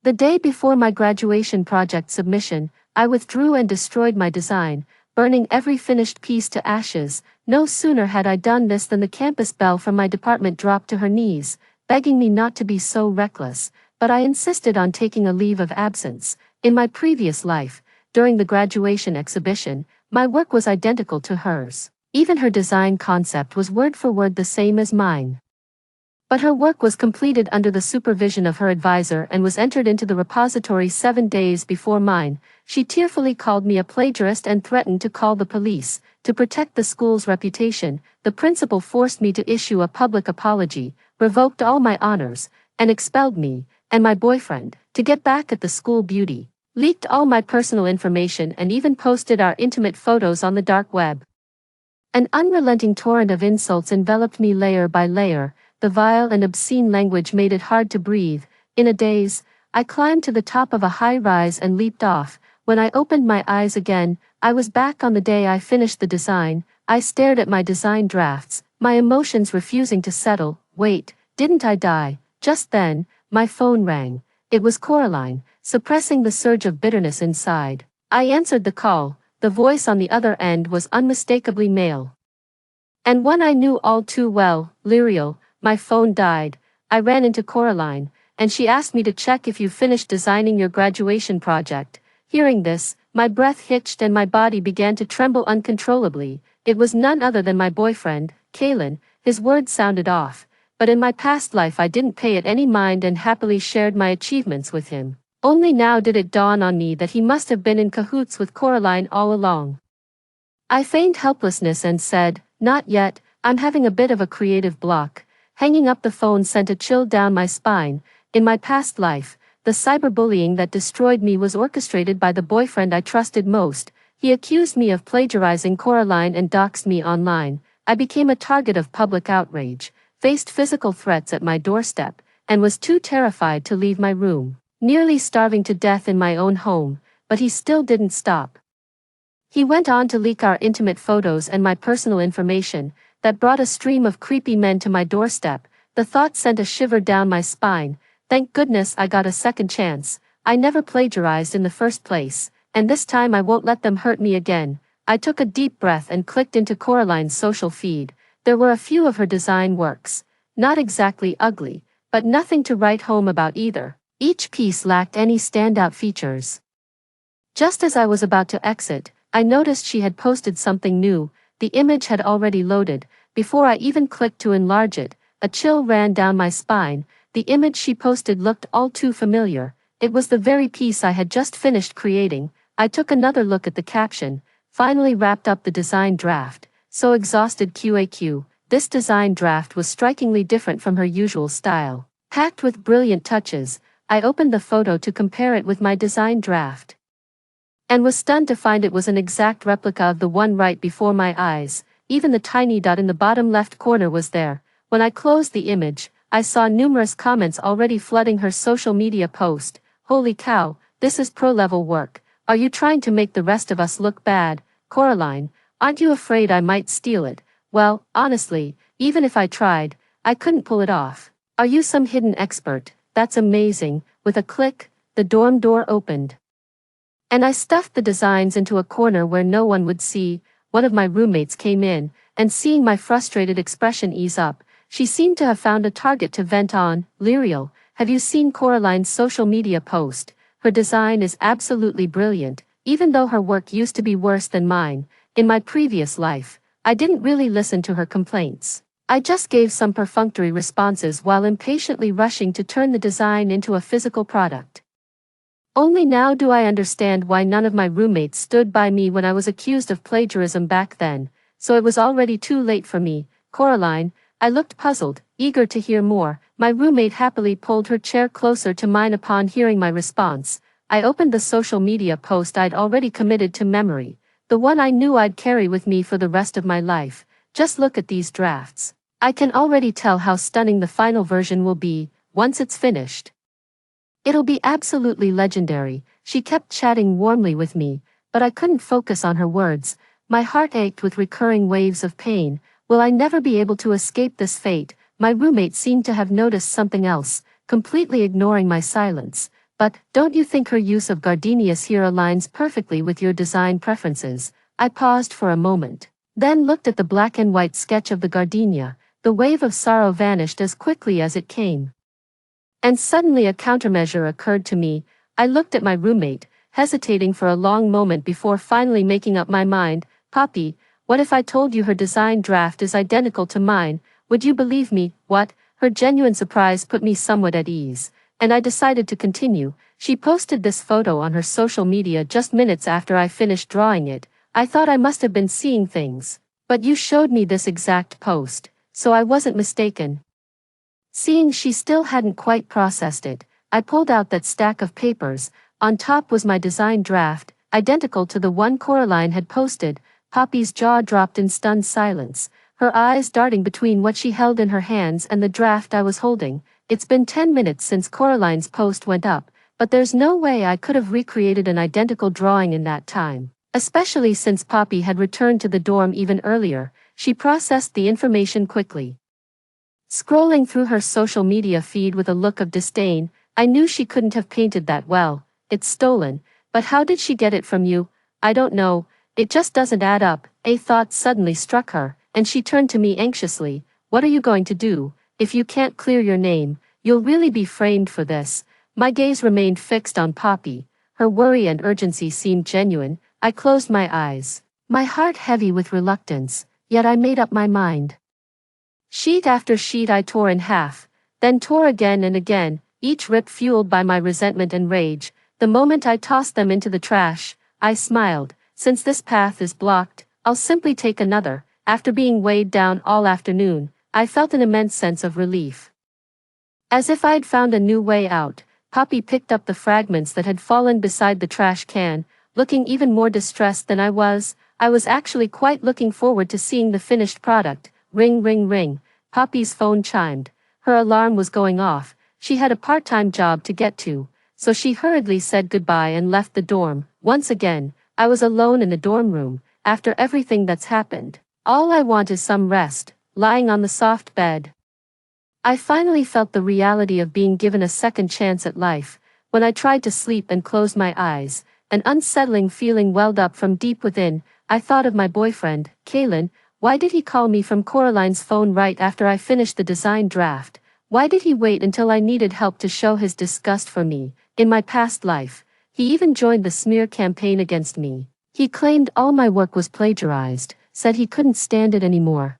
The day before my graduation project submission, I withdrew and destroyed my design, burning every finished piece to ashes. No sooner had I done this than the campus belle from my department dropped to her knees, begging me not to be so reckless, but I insisted on taking a leave of absence. In my previous life, during the graduation exhibition, my work was identical to hers. Even her design concept was word for word the same as mine. But her work was completed under the supervision of her advisor and was entered into the repository 7 days before mine. She tearfully called me a plagiarist and threatened to call the police. To protect the school's reputation, the principal forced me to issue a public apology, revoked all my honors, and expelled me and my boyfriend. To get back at the school beauty, leaked all my personal information and even posted our intimate photos on the dark web. An unrelenting torrent of insults enveloped me layer by layer. The vile and obscene language made it hard to breathe. In a daze, I climbed to the top of a high rise and leaped off. When I opened my eyes again, I was back on the day I finished the design. I stared at my design drafts, my emotions refusing to settle. Wait, didn't I die? Just then, my phone rang. It was Coraline, suppressing the surge of bitterness inside. I answered the call. The voice on the other end was unmistakably male, and one I knew all too well. Lyriel. My phone died. I ran into Coraline, and she asked me to check if you finished designing your graduation project. Hearing this, my breath hitched and my body began to tremble uncontrollably. It was none other than my boyfriend, Kalen. His words sounded off, but in my past life I didn't pay it any mind and happily shared my achievements with him. Only now did it dawn on me that he must have been in cahoots with Coraline all along. I feigned helplessness and said, "Not yet, I'm having a bit of a creative block." Hanging up the phone sent a chill down my spine. In my past life, the cyberbullying that destroyed me was orchestrated by the boyfriend I trusted most. He accused me of plagiarizing Coraline and doxed me online. I became a target of public outrage, faced physical threats at my doorstep, and was too terrified to leave my room, nearly starving to death in my own home. But he still didn't stop. He went on to leak our intimate photos and my personal information. That brought a stream of creepy men to my doorstep. The thought sent a shiver down my spine. Thank goodness I got a second chance. I never plagiarized in the first place, and this time I won't let them hurt me again. I took a deep breath and clicked into Coraline's social feed. There were a few of her design works. Not exactly ugly, but nothing to write home about either. Each piece lacked any standout features. Just as I was about to exit, I noticed she had posted something new. The image had already loaded. Before I even clicked to enlarge it, a chill ran down my spine. The image she posted looked all too familiar. It was the very piece I had just finished creating. I took another look at the caption. Finally wrapped up the design draft. So exhausted QAQ. This design draft was strikingly different from her usual style. Packed with brilliant touches, I opened the photo to compare it with my design draft, and was stunned to find it was an exact replica of the one right before my eyes. Even the tiny dot in the bottom left corner was there. When I closed the image, I saw numerous comments already flooding her social media post. Holy cow, this is pro-level work. Are you trying to make the rest of us look bad? Coraline, aren't you afraid I might steal it? Well, honestly, even if I tried, I couldn't pull it off. Are you some hidden expert? That's amazing. With a click, the dorm door opened, and I stuffed the designs into a corner where no one would see. One of my roommates came in, and seeing my frustrated expression ease up, she seemed to have found a target to vent on. Lyriel, have you seen Coraline's social media post? Her design is absolutely brilliant, even though her work used to be worse than mine. In my previous life, I didn't really listen to her complaints. I just gave some perfunctory responses while impatiently rushing to turn the design into a physical product. Only now do I understand why none of my roommates stood by me when I was accused of plagiarism back then. So it was already too late for me. Coraline, I looked puzzled, eager to hear more. My roommate happily pulled her chair closer to mine upon hearing my response. I opened the social media post I'd already committed to memory, the one I knew I'd carry with me for the rest of my life. Just look at these drafts. I can already tell how stunning the final version will be, once it's finished. It'll be absolutely legendary. She kept chatting warmly with me, but I couldn't focus on her words. My heart ached with recurring waves of pain. Will I never be able to escape this fate? My roommate seemed to have noticed something else, completely ignoring my silence. But, don't you think her use of gardenias here aligns perfectly with your design preferences? I paused for a moment, then looked at the black and white sketch of the gardenia. The wave of sorrow vanished as quickly as it came. And suddenly a countermeasure occurred to me. I looked at my roommate, hesitating for a long moment before finally making up my mind. Poppy, what if I told you her design draft is identical to mine? Would you believe me? What? Her genuine surprise put me somewhat at ease, and I decided to continue. She posted this photo on her social media just minutes after I finished drawing it. I thought I must have been seeing things. But you showed me this exact post, so I wasn't mistaken. Seeing she still hadn't quite processed it, I pulled out that stack of papers. On top was my design draft, identical to the one Coraline had posted. Poppy's jaw dropped in stunned silence, her eyes darting between what she held in her hands and the draft I was holding. It's been 10 minutes since Coraline's post went up, but there's no way I could have recreated an identical drawing in that time, especially since Poppy had returned to the dorm even earlier. She processed the information quickly, scrolling through her social media feed with a look of disdain. I knew she couldn't have painted that well. It's stolen. But how did she get it from you? I don't know. It just doesn't add up. A thought suddenly struck her, and she turned to me anxiously. What are you going to do? If you can't clear your name, you'll really be framed for this. My gaze remained fixed on Poppy. Her worry and urgency seemed genuine. I closed my eyes, my heart heavy with reluctance, yet I made up my mind. Sheet after sheet I tore in half, then tore again and again, each rip fueled by my resentment and rage. The moment I tossed them into the trash, I smiled. Since this path is blocked, I'll simply take another. After being weighed down all afternoon, I felt an immense sense of relief. As if I'd found a new way out, Poppy picked up the fragments that had fallen beside the trash can, looking even more distressed than I was. I was actually quite looking forward to seeing the finished product. Ring, ring, ring. Poppy's phone chimed. Her alarm was going off. She had a part-time job to get to, so she hurriedly said goodbye and left the dorm. Once again, I was alone in the dorm room. After everything that's happened, all I want is some rest, lying on the soft bed. I finally felt the reality of being given a second chance at life. When I tried to sleep and closed my eyes, an unsettling feeling welled up from deep within. I thought of my boyfriend, Kalen. Why did he call me from Coraline's phone right after I finished the design draft? Why did he wait until I needed help to show his disgust for me? In my past life, he even joined the smear campaign against me. He claimed all my work was plagiarized, said he couldn't stand it anymore,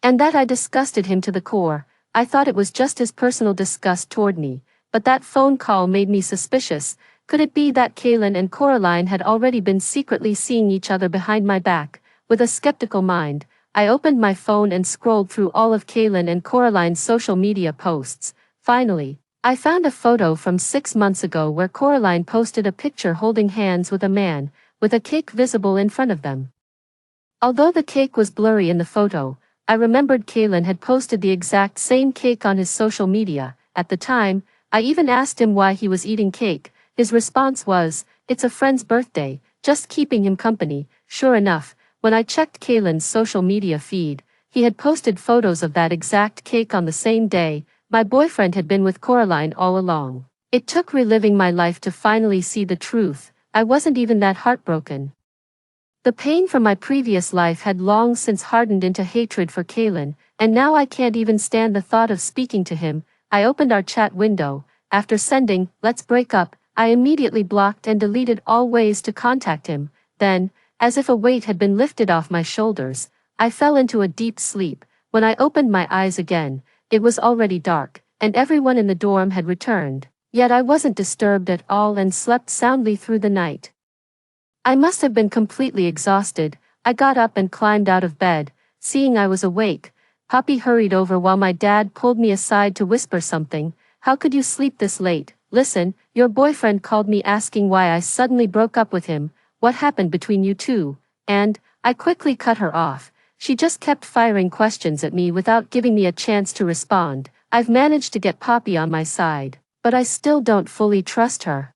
and that I disgusted him to the core. I thought it was just his personal disgust toward me, but that phone call made me suspicious. Could it be that Kalen and Coraline had already been secretly seeing each other behind my back? With a skeptical mind, I opened my phone and scrolled through all of Kalen and Coraline's social media posts. Finally, I found a photo from 6 months ago where Coraline posted a picture holding hands with a man, with a cake visible in front of them. Although the cake was blurry in the photo, I remembered Kalen had posted the exact same cake on his social media. At the time, I even asked him why he was eating cake. His response was, "It's a friend's birthday, just keeping him company." Sure enough, when I checked Kalen's social media feed, he had posted photos of that exact cake on the same day. My boyfriend had been with Coraline all along. It took reliving my life to finally see the truth. I wasn't even that heartbroken. The pain from my previous life had long since hardened into hatred for Kalen, and now I can't even stand the thought of speaking to him. I opened our chat window. After sending, "Let's break up," I immediately blocked and deleted all ways to contact him. Then, as if a weight had been lifted off my shoulders, I fell into a deep sleep. When I opened my eyes again, it was already dark, and everyone in the dorm had returned. Yet I wasn't disturbed at all and slept soundly through the night. I must have been completely exhausted. I got up and climbed out of bed. Seeing I was awake, Poppy hurried over while my dad pulled me aside to whisper something. "How could you sleep this late? Listen, your boyfriend called me asking why I suddenly broke up with him. What happened between you two?" And I quickly cut her off. She just kept firing questions at me without giving me a chance to respond. I've managed to get Poppy on my side, but I still don't fully trust her.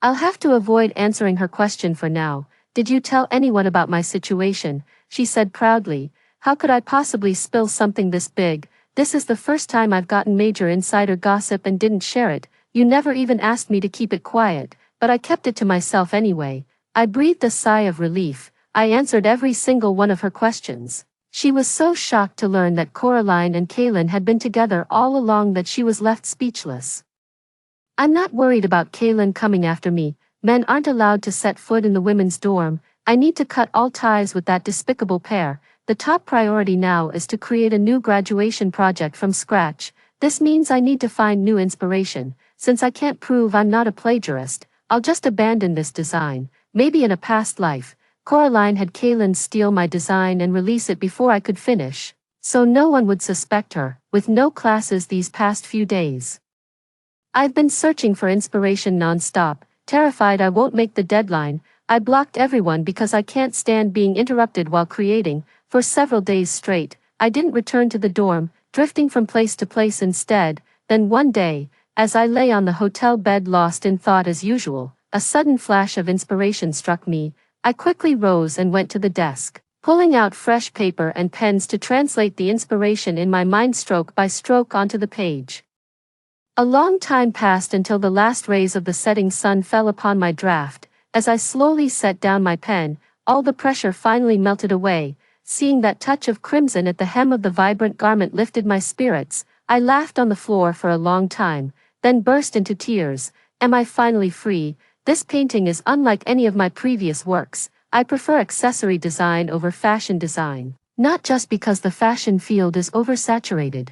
I'll have to avoid answering her question for now. "Did you tell anyone about my situation?" she said proudly. "How could I possibly spill something this big? This is the first time I've gotten major insider gossip and didn't share it." You never even asked me to keep it quiet, but I kept it to myself anyway. I breathed a sigh of relief. I answered every single one of her questions. She was so shocked to learn that Coraline and Kaylin had been together all along that she was left speechless. I'm not worried about Kaylin coming after me. Men aren't allowed to set foot in the women's dorm. I need to cut all ties with that despicable pair. The top priority now is to create a new graduation project from scratch. This means I need to find new inspiration. Since I can't prove I'm not a plagiarist, I'll just abandon this design. Maybe in a past life, Coraline had Kaylin steal my design and release it before I could finish, so no one would suspect her. With no classes these past few days, I've been searching for inspiration non-stop. Terrified I won't make the deadline, I blocked everyone because I can't stand being interrupted while creating. For several days straight, I didn't return to the dorm, drifting from place to place instead. Then one day, as I lay on the hotel bed lost in thought as usual, a sudden flash of inspiration struck me. I quickly rose and went to the desk, pulling out fresh paper and pens to translate the inspiration in my mind stroke by stroke onto the page. A long time passed until the last rays of the setting sun fell upon my draft. As I slowly set down my pen, all the pressure finally melted away. Seeing that touch of crimson at the hem of the vibrant garment lifted my spirits. I laughed on the floor for a long time, then burst into tears. Am I finally free? This painting is unlike any of my previous works. I prefer accessory design over fashion design, not just because the fashion field is oversaturated,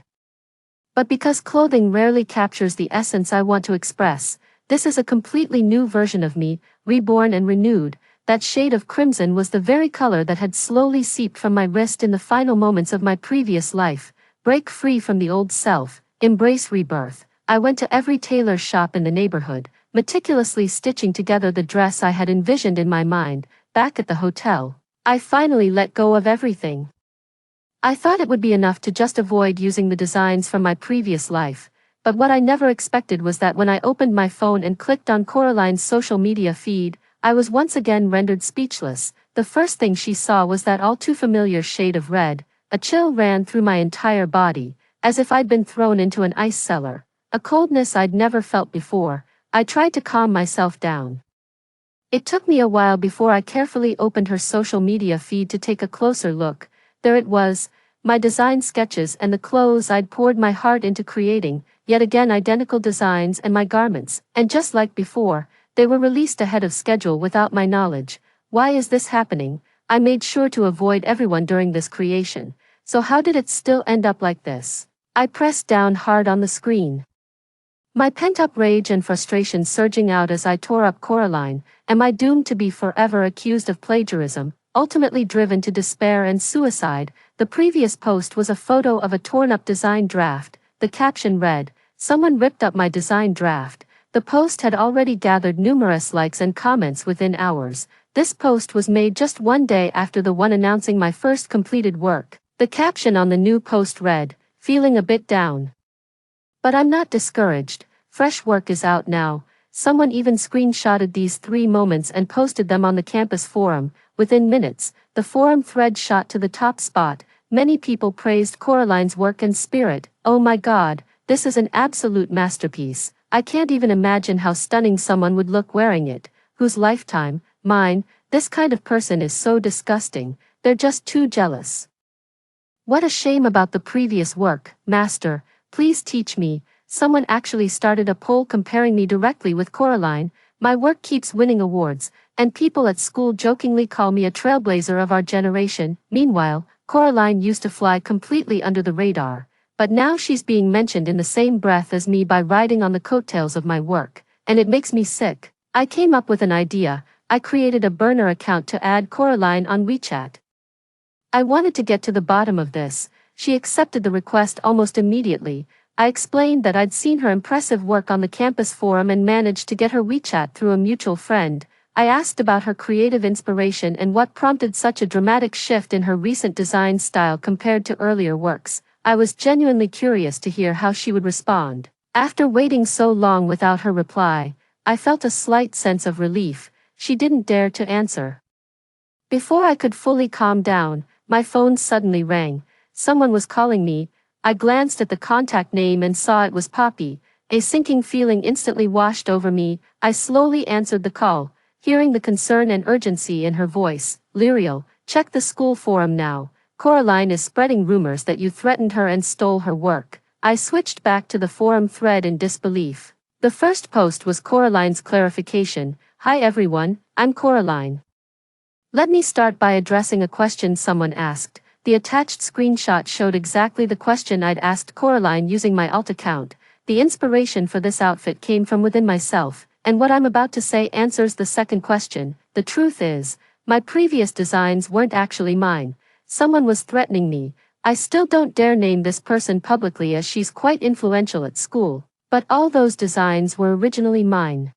but because clothing rarely captures the essence I want to express. This is a completely new version of me, reborn and renewed. That shade of crimson was the very color that had slowly seeped from my wrist in the final moments of my previous life. Break free from the old self, embrace rebirth. I went to every tailor's shop in the neighborhood, meticulously stitching together the dress I had envisioned in my mind. Back at the hotel, I finally let go of everything. I thought it would be enough to just avoid using the designs from my previous life, but what I never expected was that when I opened my phone and clicked on Coraline's social media feed, I was once again rendered speechless. The first thing she saw was that all too familiar shade of red. A chill ran through my entire body, as if I'd been thrown into an ice cellar, a coldness I'd never felt before. I tried to calm myself down. It took me a while before I carefully opened her social media feed to take a closer look. There it was, my design sketches and the clothes I'd poured my heart into creating, yet again identical designs and my garments, and just like before, they were released ahead of schedule without my knowledge. Why is this happening? I made sure to avoid everyone during this creation, so how did it still end up like this? I pressed down hard on the screen, my pent-up rage and frustration surging out as I tore up Coraline. Am I doomed to be forever accused of plagiarism, ultimately driven to despair and suicide? The previous post was a photo of a torn-up design draft. The caption read, "Someone ripped up my design draft." The post had already gathered numerous likes and comments within hours. This post was made just one day after the one announcing my first completed work. The caption on the new post read, "Feeling a bit down, but I'm not discouraged. Fresh work is out now." Someone even screenshotted these 3 moments and posted them on the campus forum. Within minutes, the forum thread shot to the top spot. Many people praised Coraline's work and spirit. Oh my god, this is an absolute masterpiece. I can't even imagine how stunning someone would look wearing it. Whose lifetime? Mine. This kind of person is so disgusting. They're just too jealous. What a shame about the previous work. Master, please teach me. Someone actually started a poll comparing me directly with Coraline. My work keeps winning awards, and people at school jokingly call me a trailblazer of our generation. Meanwhile, Coraline used to fly completely under the radar, but now she's being mentioned in the same breath as me by riding on the coattails of my work, and it makes me sick. I came up with an idea. I created a burner account to add Coraline on WeChat. I wanted to get to the bottom of this. She accepted the request almost immediately. I explained that I'd seen her impressive work on the campus forum and managed to get her WeChat through a mutual friend. I asked about her creative inspiration and what prompted such a dramatic shift in her recent design style compared to earlier works. I was genuinely curious to hear how she would respond. After waiting so long without her reply, I felt a slight sense of relief. She didn't dare to answer. Before I could fully calm down, my phone suddenly rang. Someone was calling me. I glanced at the contact name and saw it was Poppy. A sinking feeling instantly washed over me. I slowly answered the call, hearing the concern and urgency in her voice. Lyriel, check the school forum now. Coraline is spreading rumors that you threatened her and stole her work. I switched back to the forum thread in disbelief. The first post was Coraline's clarification. Hi everyone, I'm Coraline. Let me start by addressing a question someone asked. The attached screenshot showed exactly the question I'd asked Coraline using my alt account. The inspiration for this outfit came from within myself, and what I'm about to say answers the second question. The truth is, my previous designs weren't actually mine. Someone was threatening me. I still don't dare name this person publicly as she's quite influential at school, but all those designs were originally mine.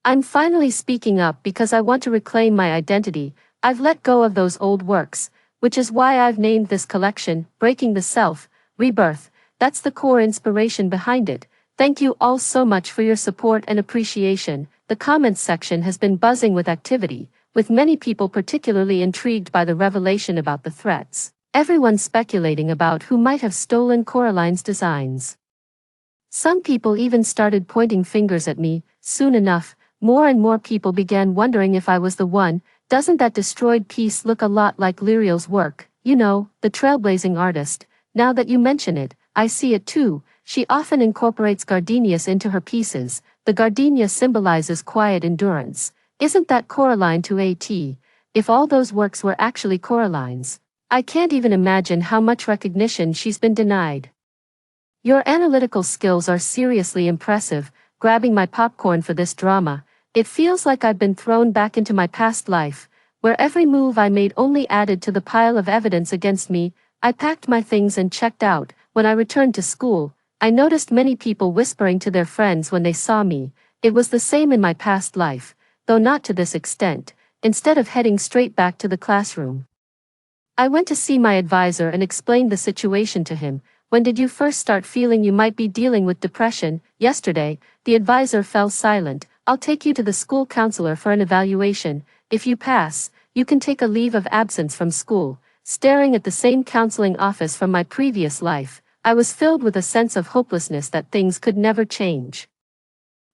I'm finally speaking up because I want to reclaim my identity. I've let go of those old works, which is why I've named this collection, Breaking the Self, Rebirth. That's the core inspiration behind it. Thank you all so much for your support and appreciation. The comments section has been buzzing with activity, with many people particularly intrigued by the revelation about the threats. Everyone speculating about who might have stolen Coraline's designs. Some people even started pointing fingers at me. Soon enough, more and more people began wondering if I was the one. Doesn't that destroyed piece look a lot like Lyriel's work? You know, the trailblazing artist. Now that you mention it, I see it too. She often incorporates gardenias into her pieces. The gardenia symbolizes quiet endurance. Isn't that Coraline to a T? If all those works were actually Coraline's, I can't even imagine how much recognition she's been denied. Your analytical skills are seriously impressive. Grabbing my popcorn for this drama, it feels like I've been thrown back into my past life, where every move I made only added to the pile of evidence against me. I packed my things and checked out. When I returned to school, I noticed many people whispering to their friends when they saw me. It was the same in my past life, though not to this extent. Instead of heading straight back to the classroom, I went to see my advisor and explained the situation to him. When did you first start feeling you might be dealing with depression? Yesterday. The advisor fell silent. I'll take you to the school counselor for an evaluation. If you pass, you can take a leave of absence from school. Staring at the same counseling office from my previous life, I was filled with a sense of hopelessness that things could never change.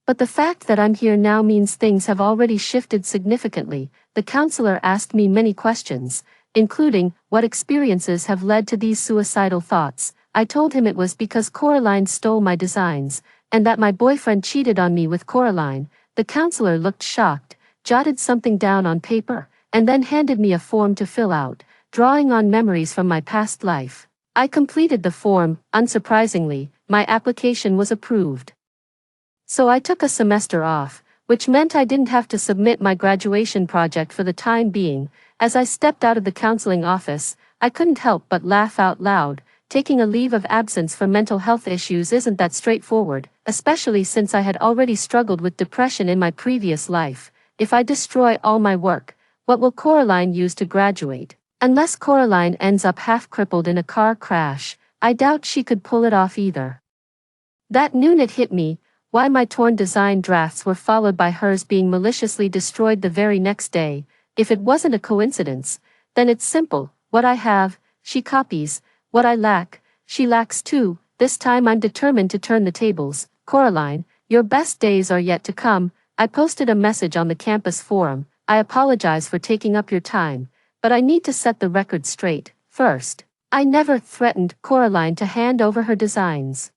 But the fact that I'm here now means things have already shifted significantly. The counselor asked me many questions, including, what experiences have led to these suicidal thoughts? I told him it was because Coraline stole my designs, and that my boyfriend cheated on me with Coraline. The counselor looked shocked, jotted something down on paper, and then handed me a form to fill out, drawing on memories from my past life. I completed the form. Unsurprisingly, my application was approved. So I took a semester off, which meant I didn't have to submit my graduation project for the time being. As I stepped out of the counseling office, I couldn't help but laugh out loud. Taking a leave of absence for mental health issues isn't that straightforward, especially since I had already struggled with depression in my previous life. If I destroy all my work, what will Coraline use to graduate? Unless Coraline ends up half-crippled in a car crash, I doubt she could pull it off either. That noon it hit me, why my torn design drafts were followed by hers being maliciously destroyed the very next day. If it wasn't a coincidence, then it's simple. What I have, she copies. What I lack, she lacks too. This time I'm determined to turn the tables. Coraline, your best days are yet to come. I posted a message on the campus forum. I apologize for taking up your time, but I need to set the record straight. First, I never threatened Coraline to hand over her designs.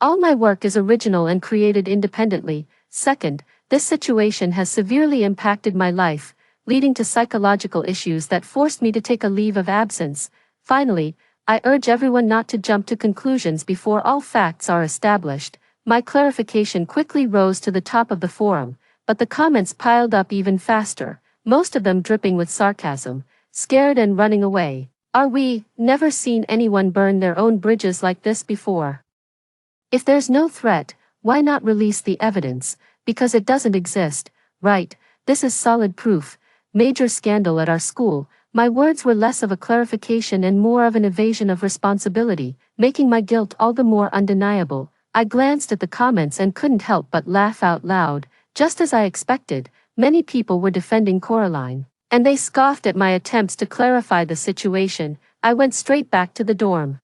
All my work is original and created independently. Second, this situation has severely impacted my life, leading to psychological issues that forced me to take a leave of absence. Finally, I urge everyone not to jump to conclusions before all facts are established. My clarification quickly rose to the top of the forum, but the comments piled up even faster, most of them dripping with sarcasm, scared and running away. Are we never seen anyone burn their own bridges like this before? If there's no threat, why not release the evidence? Because it doesn't exist, right? This is solid proof. Major scandal at our school. My words were less of a clarification and more of an evasion of responsibility, making my guilt all the more undeniable. I glanced at the comments and couldn't help but laugh out loud. Just as I expected, many people were defending Coraline, and they scoffed at my attempts to clarify the situation. I went straight back to the dorm.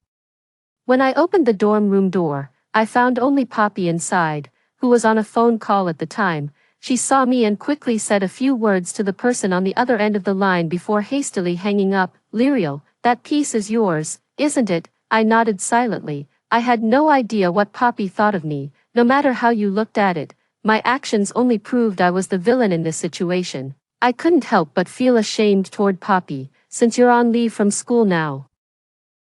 When I opened the dorm room door, I found only Poppy inside, who was on a phone call at the time. She saw me and quickly said a few words to the person on the other end of the line before hastily hanging up. Lyriel, that piece is yours, isn't it? I nodded silently. I had no idea what Poppy thought of me. No matter how you looked at it, my actions only proved I was the villain in this situation. I couldn't help but feel ashamed toward Poppy. Since you're on leave from school now,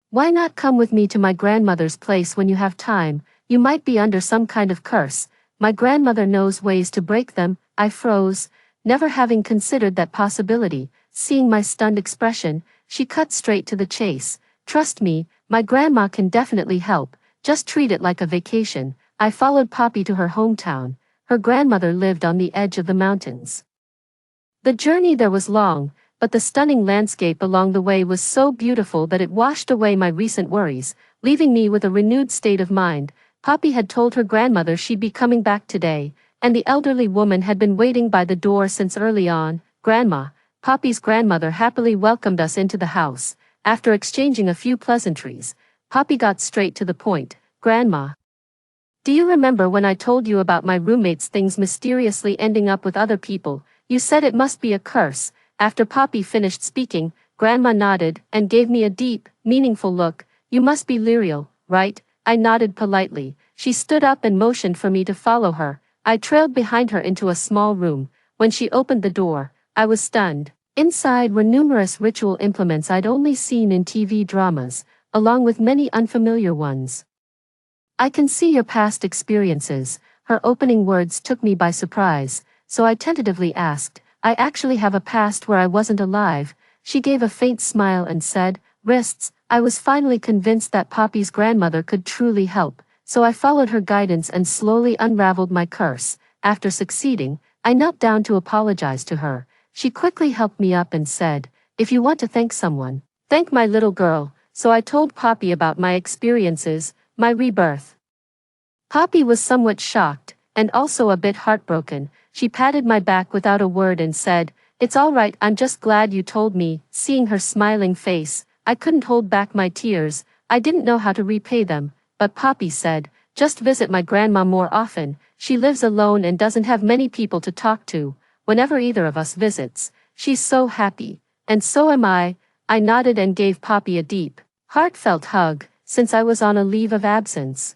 why not come with me to my grandmother's place when you have time? You might be under some kind of curse. My grandmother knows ways to break them. I froze, never having considered that possibility. Seeing my stunned expression, she cut straight to the chase. Trust me, my grandma can definitely help. Just treat it like a vacation. I followed Poppy to her hometown. Her grandmother lived on the edge of the mountains. The journey there was long, but the stunning landscape along the way was so beautiful that it washed away my recent worries, leaving me with a renewed state of mind. Poppy had told her grandmother she'd be coming back today, and the elderly woman had been waiting by the door since early on. Grandma, Poppy's grandmother happily welcomed us into the house. After exchanging a few pleasantries, Poppy got straight to the point. Grandma, do you remember when I told you about my roommate's things mysteriously ending up with other people? You said it must be a curse. After Poppy finished speaking, Grandma nodded and gave me a deep, meaningful look. You must be Lyriel, right? I nodded politely. She stood up and motioned for me to follow her. I trailed behind her into a small room. When she opened the door, I was stunned. Inside were numerous ritual implements I'd only seen in TV dramas, along with many unfamiliar ones. I can see your past experiences. Her opening words took me by surprise, so I tentatively asked, I actually have a past where I wasn't alive. She gave a faint smile and said, wrists. I was finally convinced that Poppy's grandmother could truly help, so I followed her guidance and slowly unraveled my curse. After succeeding, I knelt down to apologize to her. She quickly helped me up and said, if you want to thank someone, thank my little girl. So I told Poppy about my experiences, my rebirth. Poppy was somewhat shocked, and also a bit heartbroken. She patted my back without a word and said, it's all right, I'm just glad you told me. Seeing her smiling face, I couldn't hold back my tears. I didn't know how to repay them, but Poppy said, just visit my grandma more often. She lives alone and doesn't have many people to talk to. Whenever either of us visits, she's so happy, and so am I. I nodded and gave Poppy a deep, heartfelt hug. Since I was on a leave of absence,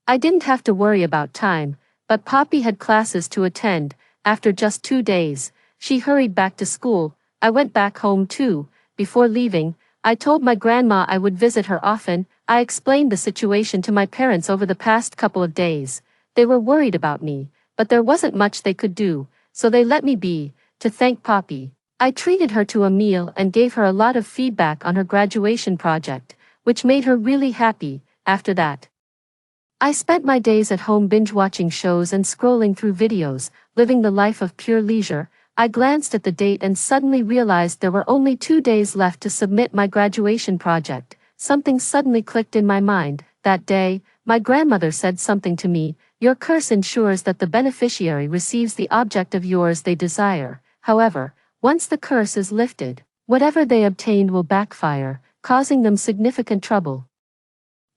I didn't have to worry about time, but Poppy had classes to attend. After just 2 days, she hurried back to school. I went back home too. Before leaving, I told my grandma I would visit her often. I explained the situation to my parents over the past couple of days. They were worried about me, but there wasn't much they could do, so they let me be. To thank Poppy, I treated her to a meal and gave her a lot of feedback on her graduation project, which made her really happy. After that, I spent my days at home binge-watching shows and scrolling through videos, living the life of pure leisure. I glanced at the date and suddenly realized there were only 2 days left to submit my graduation project. Something suddenly clicked in my mind. That day, my grandmother said something to me, your curse ensures that the beneficiary receives the object of yours they desire. However, once the curse is lifted, whatever they obtained will backfire, causing them significant trouble.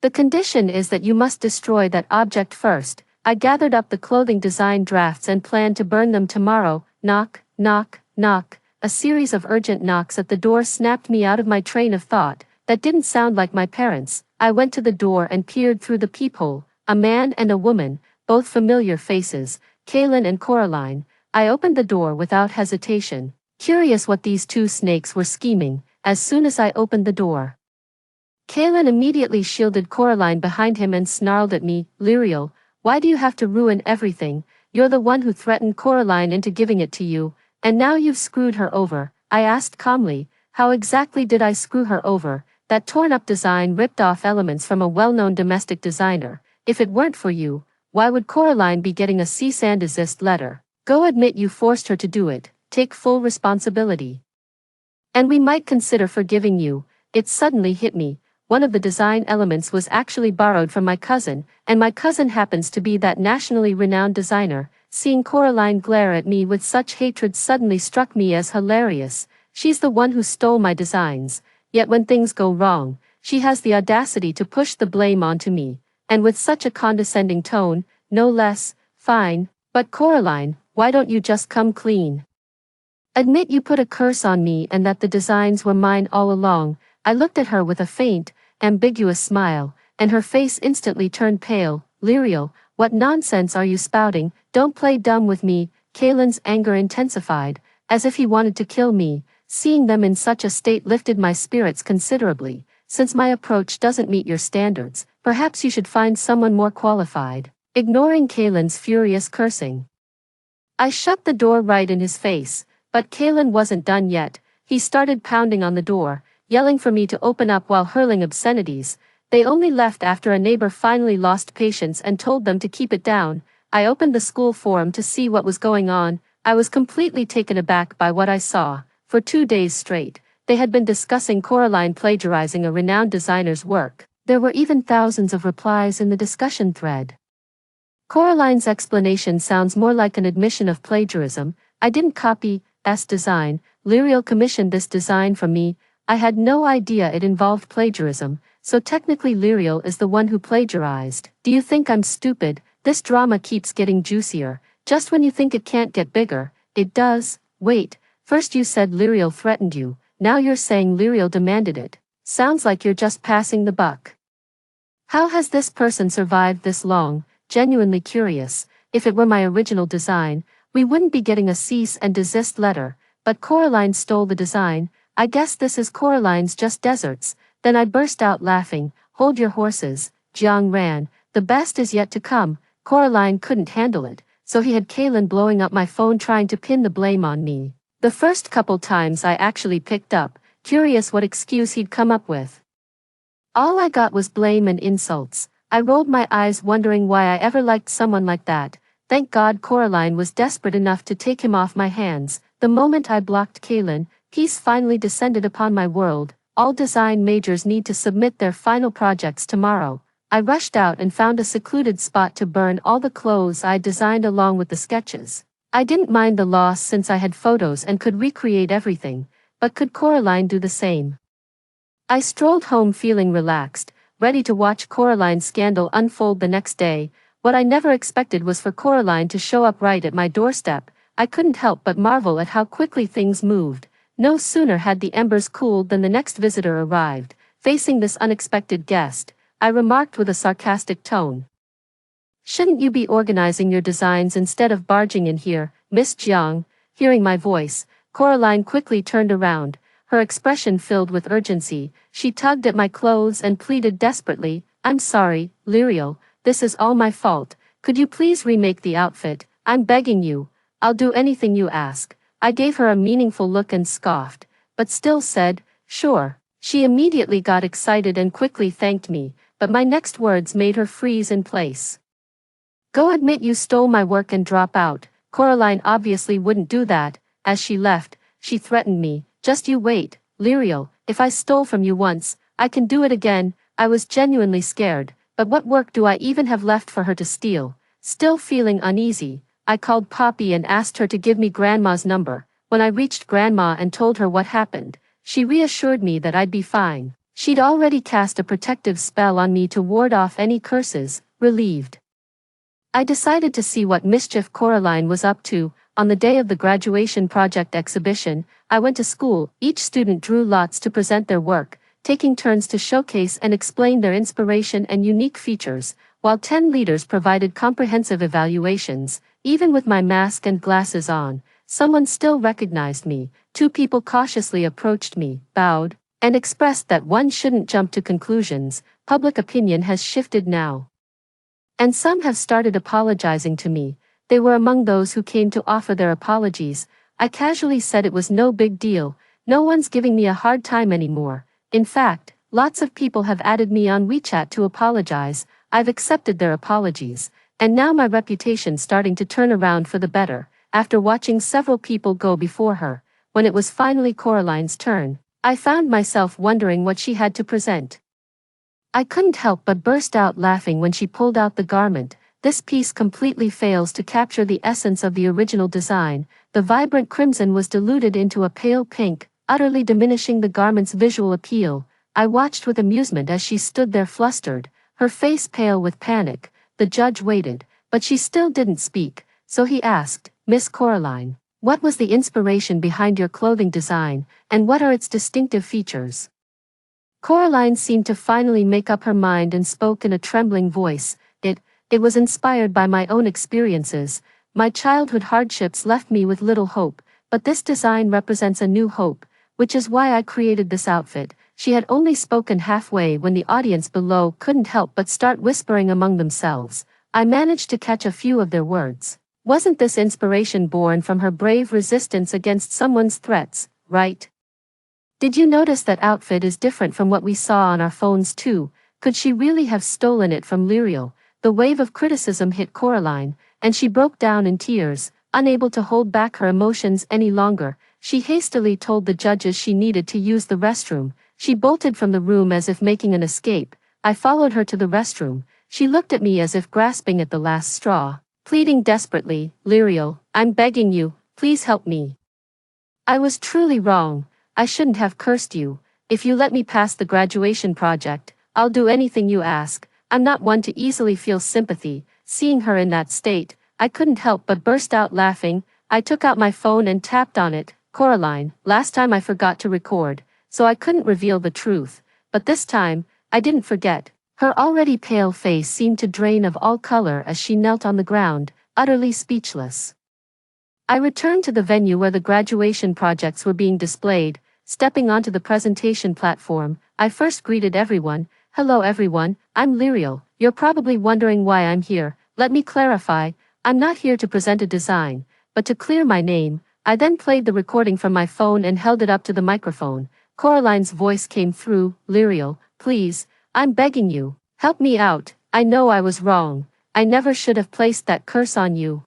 The condition is that you must destroy that object first. I gathered up the clothing design drafts and planned to burn them tomorrow. Knock, knock, knock. A series of urgent knocks at the door snapped me out of my train of thought. That didn't sound like my parents. I went to the door and peered through the peephole. A man and a woman, both familiar faces, Kaylin and Coraline. I opened the door without hesitation, curious what these two snakes were scheming. As soon as I opened the door, Kaylin immediately shielded Coraline behind him and snarled at me, Lyriel, why do you have to ruin everything? You're the one who threatened Coraline into giving it to you, and now you've screwed her over. I asked calmly, how exactly did I screw her over? That torn-up design ripped off elements from a well-known domestic designer. If it weren't for you, why would Coraline be getting a cease and desist letter? Go admit you forced her to do it, take full responsibility. And we might consider forgiving you. It suddenly hit me. One of the design elements was actually borrowed from my cousin, and my cousin happens to be that nationally renowned designer. Seeing Coraline glare at me with such hatred suddenly struck me as hilarious. She's the one who stole my designs, yet when things go wrong, she has the audacity to push the blame onto me. and with such a condescending tone, no less. Fine, but Coraline, why don't you just come clean? Admit you put a curse on me and that the designs were mine all along. I looked at her with a faint, ambiguous smile, and her face instantly turned pale. Lyriel, what nonsense are you spouting? Don't play dumb with me. Kaylin's anger intensified, as if he wanted to kill me. Seeing them in such a state lifted my spirits considerably. Since my approach doesn't meet your standards, perhaps you should find someone more qualified. Ignoring Kaylin's furious cursing, I shut the door right in his face, but Kaylin wasn't done yet. He started pounding on the door, yelling for me to open up while hurling obscenities. They only left after a neighbor finally lost patience and told them to keep it down. I opened the school forum to see what was going on. I was completely taken aback by what I saw. For 2 days straight, they had been discussing Coraline plagiarizing a renowned designer's work. There were even thousands of replies in the discussion thread. Coraline's explanation sounds more like an admission of plagiarism. I didn't copy S design. Lyriel commissioned this design from me. I had no idea it involved plagiarism, so technically Lyriel is the one who plagiarized. Do you think I'm stupid? This drama keeps getting juicier. Just when you think it can't get bigger, it does. Wait, first you said Lyriel threatened you, now you're saying Lyriel demanded it. Sounds like you're just passing the buck. How has this person survived this long? Genuinely curious. If it were my original design, we wouldn't be getting a cease and desist letter, but Coraline stole the design. I guess this is Coraline's just deserts. Then I burst out laughing. Hold your horses, Jiang ran. The best is yet to come. Coraline couldn't handle it, so he had Kaylin blowing up my phone trying to pin the blame on me. The first couple times I actually picked up, curious what excuse he'd come up with. All I got was blame and insults. I rolled my eyes wondering why I ever liked someone like that. Thank God Coraline was desperate enough to take him off my hands. The moment I blocked Kaylin, peace finally descended upon my world. All design majors need to submit their final projects tomorrow. I rushed out and found a secluded spot to burn all the clothes I designed along with the sketches. I didn't mind the loss since I had photos and could recreate everything, but could Coraline do the same? I strolled home feeling relaxed, ready to watch Coraline's scandal unfold the next day. What I never expected was for Coraline to show up right at my doorstep. I couldn't help but marvel at how quickly things moved. No sooner had the embers cooled than the next visitor arrived. Facing this unexpected guest, I remarked with a sarcastic tone. Shouldn't you be organizing your designs instead of barging in here, Miss Jiang? Hearing my voice, Coraline quickly turned around, her expression filled with urgency. She tugged at my clothes and pleaded desperately, I'm sorry, Lyriel, this is all my fault. Could you please remake the outfit? I'm begging you. I'll do anything you ask. I gave her a meaningful look and scoffed, but still said, sure. She immediately got excited and quickly thanked me, but my next words made her freeze in place. Go admit you stole my work and drop out. Coraline obviously wouldn't do that. As she left, she threatened me. Just you wait, Lyriel, if I stole from you once, I can do it again. I was genuinely scared, but what work do I even have left for her to steal? Still feeling uneasy, I called Poppy and asked her to give me Grandma's number. When I reached Grandma and told her what happened, she reassured me that I'd be fine. She'd already cast a protective spell on me to ward off any curses. Relieved, I decided to see what mischief Coraline was up to. On the day of the graduation project exhibition, I went to school. Each student drew lots to present their work, taking turns to showcase and explain their inspiration and unique features, while 10 leaders provided comprehensive evaluations. Even with my mask and glasses on, someone still recognized me. 2 people cautiously approached me, bowed, and expressed that one shouldn't jump to conclusions. Public opinion has shifted now, and some have started apologizing to me. They were among those who came to offer their apologies. I casually said it was no big deal. No one's giving me a hard time anymore. In fact, lots of people have added me on WeChat to apologize. I've accepted their apologies, and now my reputation's starting to turn around for the better. After watching several people go before her, when it was finally Coraline's turn, I found myself wondering what she had to present. I couldn't help but burst out laughing when she pulled out the garment. This piece completely fails to capture the essence of the original design. The vibrant crimson was diluted into a pale pink, utterly diminishing the garment's visual appeal. I watched with amusement as she stood there flustered, Her face pale with panic, the judge waited, but she still didn't speak, so he asked, Miss Coraline, what was the inspiration behind your clothing design, and what are its distinctive features? Coraline seemed to finally make up her mind and spoke in a trembling voice. It was inspired by my own experiences. My childhood hardships left me with little hope, but this design represents a new hope, which is why I created this outfit. She had only spoken halfway when the audience below couldn't help but start whispering among themselves. I managed to catch a few of their words. Wasn't this inspiration born from her brave resistance against someone's threats, right? Did you notice that outfit is different from what we saw on our phones too? Could she really have stolen it from Lyriel? The wave of criticism hit Coraline, and she broke down in tears, unable to hold back her emotions any longer. She hastily told the judges she needed to use the restroom. She bolted from the room as if making an escape. I followed her to the restroom. She looked at me as if grasping at the last straw, pleading desperately, Lyriel, I'm begging you, please help me. I was truly wrong. I shouldn't have cursed you. If you let me pass the graduation project, I'll do anything you ask. I'm not one to easily feel sympathy. Seeing her in that state, I couldn't help but burst out laughing. I took out my phone and tapped on it. Coraline, last time I forgot to record, so I couldn't reveal the truth. But this time, I didn't forget. Her already pale face seemed to drain of all color as she knelt on the ground, utterly speechless. I returned to the venue where the graduation projects were being displayed. Stepping onto the presentation platform, I first greeted everyone. Hello everyone, I'm Lyriel. You're probably wondering why I'm here. Let me clarify, I'm not here to present a design, but to clear my name. I then played the recording from my phone and held it up to the microphone. Coraline's voice came through, Lyriel, please, I'm begging you, help me out. I know I was wrong. I never should have placed that curse on you.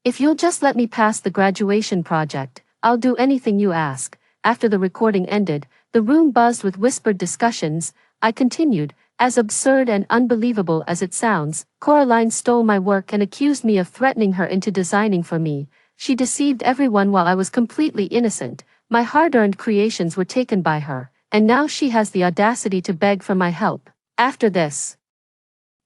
If you'll just let me pass the graduation project, I'll do anything you ask. After the recording ended, the room buzzed with whispered discussions. I continued, as absurd and unbelievable as it sounds, Coraline stole my work and accused me of threatening her into designing for me. She deceived everyone while I was completely innocent. My hard-earned creations were taken by her, and now she has the audacity to beg for my help. After this,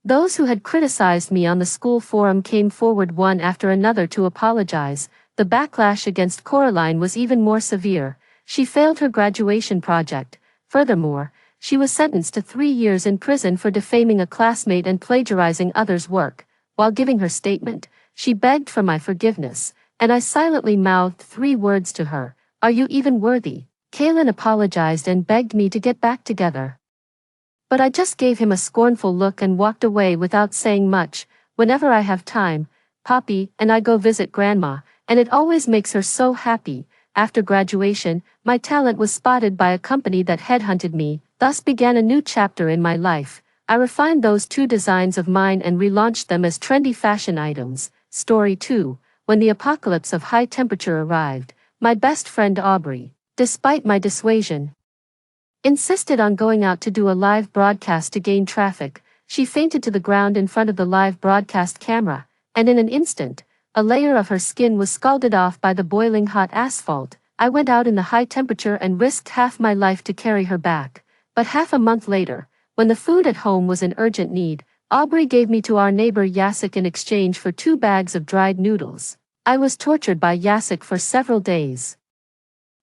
those who had criticized me on the school forum came forward one after another to apologize. The backlash against Coraline was even more severe. She failed her graduation project. Furthermore, she was sentenced to 3 years in prison for defaming a classmate and plagiarizing others' work. While giving her statement, she begged for my forgiveness, and I silently mouthed 3 words to her. Are you even worthy? Kaylin apologized and begged me to get back together. But I just gave him a scornful look and walked away without saying much. Whenever I have time, Poppy and I go visit Grandma, and it always makes her so happy. After graduation, my talent was spotted by a company that headhunted me. Thus began a new chapter in my life. I refined those 2 designs of mine and relaunched them as trendy fashion items. Story 2. When the apocalypse of high temperature arrived, my best friend Aubrey, despite my dissuasion, insisted on going out to do a live broadcast to gain traffic. She fainted to the ground in front of the live broadcast camera, and in an instant, a layer of her skin was scalded off by the boiling hot asphalt. I went out in the high temperature and risked half my life to carry her back. But half a month later, when the food at home was in urgent need, Aubrey gave me to our neighbor Jacek in exchange for 2 bags of dried noodles. I was tortured by Jacek for several days.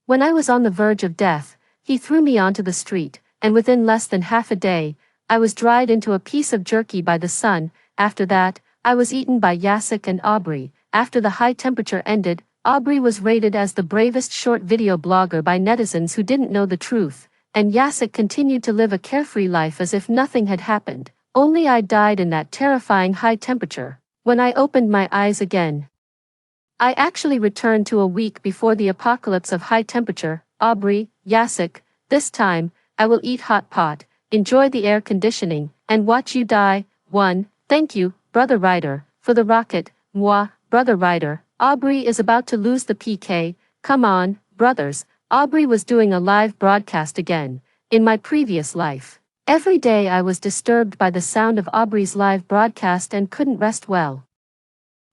When I was on the verge of death, he threw me onto the street, and within less than half a day, I was dried into a piece of jerky by the sun. After that, I was eaten by Jacek and Aubrey. After the high temperature ended, Aubrey was rated as the bravest short video blogger by netizens who didn't know the truth, and Jacek continued to live a carefree life as if nothing had happened. Only I died in that terrifying high temperature. When I opened my eyes again, I actually returned to a week before the apocalypse of high temperature. Aubrey, Jacek, this time, I will eat hot pot, enjoy the air conditioning, and watch you die. 1. Thank you, Brother Ryder, for the rocket. Moi, Brother Ryder. Aubrey is about to lose the PK. Come on, brothers. Aubrey was doing a live broadcast again. In my previous life, every day I was disturbed by the sound of Aubrey's live broadcast and couldn't rest well.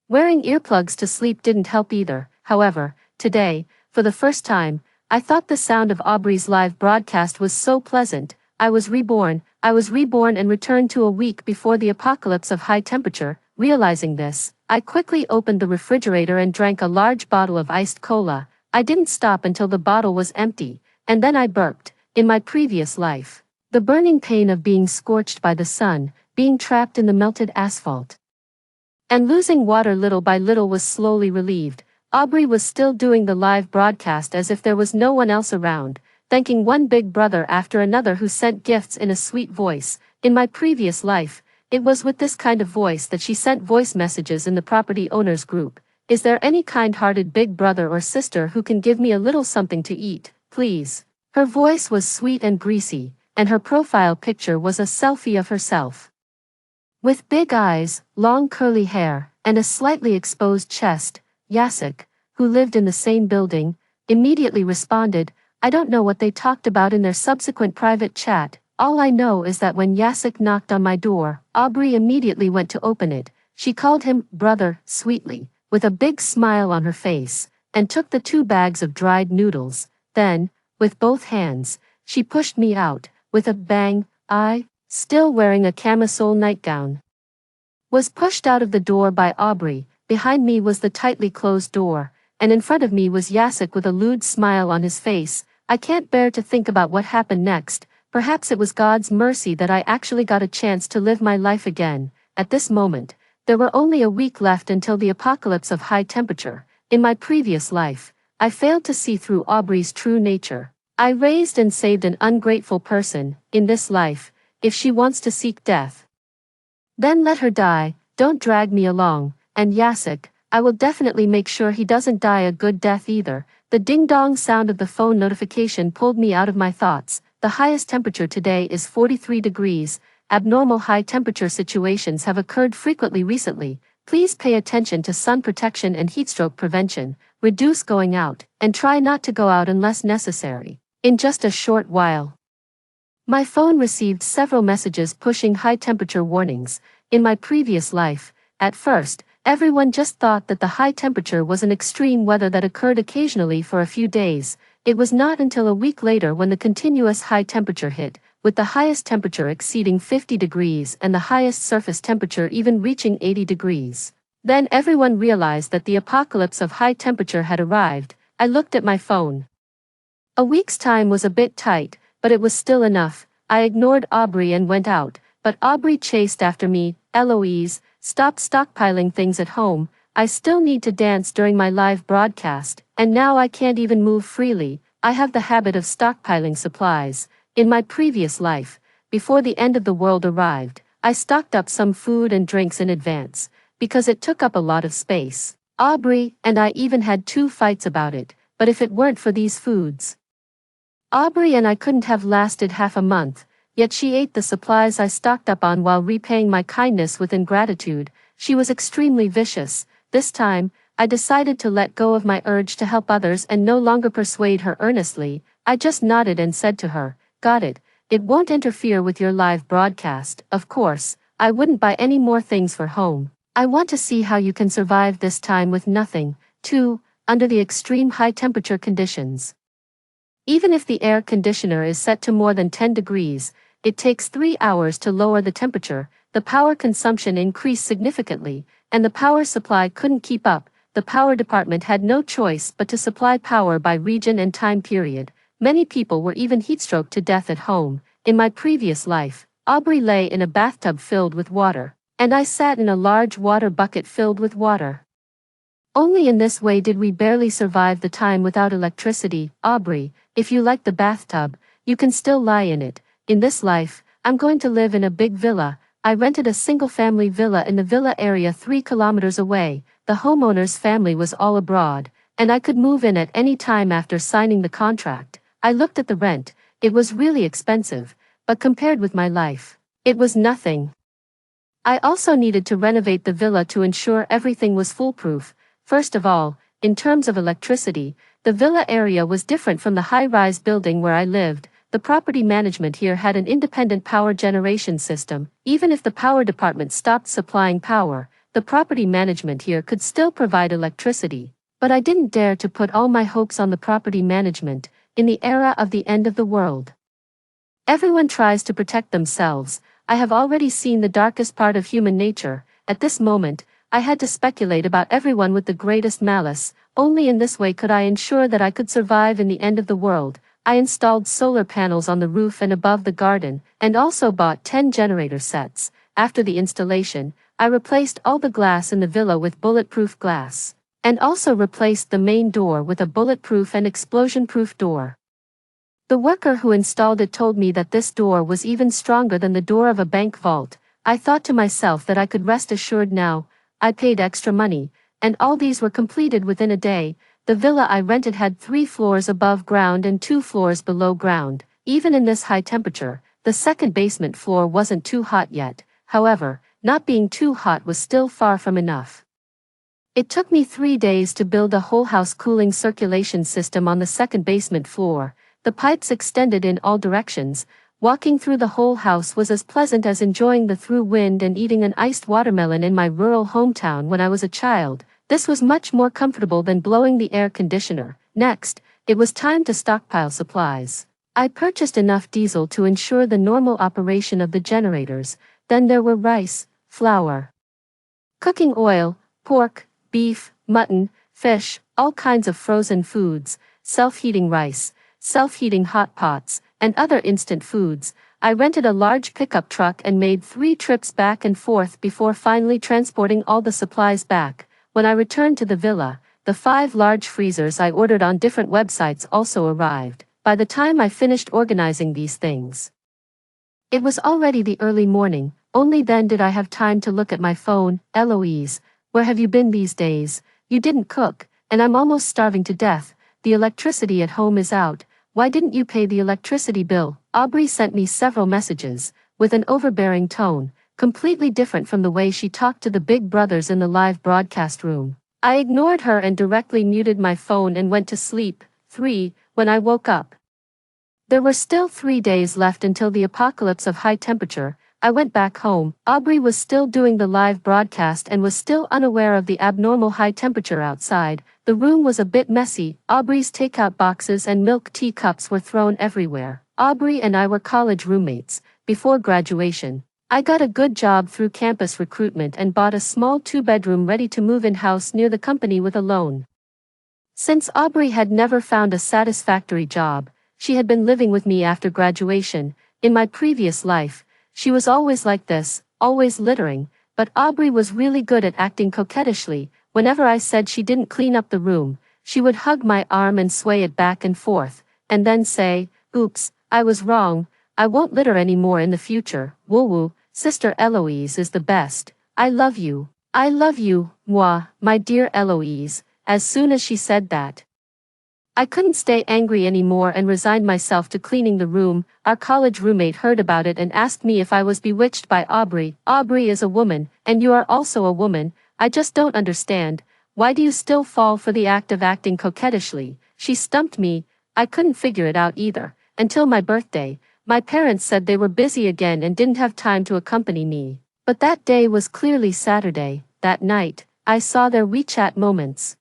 Wearing earplugs to sleep didn't help either. However, today, for the first time, I thought the sound of Aubrey's live broadcast was so pleasant. I was reborn and returned to a week before the apocalypse of high temperature. Realizing this, I quickly opened the refrigerator and drank a large bottle of iced cola. I didn't stop until the bottle was empty, and then I burped. In my previous life, the burning pain of being scorched by the sun, being trapped in the melted asphalt, and losing water little by little was slowly relieved. Aubrey was still doing the live broadcast as if there was no one else around, thanking one big brother after another who sent gifts in a sweet voice. In my previous life, it was with this kind of voice that she sent voice messages in the property owners group. Is there any kind-hearted big brother or sister who can give me a little something to eat, please? Her voice was sweet and greasy, and her profile picture was a selfie of herself, with big eyes, long curly hair, and a slightly exposed chest. Jacek, who lived in the same building, immediately responded. I don't know what they talked about in their subsequent private chat. All I know is that when Jacek knocked on my door, Aubrey immediately went to open it. She called him brother, sweetly, with a big smile on her face, and took the 2 bags of dried noodles. Then, with both hands, she pushed me out. With a bang, I, still wearing a camisole nightgown, was pushed out of the door by Aubrey. Behind me was the tightly closed door, and in front of me was Jacek with a lewd smile on his face. I can't bear to think about what happened next. Perhaps it was God's mercy that I actually got a chance to live my life again. At this moment, there were only a week left until the apocalypse of high temperature. In my previous life, I failed to see through Aubrey's true nature. I raised and saved an ungrateful person. In this life, if she wants to seek death, then let her die. Don't drag me along. And Jacek, I will definitely make sure he doesn't die a good death either. The ding-dong sound of the phone notification pulled me out of my thoughts. The highest temperature today is 43 degrees. Abnormal high temperature situations have occurred frequently recently. Please pay attention to sun protection and heatstroke prevention. Reduce going out, and try not to go out unless necessary. In just a short while, my phone received several messages pushing high temperature warnings. In my previous life, at first, everyone just thought that the high temperature was an extreme weather that occurred occasionally for a few days. It was not until a week later when the continuous high temperature hit, with the highest temperature exceeding 50 degrees and the highest surface temperature even reaching 80 degrees. Then everyone realized that the apocalypse of high temperature had arrived. I looked at my phone. A week's time was a bit tight, but it was still enough. I ignored Aubrey and went out, but Aubrey chased after me. Eloise, stop stockpiling things at home. I still need to dance during my live broadcast, and now I can't even move freely. I have the habit of stockpiling supplies. In my previous life, before the end of the world arrived, I stocked up some food and drinks in advance, because it took up a lot of space. Aubrey and I even had 2 fights about it, but if it weren't for these foods, Aubrey and I couldn't have lasted half a month. Yet she ate the supplies I stocked up on while repaying my kindness with ingratitude. She was extremely vicious. This time, I decided to let go of my urge to help others and no longer persuade her earnestly. I just nodded and said to her, got it. It won't interfere with your live broadcast. Of course, I wouldn't buy any more things for home. I want to see how you can survive this time with nothing, too, under the extreme high temperature conditions. Even if the air conditioner is set to more than 10 degrees, it takes 3 hours to lower the temperature. The power consumption increased significantly, and the power supply couldn't keep up. The power department had no choice but to supply power by region and time period. Many people were even heatstroked to death at home. In my previous life, Aubrey lay in a bathtub filled with water, and I sat in a large water bucket filled with water. Only in this way did we barely survive the time without electricity. Aubrey, if you like the bathtub, you can still lie in it. In this life, I'm going to live in a big villa. I rented a single-family villa in the villa area 3 kilometers away. The homeowner's family was all abroad, and I could move in at any time after signing the contract. I looked at the rent. It was really expensive, but compared with my life, it was nothing. I also needed to renovate the villa to ensure everything was foolproof. First of all, in terms of electricity, the villa area was different from the high-rise building where I lived. The property management here had an independent power generation system. Even if the power department stopped supplying power, the property management here could still provide electricity. But I didn't dare to put all my hopes on the property management. In the era of the end of the world, Everyone tries to protect themselves. I have already seen the darkest part of human nature. At this moment, I had to speculate about everyone with the greatest malice. Only in this way could I ensure that I could survive in the end of the world. I installed solar panels on the roof and above the garden, and also bought 10 generator sets. After the installation, I replaced all the glass in the villa with bulletproof glass, and also replaced the main door with a bulletproof and explosion-proof door. The worker who installed it told me that this door was even stronger than the door of a bank vault. I thought to myself that I could rest assured now. I paid extra money, and all these were completed within a day. The villa I rented had 3 floors above ground and 2 floors below ground. Even in this high temperature, the second basement floor wasn't too hot yet. However, not being too hot was still far from enough. It took me 3 days to build a whole house cooling circulation system on the second basement floor. The pipes extended in all directions. Walking through the whole house was as pleasant as enjoying the through wind and eating an iced watermelon in my rural hometown when I was a child. This was much more comfortable than blowing the air conditioner. Next, it was time to stockpile supplies. I purchased enough diesel to ensure the normal operation of the generators. Then there were rice, flour, cooking oil, pork, beef, mutton, fish, all kinds of frozen foods, self-heating rice, self-heating hot pots, and other instant foods. I rented a large pickup truck and made 3 trips back and forth before finally transporting all the supplies back. When I returned to the villa, the 5 large freezers I ordered on different websites also arrived. By the time I finished organizing these things, it was already the early morning. Only then did I have time to look at my phone. Eloise, where have you been these days? You didn't cook, and I'm almost starving to death. The electricity at home is out. Why didn't you pay the electricity bill? Aubrey sent me several messages, with an overbearing tone, completely different from the way she talked to the big brothers in the live broadcast room. I ignored her and directly muted my phone and went to sleep. 3. When I woke up, there were still 3 days left until the apocalypse of high temperature. I went back home. Aubrey was still doing the live broadcast and was still unaware of the abnormal high temperature outside. The room was a bit messy. Aubrey's takeout boxes and milk tea cups were thrown everywhere. Aubrey and I were college roommates. Before graduation, I got a good job through campus recruitment and bought a small 2-bedroom ready-to-move-in house near the company with a loan. Since Aubrey had never found a satisfactory job, she had been living with me after graduation. In my previous life, she was always like this, always littering, but Aubrey was really good at acting coquettishly. Whenever I said she didn't clean up the room, she would hug my arm and sway it back and forth, and then say, "Oops, I was wrong, I won't litter anymore in the future." Woo-woo, Sister Eloise is the best. I love you. I love you, moi, my dear Eloise. As soon as she said that, I couldn't stay angry anymore and resigned myself to cleaning the room. Our college roommate heard about it and asked me if I was bewitched by Aubrey. Aubrey is a woman, and you are also a woman. I just don't understand. Why do you still fall for the act of acting coquettishly? She stumped me. I couldn't figure it out either. Until my birthday, my parents said they were busy again and didn't have time to accompany me. But that day was clearly Saturday. That night, I saw their WeChat moments.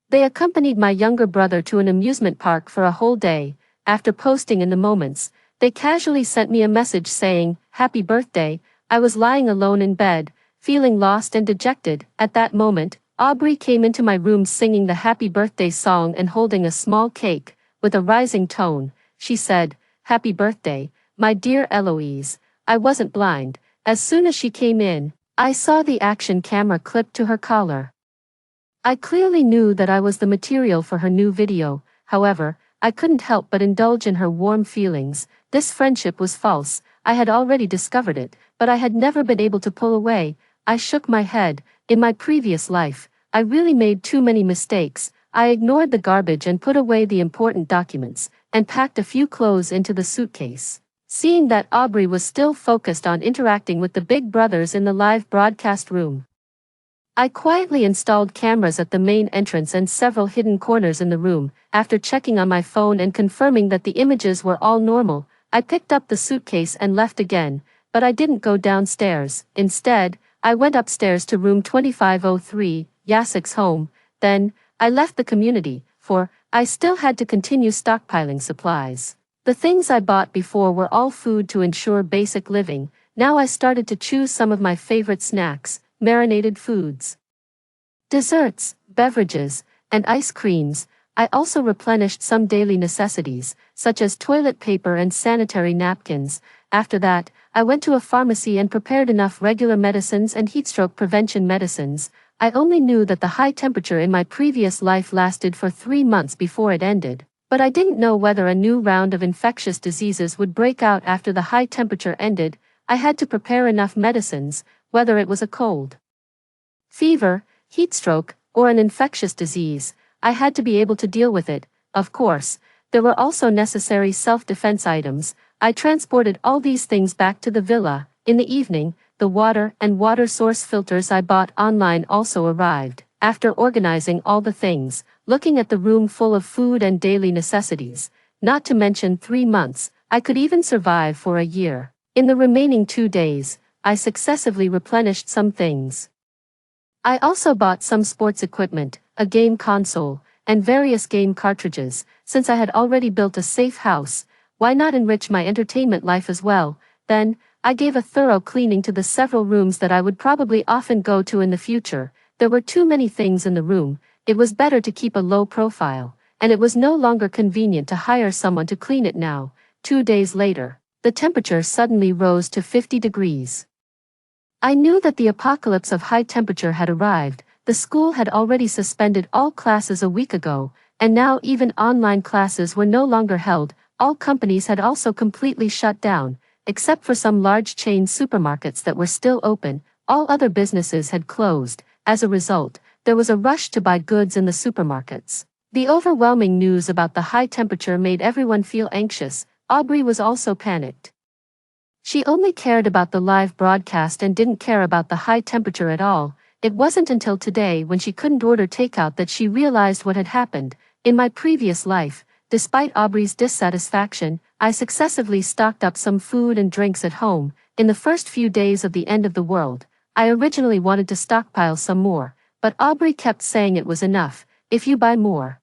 They accompanied my younger brother to an amusement park for a whole day. After posting in the moments, they casually sent me a message saying, "Happy birthday." I was lying alone in bed, feeling lost and dejected. At that moment, Aubrey came into my room singing the happy birthday song and holding a small cake. With a rising tone, she said, "Happy birthday, my dear Eloise." I wasn't blind. As soon as she came in, I saw the action camera clipped to her collar. I clearly knew that I was the material for her new video. However, I couldn't help but indulge in her warm feelings. This friendship was false. I had already discovered it, but I had never been able to pull away. I shook my head. In my previous life, I really made too many mistakes. I ignored the garbage and put away the important documents, and packed a few clothes into the suitcase. Seeing that Aubrey was still focused on interacting with the big brothers in the live broadcast room, I quietly installed cameras at the main entrance and several hidden corners in the room. After checking on my phone and confirming that the images were all normal, I picked up the suitcase and left again, but I didn't go downstairs. Instead, I went upstairs to room 2503, Yasek's home. Then, I left the community, for I still had to continue stockpiling supplies. The things I bought before were all food to ensure basic living. Now I started to choose some of my favorite snacks, marinated foods, desserts, beverages, and ice creams. I also replenished some daily necessities, such as toilet paper and sanitary napkins. After that, I went to a pharmacy and prepared enough regular medicines and heatstroke prevention medicines. I only knew that the high temperature in my previous life lasted for 3 months before it ended, but I didn't know whether a new round of infectious diseases would break out after the high temperature ended. I had to prepare enough medicines, whether it was a cold, fever, heatstroke, or an infectious disease. I had to be able to deal with it. Of course, there were also necessary self-defense items. I transported all these things back to the villa. In the evening, the water and water source filters I bought online also arrived. After organizing all the things, looking at the room full of food and daily necessities, not to mention 3 months, I could even survive for a year. In the remaining 2 days, I successively replenished some things. I also bought some sports equipment, a game console, and various game cartridges. Since I had already built a safe house, why not enrich my entertainment life as well? Then, I gave a thorough cleaning to the several rooms that I would probably often go to in the future. There were too many things in the room. It was better to keep a low profile, and it was no longer convenient to hire someone to clean it now. 2 days later, the temperature suddenly rose to 50 degrees. I knew that the apocalypse of high temperature had arrived. The school had already suspended all classes a week ago, and now even online classes were no longer held. All companies had also completely shut down, except for some large chain supermarkets that were still open. All other businesses had closed. As a result, there was a rush to buy goods in the supermarkets. The overwhelming news about the high temperature made everyone feel anxious. Aubrey was also panicked. She only cared about the live broadcast and didn't care about the high temperature at all. It wasn't until today, when she couldn't order takeout, that she realized what had happened. In my previous life, despite Aubrey's dissatisfaction, I successively stocked up some food and drinks at home. In the first few days of the end of the world, I originally wanted to stockpile some more, but Aubrey kept saying it was enough. If you buy more,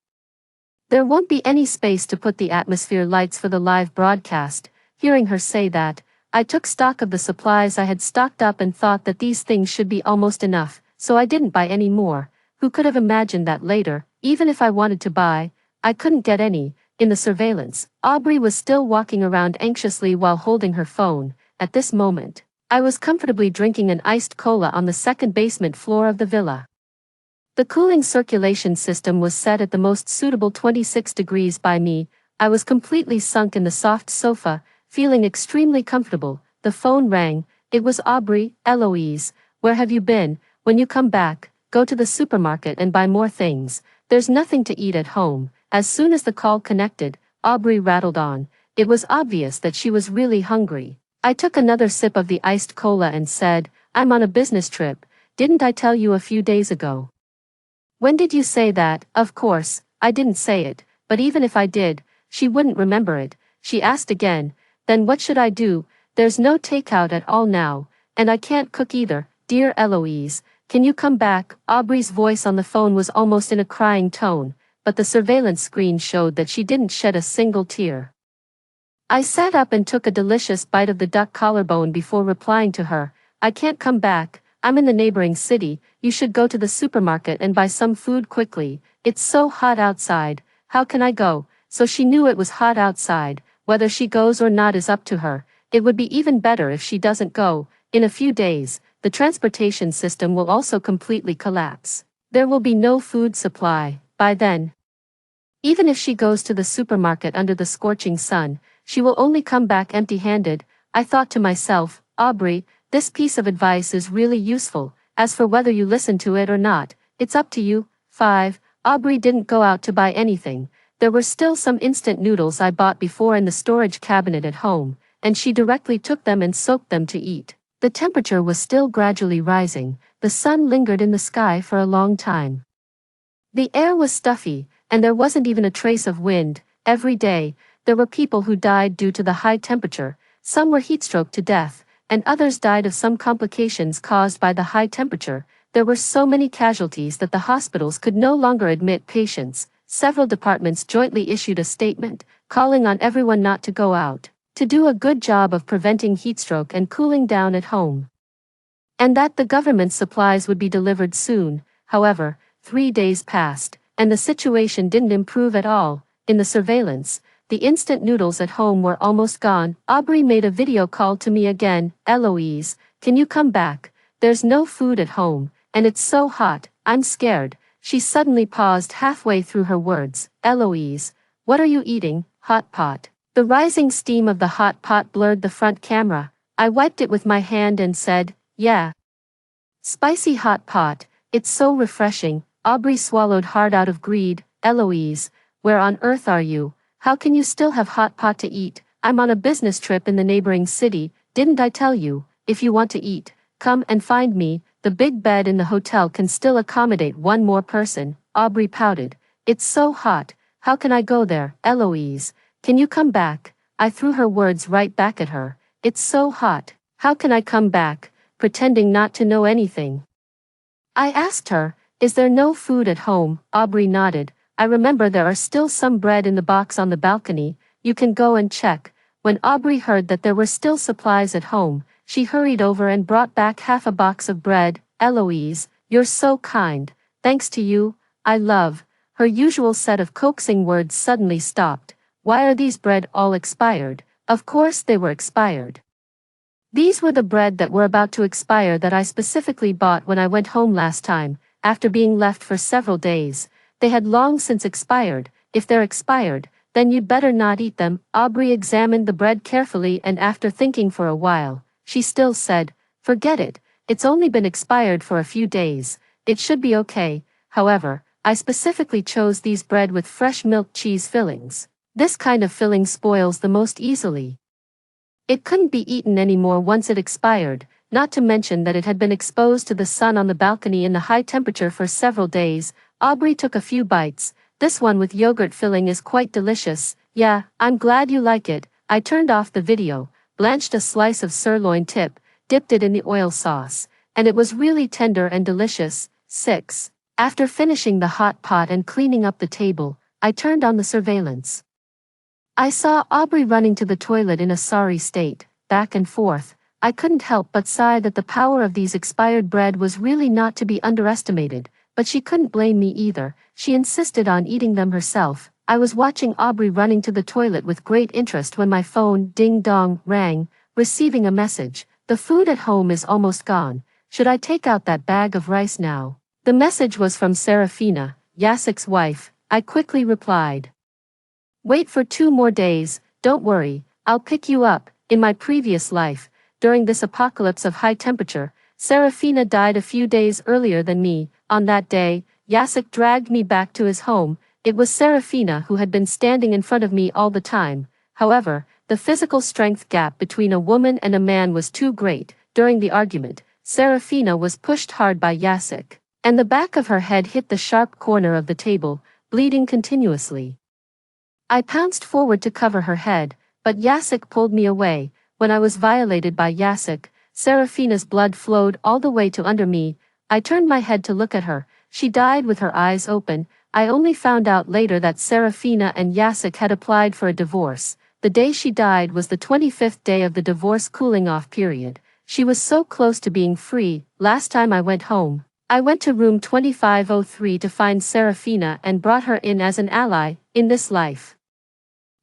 there won't be any space to put the atmosphere lights for the live broadcast. Hearing her say that, I took stock of the supplies I had stocked up and thought that these things should be almost enough, so I didn't buy any more. Who could have imagined that later, even if I wanted to buy, I couldn't get any? In the surveillance, Aubrey was still walking around anxiously while holding her phone. At this moment, I was comfortably drinking an iced cola on the second basement floor of the villa. The cooling circulation system was set at the most suitable 26 degrees by me. I was completely sunk in the soft sofa, feeling extremely comfortable. The phone rang. It was Aubrey. Eloise, where have you been? When you come back, go to the supermarket and buy more things. There's nothing to eat at home. As soon as the call connected, Aubrey rattled on. It was obvious that she was really hungry. I took another sip of the iced cola and said, I'm on a business trip. Didn't I tell you a few days ago? When did you say that? Of course, I didn't say it, but even if I did, she wouldn't remember it. She asked again. Then what should I do? There's no takeout at all now, and I can't cook either. Dear Eloise, can you come back? Aubrey's voice on the phone was almost in a crying tone, but the surveillance screen showed that she didn't shed a single tear. I sat up and took a delicious bite of the duck collarbone before replying to her. I can't come back. I'm in the neighboring city. You should go to the supermarket and buy some food quickly. It's so hot outside. How can I go? So she knew it was hot outside. Whether she goes or not is up to her. It would be even better if she doesn't go. In a few days, the transportation system will also completely collapse. There will be no food supply by then. Even if she goes to the supermarket under the scorching sun, she will only come back empty-handed. I thought to myself, Aubrey, this piece of advice is really useful. As for whether you listen to it or not, it's up to you. 5. Aubrey didn't go out to buy anything. There were still some instant noodles I bought before in the storage cabinet at home, and she directly took them and soaked them to eat. The temperature was still gradually rising. The sun lingered in the sky for a long time. The air was stuffy, and there wasn't even a trace of wind. Every day, there were people who died due to the high temperature. Some were heatstroked to death, and others died of some complications caused by the high temperature. There were so many casualties that the hospitals could no longer admit patients. Several departments jointly issued a statement. calling on everyone not to go out, to do a good job of preventing heatstroke and cooling down at home. And that the government supplies would be delivered soon. However, 3 days passed, and the situation didn't improve at all. In the surveillance, the instant noodles at home were almost gone. Aubrey made a video call to me again. Eloise, can you come back? There's no food at home, and it's so hot, I'm scared. She suddenly paused halfway through her words. Eloise, what are you eating? Hot pot. The rising steam of the hot pot blurred the front camera. I wiped it with my hand and said, yeah. Spicy hot pot, it's so refreshing. Aubrey swallowed hard out of greed. Eloise, where on earth are you? How can you still have hot pot to eat? I'm on a business trip in the neighboring city. Didn't I tell you? If you want to eat, come and find me. The big bed in the hotel can still accommodate one more person. Aubrey pouted. It's so hot. How can I go there? Eloise, can you come back? I threw her words right back at her. It's so hot. How can I come back? Pretending not to know anything. I asked her, is there no food at home? Aubrey nodded. I remember there are still some bread in the box on the balcony. You can go and check. When Aubrey heard that there were still supplies at home, she hurried over and brought back half a box of bread. Eloise, you're so kind. Thanks to you, I love. Her usual set of coaxing words suddenly stopped. Why are these bread all expired? Of course they were expired. These were the bread that were about to expire that I specifically bought when I went home last time, after being left for several days. They had long since expired. If they're expired, then you'd better not eat them. Aubrey examined the bread carefully, and after thinking for a while, she still said, forget it, it's only been expired for a few days, it should be okay. However, I specifically chose these bread with fresh milk cheese fillings. This kind of filling spoils the most easily. It couldn't be eaten anymore once it expired, not to mention that it had been exposed to the sun on the balcony in the high temperature for several days. Aubrey took a few bites. This one with yogurt filling is quite delicious. Yeah, I'm glad you like it. I turned off the video, blanched a slice of sirloin tip, dipped it in the oil sauce, and it was really tender and delicious. 6. After finishing the hot pot and cleaning up the table, I turned on the surveillance. I saw Aubrey running to the toilet in a sorry state, back and forth. I couldn't help but sigh that the power of these expired bread was really not to be underestimated, but she couldn't blame me either. She insisted on eating them herself. I was watching Aubrey running to the toilet with great interest when my phone, ding-dong, rang, receiving a message. The food at home is almost gone. Should I take out that bag of rice now? The message was from Serafina, Yasek's wife. I quickly replied. Wait for 2 more days, don't worry, I'll pick you up. In my previous life, during this apocalypse of high temperature, Serafina died a few days earlier than me. On that day, Yasek dragged me back to his home. It was Serafina who had been standing in front of me all the time. However, the physical strength gap between a woman and a man was too great. During the argument, Serafina was pushed hard by Yasek, and the back of her head hit the sharp corner of the table, bleeding continuously. I pounced forward to cover her head, but Yasek pulled me away. When I was violated by Yasek, Serafina's blood flowed all the way to under me. I turned my head to look at her. She died with her eyes open. I only found out later that Serafina and Yasek had applied for a divorce. The day she died was the 25th day of the divorce cooling-off period. She was so close to being free. Last time I went home, I went to room 2503 to find Serafina and brought her in as an ally in this life.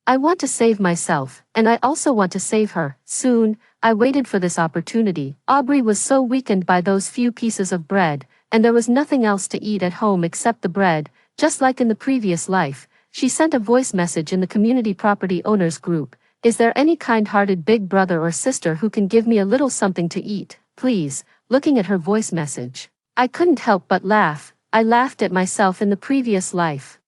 I want to save myself, and I also want to save her. Soon, I waited for this opportunity. Aubrey was so weakened by those few pieces of bread, and there was nothing else to eat at home except the bread. Just like in the previous life, she sent a voice message in the community property owners group. Is there any kind-hearted big brother or sister who can give me a little something to eat, please? Looking at her voice message, I couldn't help but laugh. I laughed at myself in the previous life.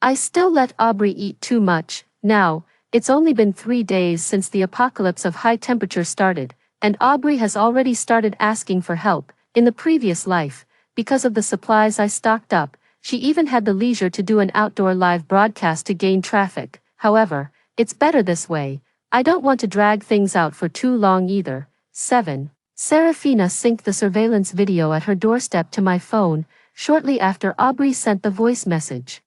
I still let Aubrey eat too much. Now, it's only been 3 days since the apocalypse of high temperature started, and Aubrey has already started asking for help. In the previous life, because of the supplies I stocked up, she even had the leisure to do an outdoor live broadcast to gain traffic. However, it's better this way. I don't want to drag things out for too long either. 7. Serafina synced the surveillance video at her doorstep to my phone, shortly after Aubrey sent the voice message.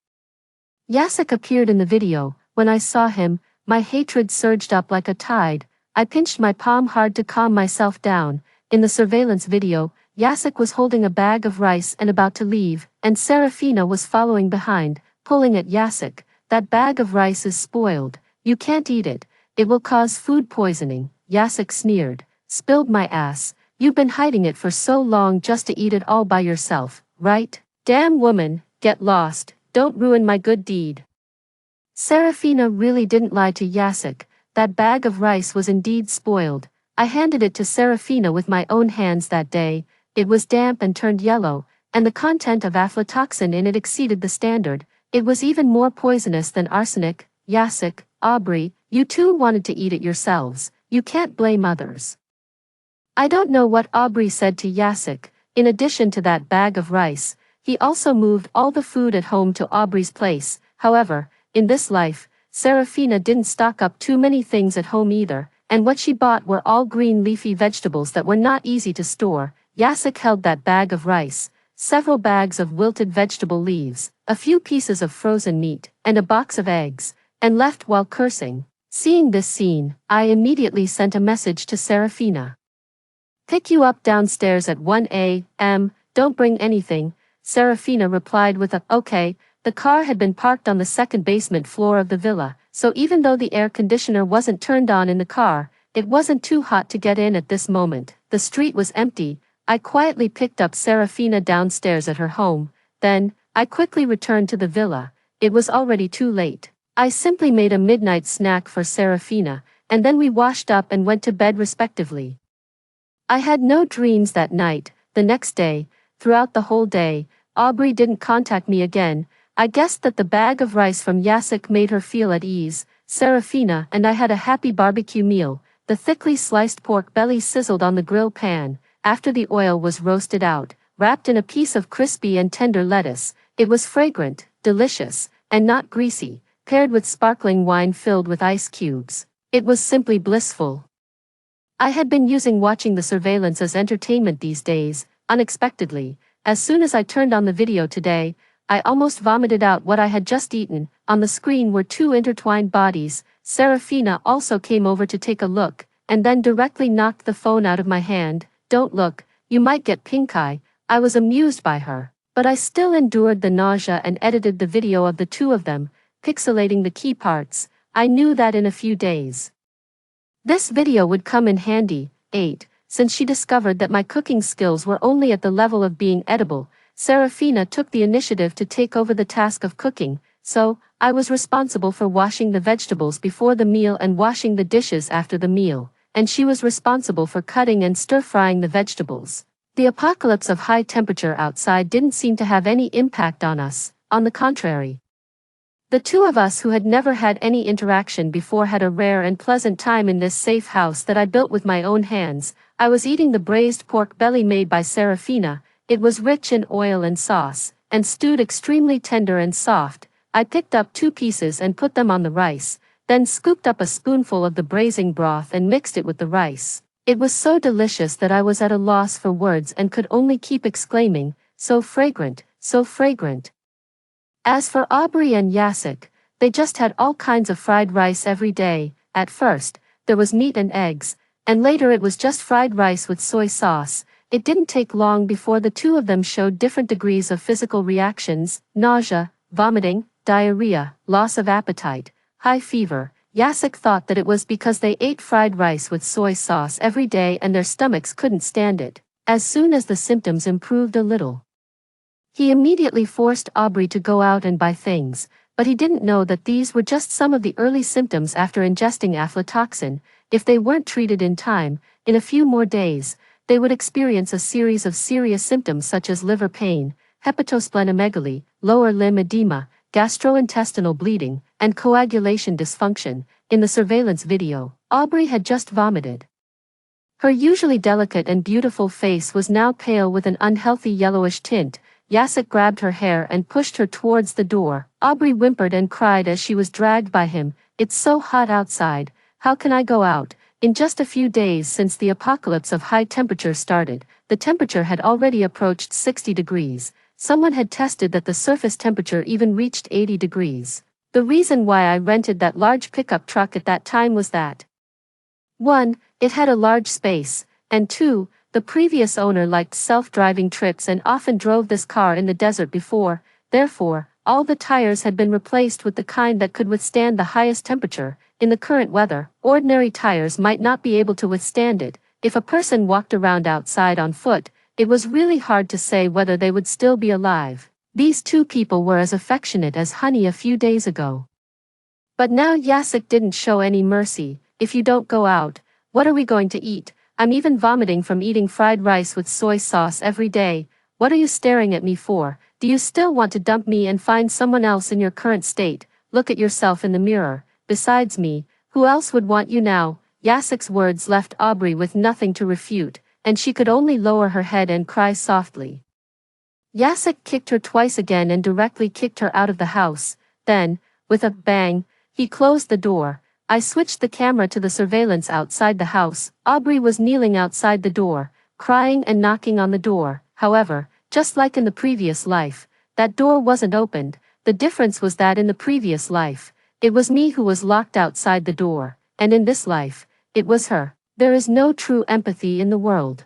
Yasek appeared in the video, When I saw him, my hatred surged up like a tide. I pinched my palm hard to calm myself down. In the surveillance video, Jacek was holding a bag of rice and about to leave, and Serafina was following behind, pulling at Jacek. That bag of rice is spoiled. You can't eat it. It will cause food poisoning, Jacek sneered. Spilled my ass. You've been hiding it for so long just to eat it all by yourself, right? Damn woman, get lost. Don't ruin my good deed. Serafina really didn't lie to Jacek. That bag of rice was indeed spoiled. I handed it to Serafina with my own hands that day. It was damp and turned yellow, and the content of aflatoxin in it exceeded the standard. It was even more poisonous than arsenic. Jacek, Aubrey, you two wanted to eat it yourselves. You can't blame others. I don't know what Aubrey said to Jacek. In addition to that bag of rice, he also moved all the food at home to Aubrey's place. However, in this life, Serafina didn't stock up too many things at home either, and what she bought were all green leafy vegetables that were not easy to store. Jacek held that bag of rice, several bags of wilted vegetable leaves, a few pieces of frozen meat, and a box of eggs, and left while cursing. Seeing this scene, I immediately sent a message to Serafina. Pick you up downstairs at 1 a.m., don't bring anything. Serafina replied with a, okay. The car had been parked on the second basement floor of the villa, so even though the air conditioner wasn't turned on in the car, it wasn't too hot to get in at this moment. The street was empty. I quietly picked up Serafina downstairs at her home. Then, I quickly returned to the villa. It was already too late. I simply made a midnight snack for Serafina, and then we washed up and went to bed respectively. I had no dreams that night. The next day, throughout the whole day, Aubrey didn't contact me again. I guessed that the bag of rice from Jacek made her feel at ease. Serafina and I had a happy barbecue meal. The thickly sliced pork belly sizzled on the grill pan, after the oil was roasted out, wrapped in a piece of crispy and tender lettuce. It was fragrant, delicious, and not greasy, paired with sparkling wine filled with ice cubes. It was simply blissful. I had been using watching the surveillance as entertainment these days. Unexpectedly, as soon as I turned on the video today, I almost vomited out what I had just eaten. On the screen were two intertwined bodies. Serafina also came over to take a look, and then directly knocked the phone out of my hand. Don't look, you might get pink eye. I was amused by her, but I still endured the nausea and edited the video of the two of them, pixelating the key parts. I knew that in a few days this video would come in handy. 8. Since she discovered that my cooking skills were only at the level of being edible, Serafina took the initiative to take over the task of cooking, so I was responsible for washing the vegetables before the meal and washing the dishes after the meal, and she was responsible for cutting and stir-frying the vegetables. The apocalypse of high temperature outside didn't seem to have any impact on us, on the contrary. The two of us who had never had any interaction before had a rare and pleasant time in this safe house that I built with my own hands. I was eating the braised pork belly made by Serafina. It was rich in oil and sauce, and stewed extremely tender and soft. I picked up 2 pieces and put them on the rice, then scooped up a spoonful of the braising broth and mixed it with the rice. It was so delicious that I was at a loss for words and could only keep exclaiming, so fragrant, so fragrant. As for Aubrey and Jacek, they just had all kinds of fried rice every day. At first, there was meat and eggs, and later it was just fried rice with soy sauce. It didn't take long before the two of them showed different degrees of physical reactions: nausea, vomiting, diarrhea, loss of appetite, high fever. Jacek thought that it was because they ate fried rice with soy sauce every day and their stomachs couldn't stand it. As soon as the symptoms improved a little, he immediately forced Aubrey to go out and buy things, but he didn't know that these were just some of the early symptoms after ingesting aflatoxin. If they weren't treated in time, in a few more days, they would experience a series of serious symptoms such as liver pain, hepatosplenomegaly, lower limb edema, gastrointestinal bleeding, and coagulation dysfunction. In the surveillance video, Aubrey had just vomited. Her usually delicate and beautiful face was now pale with an unhealthy yellowish tint. Jacek grabbed her hair and pushed her towards the door. Aubrey whimpered and cried as she was dragged by him. It's so hot outside. How can I go out? In just a few days since the apocalypse of high temperature started, the temperature had already approached 60 degrees. Someone had tested that the surface temperature even reached 80 degrees. The reason why I rented that large pickup truck at that time was that 1. It had a large space, and 2. The previous owner liked self-driving trips and often drove this car in the desert before. Therefore, all the tires had been replaced with the kind that could withstand the highest temperature. In the current weather, ordinary tires might not be able to withstand it. If a person walked around outside on foot, it was really hard to say whether they would still be alive. These two people were as affectionate as honey a few days ago. But now Jacek didn't show any mercy. If you don't go out, what are we going to eat? I'm even vomiting from eating fried rice with soy sauce every day. What are you staring at me for? Do you still want to dump me and find someone else in your current state? Look at yourself in the mirror. Besides me, who else would want you now? Jacek's words left Aubrey with nothing to refute, and she could only lower her head and cry softly. Jacek kicked her twice again and directly kicked her out of the house. Then, with a bang, he closed the door. I switched the camera to the surveillance outside the house. Aubrey was kneeling outside the door, crying and knocking on the door. However, just like in the previous life, that door wasn't opened. The difference was that in the previous life, it was me who was locked outside the door, and in this life, it was her. There is no true empathy in the world.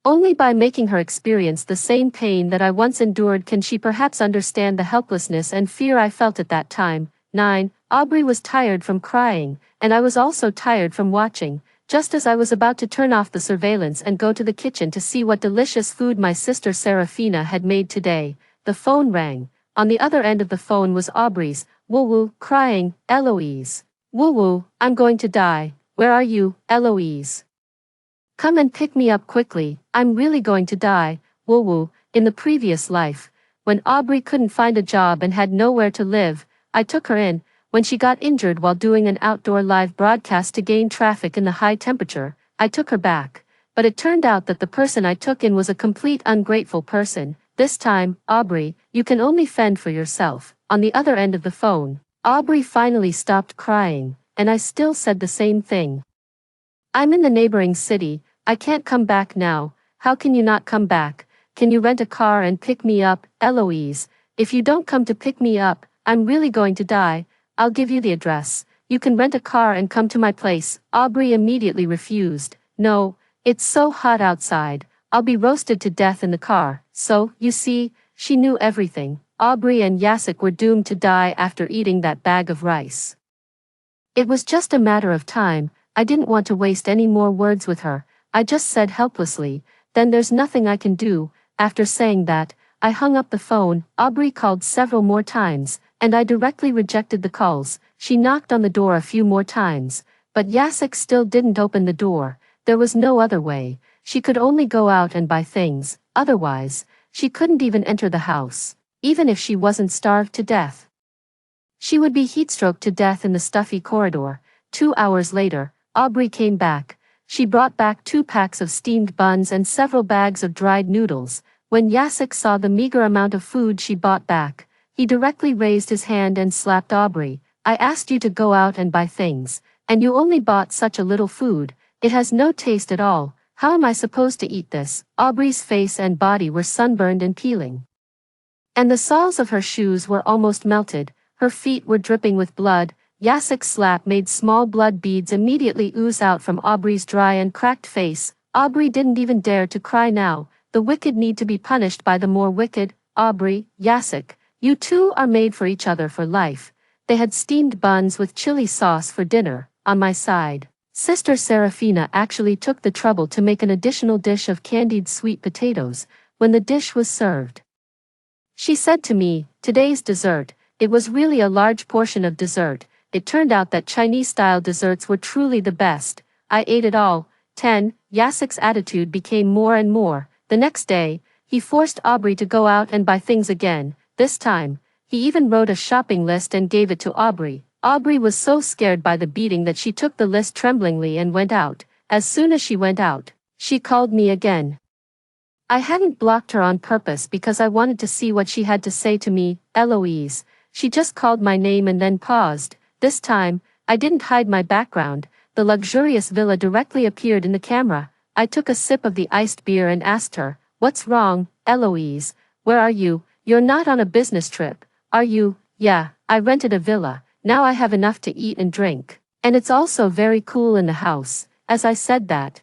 Only by making her experience the same pain that I once endured can she perhaps understand the helplessness and fear I felt at that time. 9. Aubrey was tired from crying, and I was also tired from watching. Just as I was about to turn off the surveillance and go to the kitchen to see what delicious food my sister Serafina had made today, the phone rang. On the other end of the phone was Aubrey's, woo-woo, crying, Eloise. Woo-woo, I'm going to die. Where are you, Eloise? Come and pick me up quickly, I'm really going to die. Woo-woo. In the previous life, when Aubrey couldn't find a job and had nowhere to live, I took her in. When she got injured while doing an outdoor live broadcast to gain traffic in the high temperature, I took her back. But it turned out that the person I took in was a complete ungrateful person. This time, Aubrey, you can only fend for yourself. On the other end of the phone, Aubrey finally stopped crying, and I still said the same thing. I'm in the neighboring city, I can't come back now. How can you not come back? Can you rent a car and pick me up, Eloise? If you don't come to pick me up, I'm really going to die. I'll give you the address. You can rent a car and come to my place. Aubrey immediately refused. No, it's so hot outside. I'll be roasted to death in the car. So, you see, she knew everything. Aubrey and Jacek were doomed to die after eating that bag of rice. It was just a matter of time. I didn't want to waste any more words with her. I just said helplessly, then there's nothing I can do. After saying that, I hung up the phone. Aubrey called several more times, and I directly rejected the calls. She knocked on the door a few more times, but Jacek still didn't open the door. There was no other way. She could only go out and buy things. Otherwise, she couldn't even enter the house, even if she wasn't starved to death. She would be heatstroked to death in the stuffy corridor. 2 hours later, Aubrey came back. She brought back 2 packs of steamed buns and several bags of dried noodles. When Jacek saw the meager amount of food she bought back, he directly raised his hand and slapped Aubrey. I asked you to go out and buy things, and you only bought such a little food. It has no taste at all. How am I supposed to eat this? Aubrey's face and body were sunburned and peeling, and the soles of her shoes were almost melted. Her feet were dripping with blood. Jacek's slap made small blood beads immediately ooze out from Aubrey's dry and cracked face. Aubrey didn't even dare to cry now. The wicked need to be punished by the more wicked. Aubrey, Jacek, you two are made for each other for life. They had steamed buns with chili sauce for dinner. On my side, Sister Serafina actually took the trouble to make an additional dish of candied sweet potatoes. When the dish was served, she said to me, today's dessert. It was really a large portion of dessert. It turned out that Chinese-style desserts were truly the best. I ate it all. 10. Jacek's attitude became more and more. The next day, he forced Aubrey to go out and buy things again. This time, he even wrote a shopping list and gave it to Aubrey. Aubrey was so scared by the beating that she took the list tremblingly and went out. As soon as she went out, she called me again. I hadn't blocked her on purpose because I wanted to see what she had to say to me. Eloise. She just called my name and then paused. This time, I didn't hide my background. The luxurious villa directly appeared in the camera. I took a sip of the iced beer and asked her, what's wrong, Eloise? Where are you? You're not on a business trip, are you? Yeah, I rented a villa, now I have enough to eat and drink. And it's also very cool in the house." As I said that,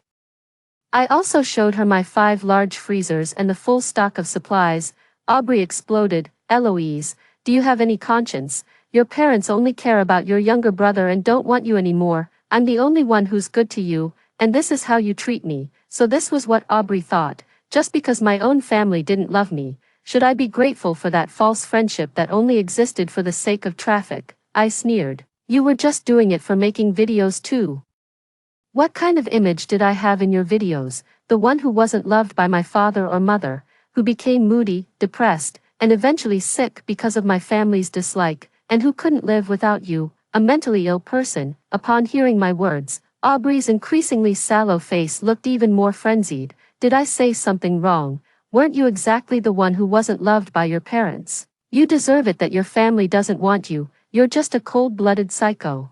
I also showed her my 5 large freezers and the full stock of supplies. Aubrey exploded. "Eloise, do you have any conscience? Your parents only care about your younger brother and don't want you anymore. I'm the only one who's good to you, and this is how you treat me." So this was what Aubrey thought. Just because my own family didn't love me, should I be grateful for that false friendship that only existed for the sake of traffic? I sneered. "You were just doing it for making videos too. What kind of image did I have in your videos? The one who wasn't loved by my father or mother, who became moody, depressed, and eventually sick because of my family's dislike, and who couldn't live without you, a mentally ill person." Upon hearing my words, Aubrey's increasingly sallow face looked even more frenzied. "Did I say something wrong? Weren't you exactly the one who wasn't loved by your parents? You deserve it that your family doesn't want you. You're just a cold-blooded psycho."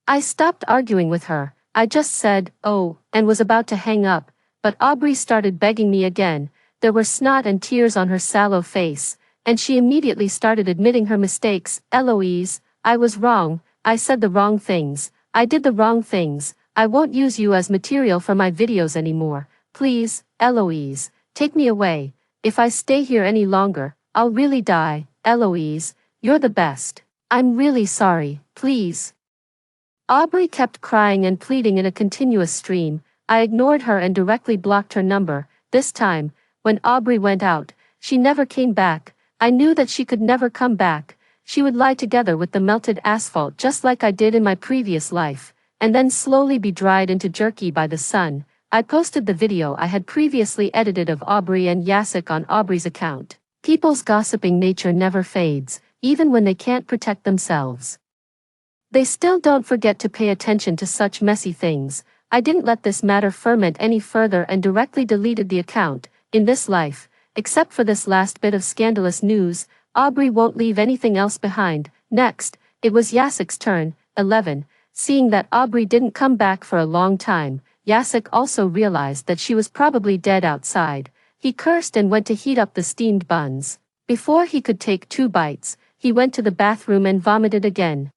I stopped arguing with her. I just said, "Oh," and was about to hang up, but Aubrey started begging me again. There were snot and tears on her sallow face, and she immediately started admitting her mistakes. "Eloise, I was wrong. I said the wrong things. I did the wrong things. I won't use you as material for my videos anymore. Please, Eloise, take me away. If I stay here any longer, I'll really die. Eloise, you're the best. I'm really sorry, please." Aubrey kept crying and pleading in a continuous stream. I ignored her and directly blocked her number. This time, when Aubrey went out, she never came back. I knew that she could never come back. She would lie together with the melted asphalt just like I did in my previous life, and then slowly be dried into jerky by the sun. I posted the video I had previously edited of Aubrey and Jacek on Aubrey's account. People's gossiping nature never fades, even when they can't protect themselves. They still don't forget to pay attention to such messy things. I didn't let this matter ferment any further and directly deleted the account. In this life, except for this last bit of scandalous news, Aubrey won't leave anything else behind. Next, it was Jacek's turn. 11. Seeing that Aubrey didn't come back for a long time, Jacek also realized that she was probably dead outside. He cursed and went to heat up the steamed buns. Before he could take 2 bites, he went to the bathroom and vomited again.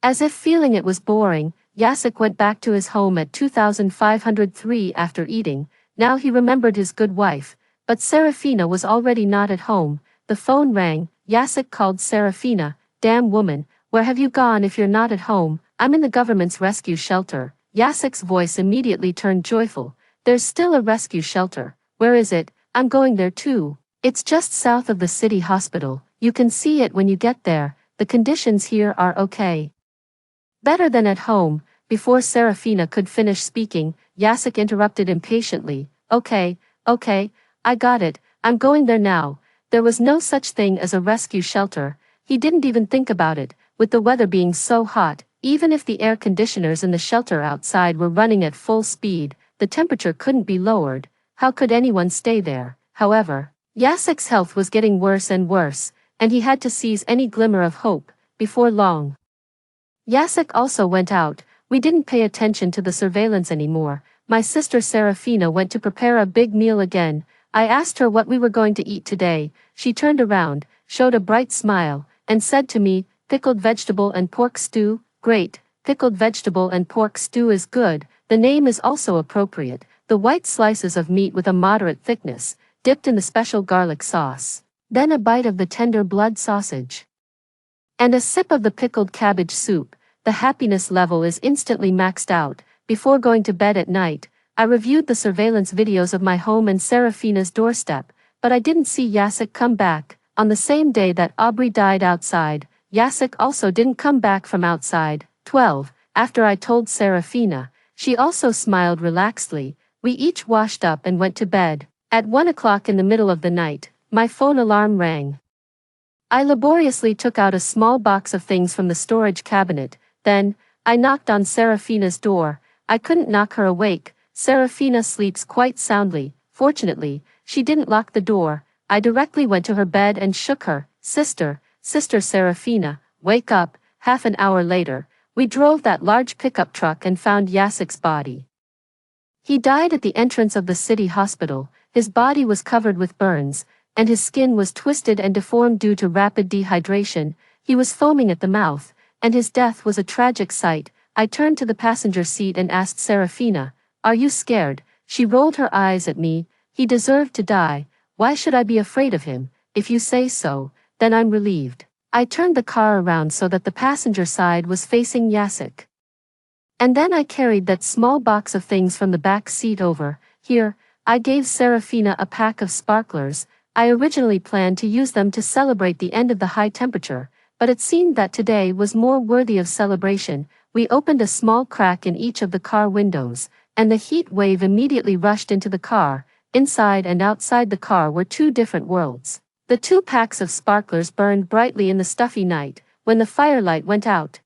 As if feeling it was boring, Jacek went back to his home at 2503 after eating. Now he remembered his good wife, but Serafina was already not at home. The phone rang. Jacek called Serafina. "Damn woman, where have you gone if you're not at home?" "I'm in the government's rescue shelter." Jacek's voice immediately turned joyful. "There's still a rescue shelter. Where is it? I'm going there too. It's just south of the city hospital. You can see it when you get there. The conditions here are okay. Better than at home." Before Serafina could finish speaking, Jacek interrupted impatiently. Okay, I got it. I'm going there now." There was no such thing as a rescue shelter. He didn't even think about it. With the weather being so hot, even if the air conditioners in the shelter outside were running at full speed, the temperature couldn't be lowered. How could anyone stay there? However, Jacek's health was getting worse and worse, and he had to seize any glimmer of hope. Before long, Jacek also went out. We didn't pay attention to the surveillance anymore. My sister Serafina went to prepare a big meal again. I asked her what we were going to eat today. She turned around, showed a bright smile, and said to me, "Pickled vegetable and pork stew." "Great, pickled vegetable and pork stew is good." The name is also appropriate. The white slices of meat with a moderate thickness, dipped in the special garlic sauce. Then a bite of the tender blood sausage. And a sip of the pickled cabbage soup. The happiness level is instantly maxed out. Before going to bed at night, I reviewed the surveillance videos of my home and Serafina's doorstep, but I didn't see Jacek come back. On the same day that Aubrey died outside, Jacek also didn't come back from outside. 12. After I told Serafina, she also smiled relaxedly. We each washed up and went to bed. At 1 o'clock in the middle of the night, my phone alarm rang. I laboriously took out a small box of things from the storage cabinet. Then, I knocked on Serafina's door. I couldn't knock her awake. Serafina sleeps quite soundly. Fortunately, she didn't lock the door. I directly went to her bed and shook her. Sister Serafina, wake up." Half an hour later, we drove that large pickup truck and found Jacek's body. He died at the entrance of the city hospital. His body was covered with burns, and his skin was twisted and deformed due to rapid dehydration. He was foaming at the mouth, and his death was a tragic sight. I turned to the passenger seat and asked Serafina, "Are you scared?" She rolled her eyes at me. "He deserved to die. Why should I be afraid of him? If you say so, then I'm relieved." I turned the car around so that the passenger side was facing Jacek. And then I carried that small box of things from the back seat over. Here, I gave Serafina a pack of sparklers. I originally planned to use them to celebrate the end of the high temperature, but it seemed that today was more worthy of celebration. We opened a small crack in each of the car windows, and the heat wave immediately rushed into the car. Inside and outside the car were two different worlds. The 2 packs of sparklers burned brightly in the stuffy night. When the firelight went out,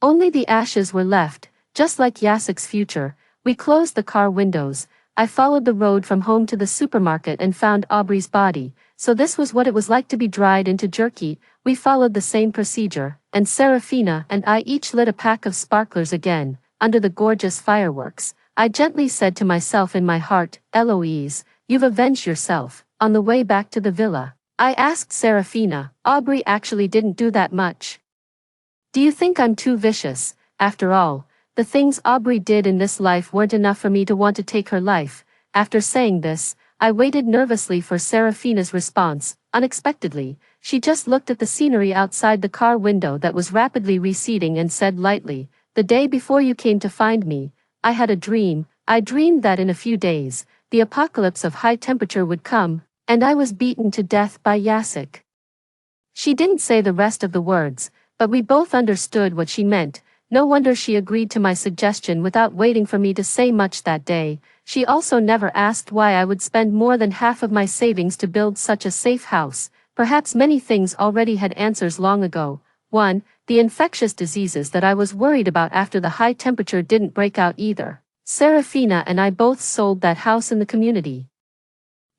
only the ashes were left, just like Jacek's future. We closed the car windows. I followed the road from home to the supermarket and found Aubrey's body. So this was what it was like to be dried into jerky. We followed the same procedure, and Serafina and I each lit a pack of sparklers again. Under the gorgeous fireworks, I gently said to myself in my heart, "Eloise, you've avenged yourself." On the way back to the villa, I asked Serafina, "Aubrey actually didn't do that much. Do you think I'm too vicious? After all, the things Aubrey did in this life weren't enough for me to want to take her life." After saying this, I waited nervously for Serafina's response. Unexpectedly, she just looked at the scenery outside the car window that was rapidly receding and said lightly, "The day before you came to find me, I had a dream. I dreamed that in a few days, the apocalypse of high temperature would come, and I was beaten to death by Jacek." She didn't say the rest of the words, but we both understood what she meant. No wonder she agreed to my suggestion without waiting for me to say much that day. She also never asked why I would spend more than half of my savings to build such a safe house. Perhaps many things already had answers long ago. 1. The infectious diseases that I was worried about after the high temperature didn't break out either. Serafina and I both sold that house in the community,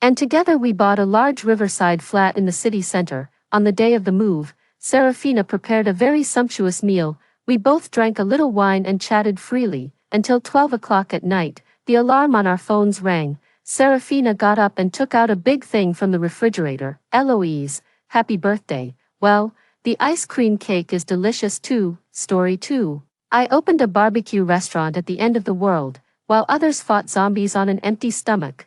and together we bought a large riverside flat in the city center. On the day of the move, Serafina prepared a very sumptuous meal. We both drank a little wine and chatted freely, until 12 o'clock at night. The alarm on our phones rang. Serafina got up and took out a big thing from the refrigerator. "Eloise, happy birthday." "Well, the ice cream cake is delicious too." Story 2. I opened a barbecue restaurant at the end of the world, while others fought zombies on an empty stomach.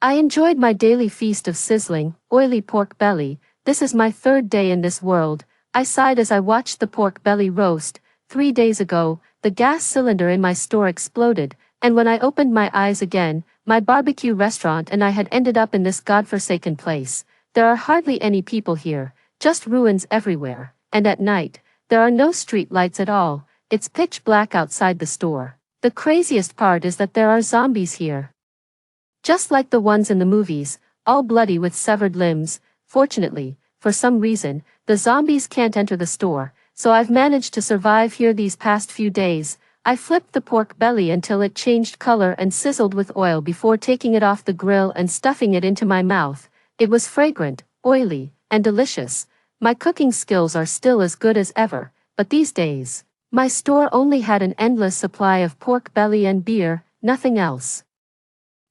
I enjoyed my daily feast of sizzling, oily pork belly. This is my 3rd day in this world. I sighed as I watched the pork belly roast. 3 days ago, the gas cylinder in my store exploded, and when I opened my eyes again, my barbecue restaurant and I had ended up in this godforsaken place. There are hardly any people here, just ruins everywhere, and at night, there are no street lights at all. It's pitch black outside the store. The craziest part is that there are zombies here, just like the ones in the movies, all bloody with severed limbs. Fortunately, for some reason, the zombies can't enter the store, so I've managed to survive here these past few days. I flipped the pork belly until it changed color and sizzled with oil before taking it off the grill and stuffing it into my mouth. It was fragrant, oily, and delicious. My cooking skills are still as good as ever, but these days, my store only had an endless supply of pork belly and beer, nothing else.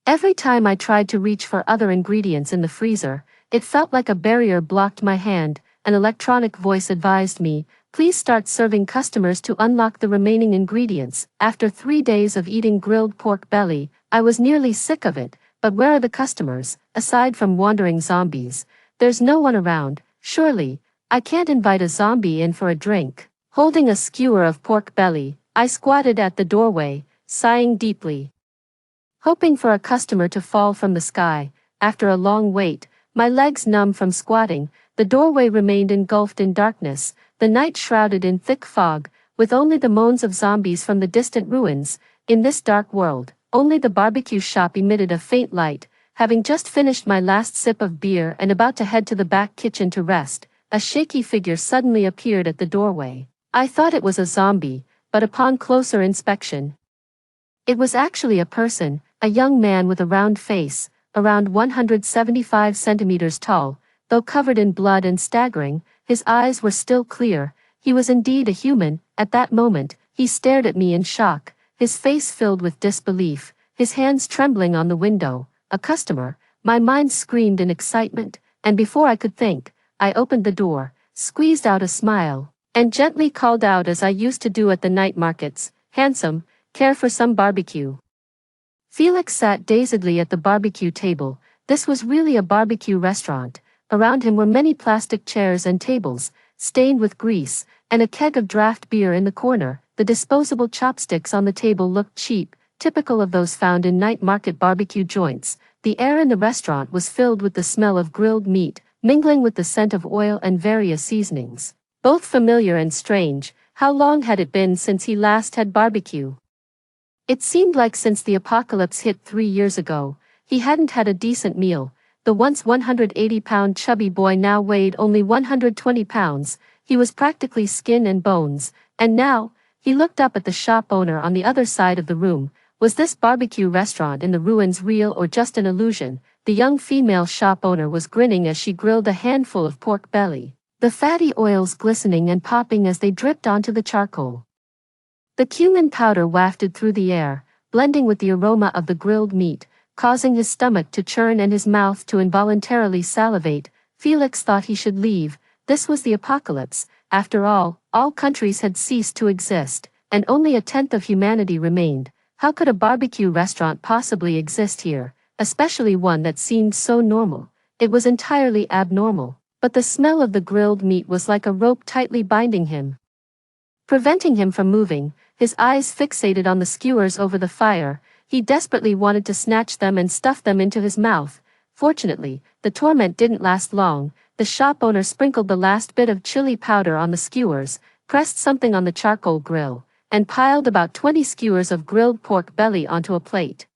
Every time I tried to reach for other ingredients in the freezer, it felt like a barrier blocked my hand. An electronic voice advised me, "Please start serving customers to unlock the remaining ingredients." After 3 days of eating grilled pork belly, I was nearly sick of it. But where are the customers, aside from wandering zombies? There's no one around. Surely, I can't invite a zombie in for a drink. Holding a skewer of pork belly, I squatted at the doorway, sighing deeply, hoping for a customer to fall from the sky. After a long wait, my legs numb from squatting, the doorway remained engulfed in darkness, the night shrouded in thick fog, with only the moans of zombies from the distant ruins. In this dark world, only the barbecue shop emitted a faint light. Having just finished my last sip of beer and about to head to the back kitchen to rest, a shaky figure suddenly appeared at the doorway. I thought it was a zombie, but upon closer inspection, it was actually a person, a young man with a round face, around 175 centimeters tall. Though covered in blood and staggering, his eyes were still clear. He was indeed a human. At that moment, he stared at me in shock, his face filled with disbelief, his hands trembling on the window. A customer, my mind screamed in excitement, and before I could think, I opened the door. squeezed out a smile, and gently called out as I used to do at the night markets, "Handsome, care for some barbecue?" Felix sat dazedly at the barbecue table. This was really a barbecue restaurant. Around him were many plastic chairs and tables, stained with grease, and a keg of draft beer in the corner. The disposable chopsticks on the table looked cheap, typical of those found in night market barbecue joints. The air in the restaurant was filled with the smell of grilled meat, mingling with the scent of oil and various seasonings. Both familiar and strange. How long had it been since he last had barbecue? It seemed like since the apocalypse hit 3 years ago, he hadn't had a decent meal. The once 180-pound chubby boy now weighed only 120 pounds. He was practically skin and bones, and now, he looked up at the shop owner on the other side of the room. Was this barbecue restaurant in the ruins real or just an illusion? The young female shop owner was grinning as she grilled a handful of pork belly, the fatty oils glistening and popping as they dripped onto the charcoal. The cumin powder wafted through the air, blending with the aroma of the grilled meat, causing his stomach to churn and his mouth to involuntarily salivate. Felix thought he should leave. This was the apocalypse. After all countries had ceased to exist, and only a tenth of humanity remained. How could a barbecue restaurant possibly exist here, especially one that seemed so normal? It was entirely abnormal, but the smell of the grilled meat was like a rope tightly binding him, preventing him from moving. His eyes fixated on the skewers over the fire. He desperately wanted to snatch them and stuff them into his mouth. Fortunately, the torment didn't last long. The shop owner sprinkled the last bit of chili powder on the skewers, pressed something on the charcoal grill, and piled about 20 skewers of grilled pork belly onto a plate.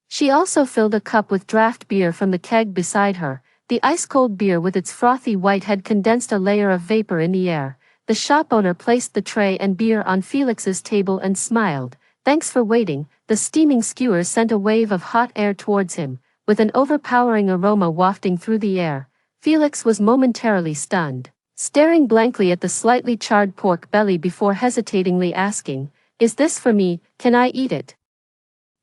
She also filled a cup with draft beer from the keg beside her. The ice-cold beer with its frothy white had condensed a layer of vapor in the air. The shop owner placed the tray and beer on Felix's table and smiled. "Thanks for waiting." The steaming skewers sent a wave of hot air towards him, with an overpowering aroma wafting through the air. Felix was momentarily stunned, staring blankly at the slightly charred pork belly before hesitatingly asking, "Is this for me? Can I eat it?"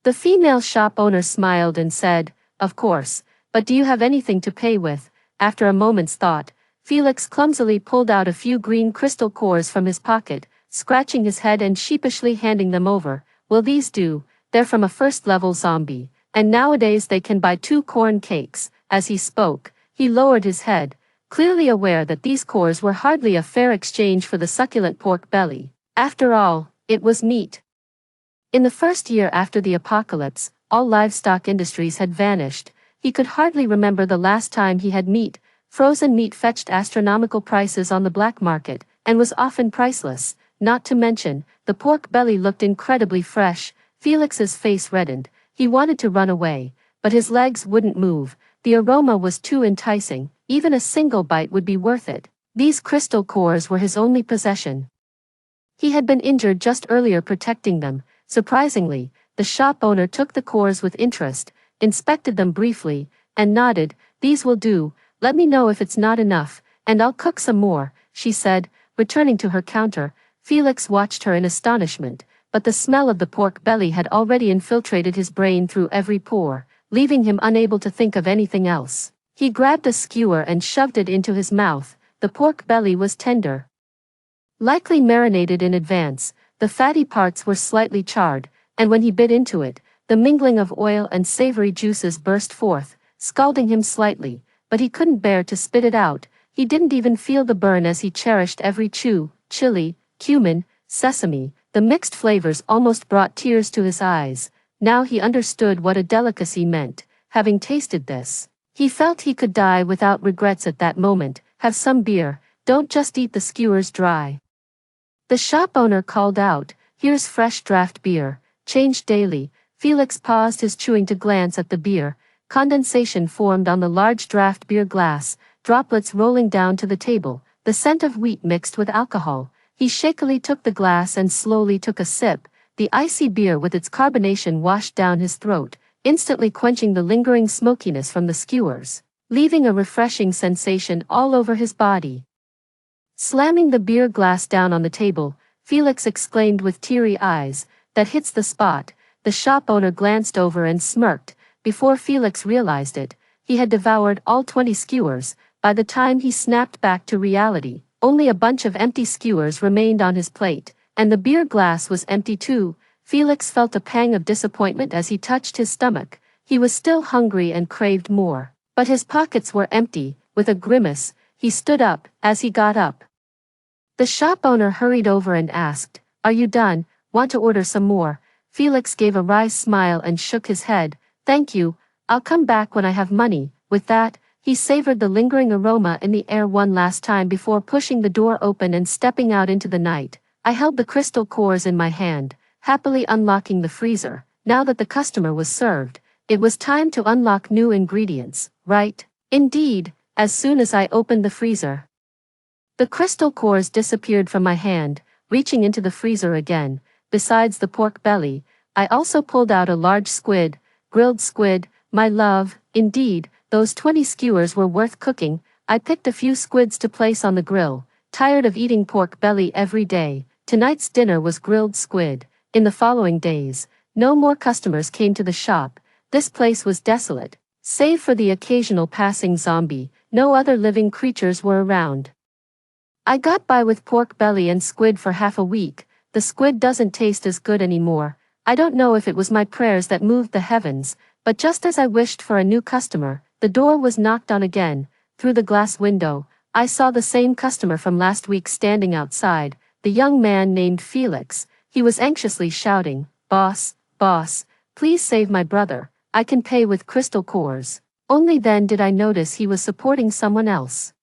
The female shop owner smiled and said, "Of course, but do you have anything to pay with?" After a moment's thought, Felix clumsily pulled out a few green crystal cores from his pocket, scratching his head and sheepishly handing them over. "Will these do? They're from a first-level zombie, and nowadays they can buy 2 corn cakes." As he spoke, he lowered his head, clearly aware that these cores were hardly a fair exchange for the succulent pork belly. After all, it was meat. In the first year after the apocalypse, all livestock industries had vanished. He could hardly remember the last time he had meat. Frozen meat fetched astronomical prices on the black market, and was often priceless. Not to mention, the pork belly looked incredibly fresh. Felix's face reddened. He wanted to run away, but his legs wouldn't move. The aroma was too enticing. Even a single bite would be worth it. These crystal cores were his only possession. He had been injured just earlier protecting them. Surprisingly, the shop owner took the cores with interest, inspected them briefly, and nodded. "These will do. Let me know if it's not enough, and I'll cook some more," she said, returning to her counter. Felix watched her in astonishment, but the smell of the pork belly had already infiltrated his brain through every pore, leaving him unable to think of anything else. He grabbed a skewer and shoved it into his mouth. The pork belly was tender, likely marinated in advance. The fatty parts were slightly charred, and when he bit into it, the mingling of oil and savory juices burst forth, scalding him slightly, but he couldn't bear to spit it out. He didn't even feel the burn as he cherished every chew. Chili, cumin, sesame, the mixed flavors almost brought tears to his eyes. Now he understood what a delicacy meant. Having tasted this, he felt he could die without regrets at that moment. "Have some beer, don't just eat the skewers dry," the shop owner called out. "Here's fresh draft beer, changed daily." Felix paused his chewing to glance at the beer. Condensation formed on the large draft beer glass, droplets rolling down to the table, the scent of wheat mixed with alcohol. He shakily took the glass and slowly took a sip. The icy beer with its carbonation washed down his throat, instantly quenching the lingering smokiness from the skewers, leaving a refreshing sensation all over his body. Slamming the beer glass down on the table, Felix exclaimed with teary eyes, "That hits the spot." The shop owner glanced over and smirked. Before Felix realized it, he had devoured all 20 skewers. By the time he snapped back to reality, only a bunch of empty skewers remained on his plate, and the beer glass was empty too. Felix felt a pang of disappointment as he touched his stomach. He was still hungry and craved more. But his pockets were empty. With a grimace, he stood up. As he got up, the shop owner hurried over and asked, "Are you done? Want to order some more?" Felix gave a wry smile and shook his head. "Thank you, I'll come back when I have money." With that, he savored the lingering aroma in the air one last time before pushing the door open and stepping out into the night. I held the crystal cores in my hand, happily unlocking the freezer. Now that the customer was served, it was time to unlock new ingredients, right? Indeed, as soon as I opened the freezer, the crystal cores disappeared from my hand, reaching into the freezer again. Besides the pork belly, I also pulled out a large squid, grilled squid, my love. Indeed, those 20 skewers were worth cooking. I picked a few squids to place on the grill. Tired of eating pork belly every day, tonight's dinner was grilled squid. In the following days, no more customers came to the shop. This place was desolate. Save for the occasional passing zombie, no other living creatures were around. I got by with pork belly and squid for half a week. The squid doesn't taste as good anymore. I don't know if it was my prayers that moved the heavens, but just as I wished for a new customer, the door was knocked on again. Through the glass window, I saw the same customer from last week standing outside, the young man named Felix. He was anxiously shouting, "Boss, boss, please save my brother. I can pay with crystal cores." Only then did I notice he was supporting someone else.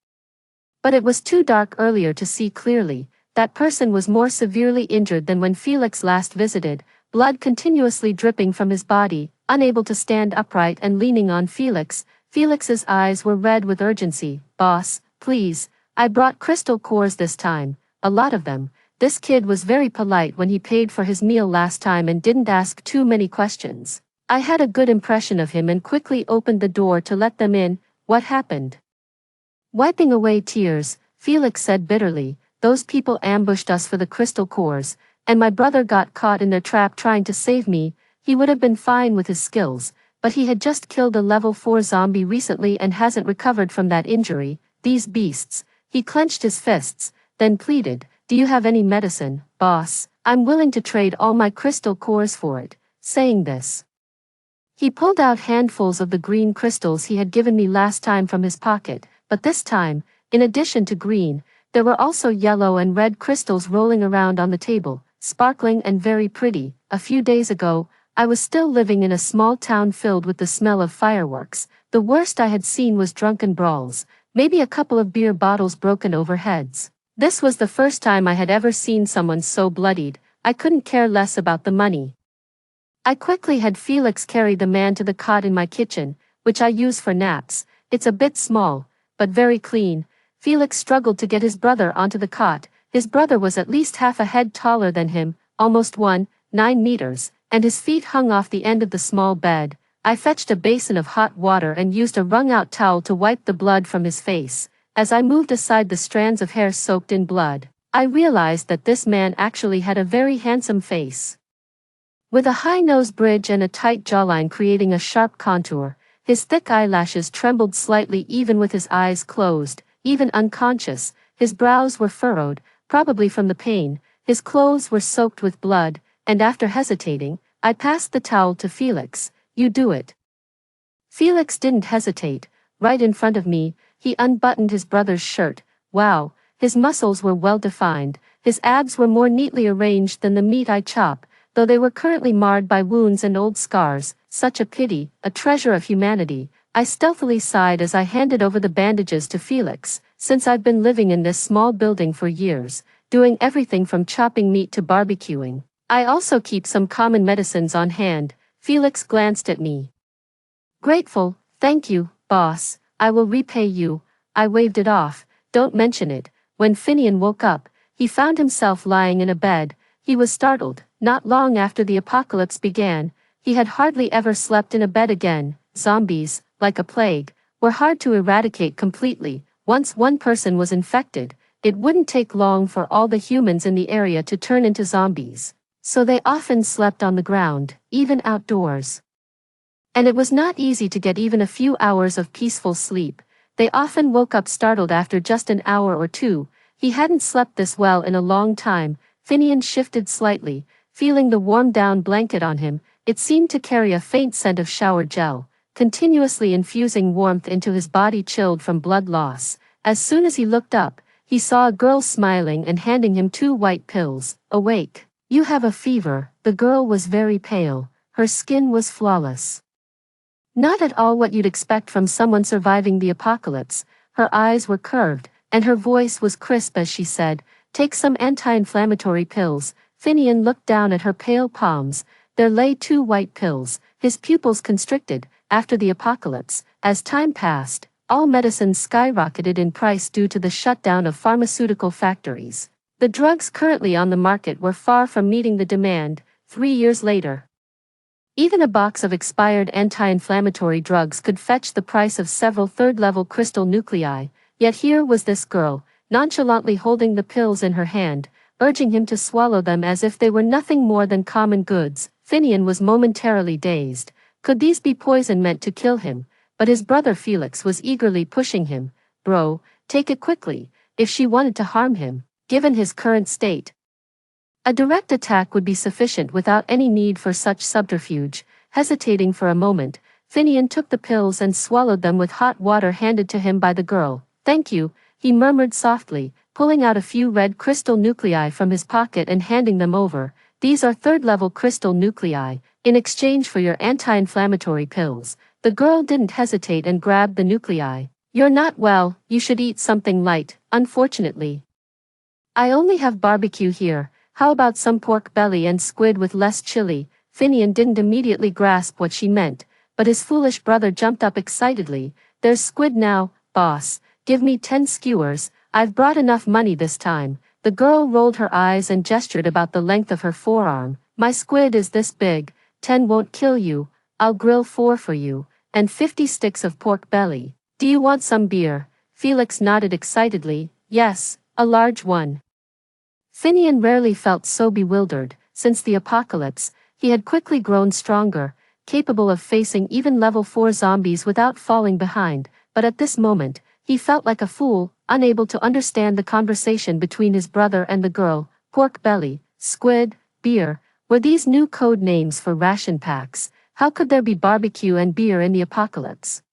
But it was too dark earlier to see clearly. That person was more severely injured than when Felix last visited, blood continuously dripping from his body, unable to stand upright and leaning on Felix. Felix's eyes were red with urgency. "Boss, please, I brought crystal cores this time, a lot of them." This kid was very polite when he paid for his meal last time and didn't ask too many questions. I had a good impression of him and quickly opened the door to let them in. "What happened?" Wiping away tears, Felix said bitterly, "Those people ambushed us for the crystal cores, and my brother got caught in their trap trying to save me. He would have been fine with his skills, but he had just killed a level 4 zombie recently and hasn't recovered from that injury. These beasts." He clenched his fists, then pleaded, "Do you have any medicine, boss? I'm willing to trade all my crystal cores for it." Saying this, he pulled out handfuls of the green crystals he had given me last time from his pocket, but this time, in addition to green, there were also yellow and red crystals rolling around on the table, sparkling and very pretty. A few days ago, I was still living in a small town filled with the smell of fireworks. The worst I had seen was drunken brawls, maybe a couple of beer bottles broken over heads. This was the first time I had ever seen someone so bloodied. I couldn't care less about the money. I quickly had Felix carry the man to the cot in my kitchen, which I use for naps. It's a bit small, but very clean. Felix struggled to get his brother onto the cot. His brother was at least half a head taller than him, almost 1.9 meters, and his feet hung off the end of the small bed. I fetched a basin of hot water and used a wrung-out towel to wipe the blood from his face. As I moved aside the strands of hair soaked in blood, I realized that this man actually had a very handsome face. With a high nose bridge and a tight jawline creating a sharp contour, his thick eyelashes trembled slightly even with his eyes closed. Even unconscious, his brows were furrowed, probably from the pain. His clothes were soaked with blood, and after hesitating, I passed the towel to Felix. "You do it." Felix didn't hesitate. Right in front of me, he unbuttoned his brother's shirt. Wow, his muscles were well defined. His abs were more neatly arranged than the meat I chop, though they were currently marred by wounds and old scars. Such a pity, a treasure of humanity. I stealthily sighed as I handed over the bandages to Felix. Since I've been living in this small building for years, doing everything from chopping meat to barbecuing, I also keep some common medicines on hand. Felix glanced at me. "Grateful, thank you, boss. I will repay you." I waved it off. "Don't mention it." When Finian woke up, he found himself lying in a bed. He was startled. Not long after the apocalypse began, he had hardly ever slept in a bed again. Zombies, like a plague, were hard to eradicate completely. Once one person was infected, it wouldn't take long for all the humans in the area to turn into zombies. So they often slept on the ground, even outdoors. And it was not easy to get even a few hours of peaceful sleep. They often woke up startled after just an hour or two. He hadn't slept this well in a long time. Finian shifted slightly, feeling the warm down blanket on him. It seemed to carry a faint scent of shower gel, continuously infusing warmth into his body chilled from blood loss. As soon as he looked up, he saw a girl smiling and handing him 2 white pills. Awake. You have a fever. The girl was very pale. Her skin was flawless. Not at all what you'd expect from someone surviving the apocalypse. Her eyes were curved, and her voice was crisp as she said, "Take some anti-inflammatory pills." Finian looked down at her pale palms. There lay 2 white pills. His pupils constricted. After the apocalypse, as time passed, all medicines skyrocketed in price due to the shutdown of pharmaceutical factories. The drugs currently on the market were far from meeting the demand. 3 years later, even a box of expired anti-inflammatory drugs could fetch the price of several third-level crystal nuclei. Yet here was this girl, nonchalantly holding the pills in her hand, urging him to swallow them as if they were nothing more than common goods. Finian was momentarily dazed. Could these be poison meant to kill him? But his brother Felix was eagerly pushing him. Bro, take it quickly, if she wanted to harm him, given his current state. A direct attack would be sufficient without any need for such subterfuge. Hesitating for a moment, Finian took the pills and swallowed them with hot water handed to him by the girl. "Thank you," he murmured softly, pulling out a few red crystal nuclei from his pocket and handing them over. "These are third-level crystal nuclei, in exchange for your anti-inflammatory pills." The girl didn't hesitate and grabbed the nuclei. "You're not well, you should eat something light." "Unfortunately, I only have barbecue here. How about some pork belly and squid with less chili?" Finian didn't immediately grasp what she meant, but his foolish brother jumped up excitedly. "There's squid now, boss. Give me 10 skewers, I've brought enough money this time." The girl rolled her eyes and gestured about the length of her forearm. "My squid is this big. 10 won't kill you. I'll grill 4 for you, and 50 sticks of pork belly. Do you want some beer?" Felix nodded excitedly. "Yes, a large one." Finian rarely felt so bewildered. Since the apocalypse, he had quickly grown stronger, capable of facing even level 4 zombies without falling behind, but at this moment, he felt like a fool, unable to understand the conversation between his brother and the girl. Pork belly, squid, beer, were these new code names for ration packs? How could there be barbecue and beer in the apocalypse?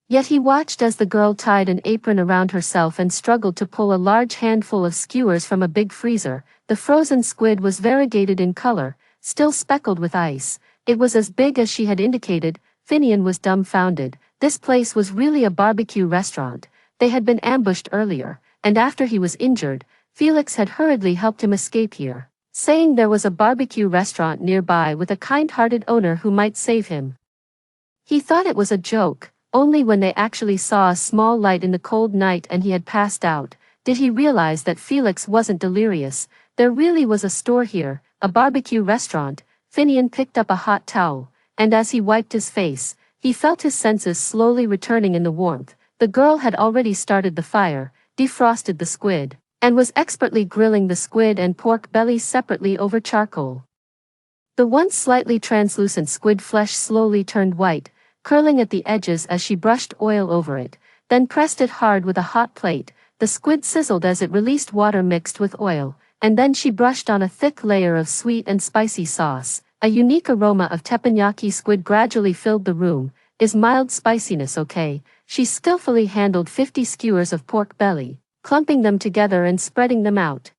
Yet he watched as the girl tied an apron around herself and struggled to pull a large handful of skewers from a big freezer. The frozen squid was variegated in color, still speckled with ice. It was as big as she had indicated. Finian was dumbfounded. This place was really a barbecue restaurant. They had been ambushed earlier, and after he was injured, Felix had hurriedly helped him escape here, saying there was a barbecue restaurant nearby with a kind-hearted owner who might save him. He thought it was a joke. Only when they actually saw a small light in the cold night and he had passed out, did he realize that Felix wasn't delirious. There really was a store here, a barbecue restaurant. Finian picked up a hot towel, and as he wiped his face, he felt his senses slowly returning in the warmth. The girl had already started the fire, defrosted the squid, and was expertly grilling the squid and pork belly separately over charcoal. The once slightly translucent squid flesh slowly turned white, curling at the edges as she brushed oil over it, then pressed it hard with a hot plate. The squid sizzled as it released water mixed with oil, and then she brushed on a thick layer of sweet and spicy sauce. A unique aroma of teppanyaki squid gradually filled the room. "Is mild spiciness okay?" She skillfully handled 50 skewers of pork belly, clumping them together and spreading them out,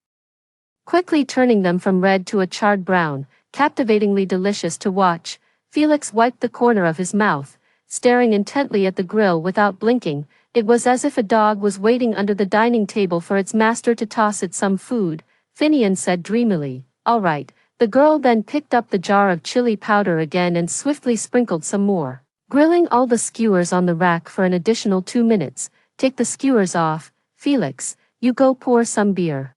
quickly turning them from red to a charred brown, captivatingly delicious to watch. Felix wiped the corner of his mouth, staring intently at the grill without blinking. It was as if a dog was waiting under the dining table for its master to toss it some food. Finian said dreamily, "All right." The girl then picked up the jar of chili powder again and swiftly sprinkled some more, grilling all the skewers on the rack for an additional 2 minutes. "Take the skewers off. Felix, you go pour some beer.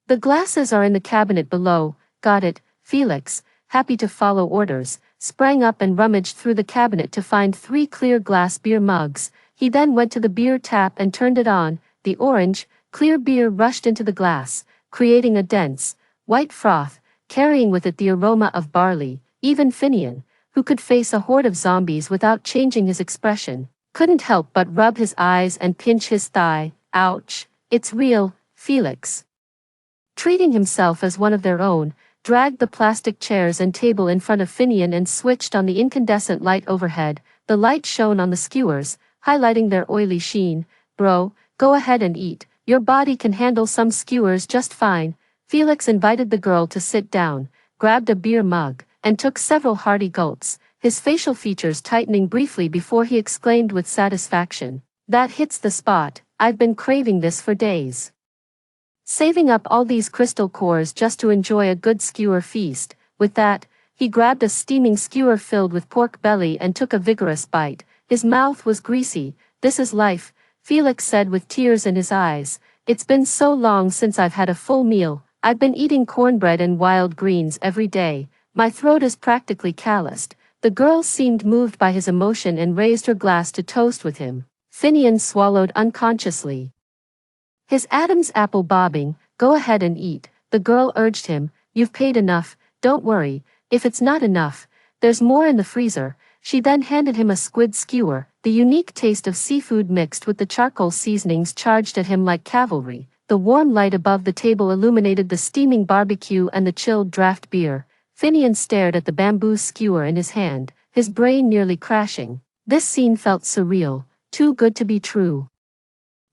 The glasses are in the cabinet below." "Got it." Felix, happy to follow orders, sprang up and rummaged through the cabinet to find 3 clear glass beer mugs. He then went to the beer tap and turned it on. The orange, clear beer rushed into the glass, creating a dense, white froth, carrying with it the aroma of barley. Even Finian, who could face a horde of zombies without changing his expression, couldn't help but rub his eyes and pinch his thigh. Ouch, it's real, Felix. Treating himself as one of their own, dragged the plastic chairs and table in front of Finian and switched on the incandescent light overhead. The light shone on the skewers, highlighting their oily sheen. Bro, go ahead and eat. Your body can handle some skewers just fine. Felix invited the girl to sit down, grabbed a beer mug, and took several hearty gulps, his facial features tightening briefly before he exclaimed with satisfaction. That hits the spot. I've been craving this for days. Saving up all these crystal cores just to enjoy a good skewer feast. With that, he grabbed a steaming skewer filled with pork belly and took a vigorous bite. His mouth was greasy. This is life, Felix said with tears in his eyes. It's been so long since I've had a full meal. I've been eating cornbread and wild greens every day. My throat is practically calloused. The girl seemed moved by his emotion and raised her glass to toast with him. Finian swallowed unconsciously, his Adam's apple bobbing. Go ahead and eat, the girl urged him. You've paid enough, don't worry. If it's not enough, there's more in the freezer. She then handed him a squid skewer. The unique taste of seafood mixed with the charcoal seasonings charged at him like cavalry. The warm light above the table illuminated the steaming barbecue and the chilled draft beer. Finian stared at the bamboo skewer in his hand, his brain nearly crashing. This scene felt surreal, too good to be true.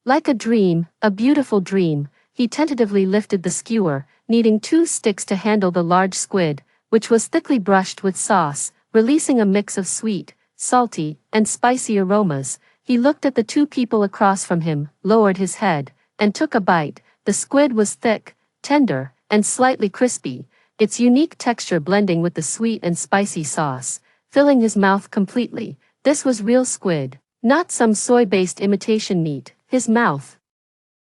Like a dream, a beautiful dream, he tentatively lifted the skewer, needing 2 sticks to handle the large squid, which was thickly brushed with sauce, releasing a mix of sweet, salty, and spicy aromas. He looked at the 2 people across from him, lowered his head, and took a bite. The squid was thick, tender, and slightly crispy, its unique texture blending with the sweet and spicy sauce, filling his mouth completely. This was real squid, not some soy-based imitation meat. His mouth,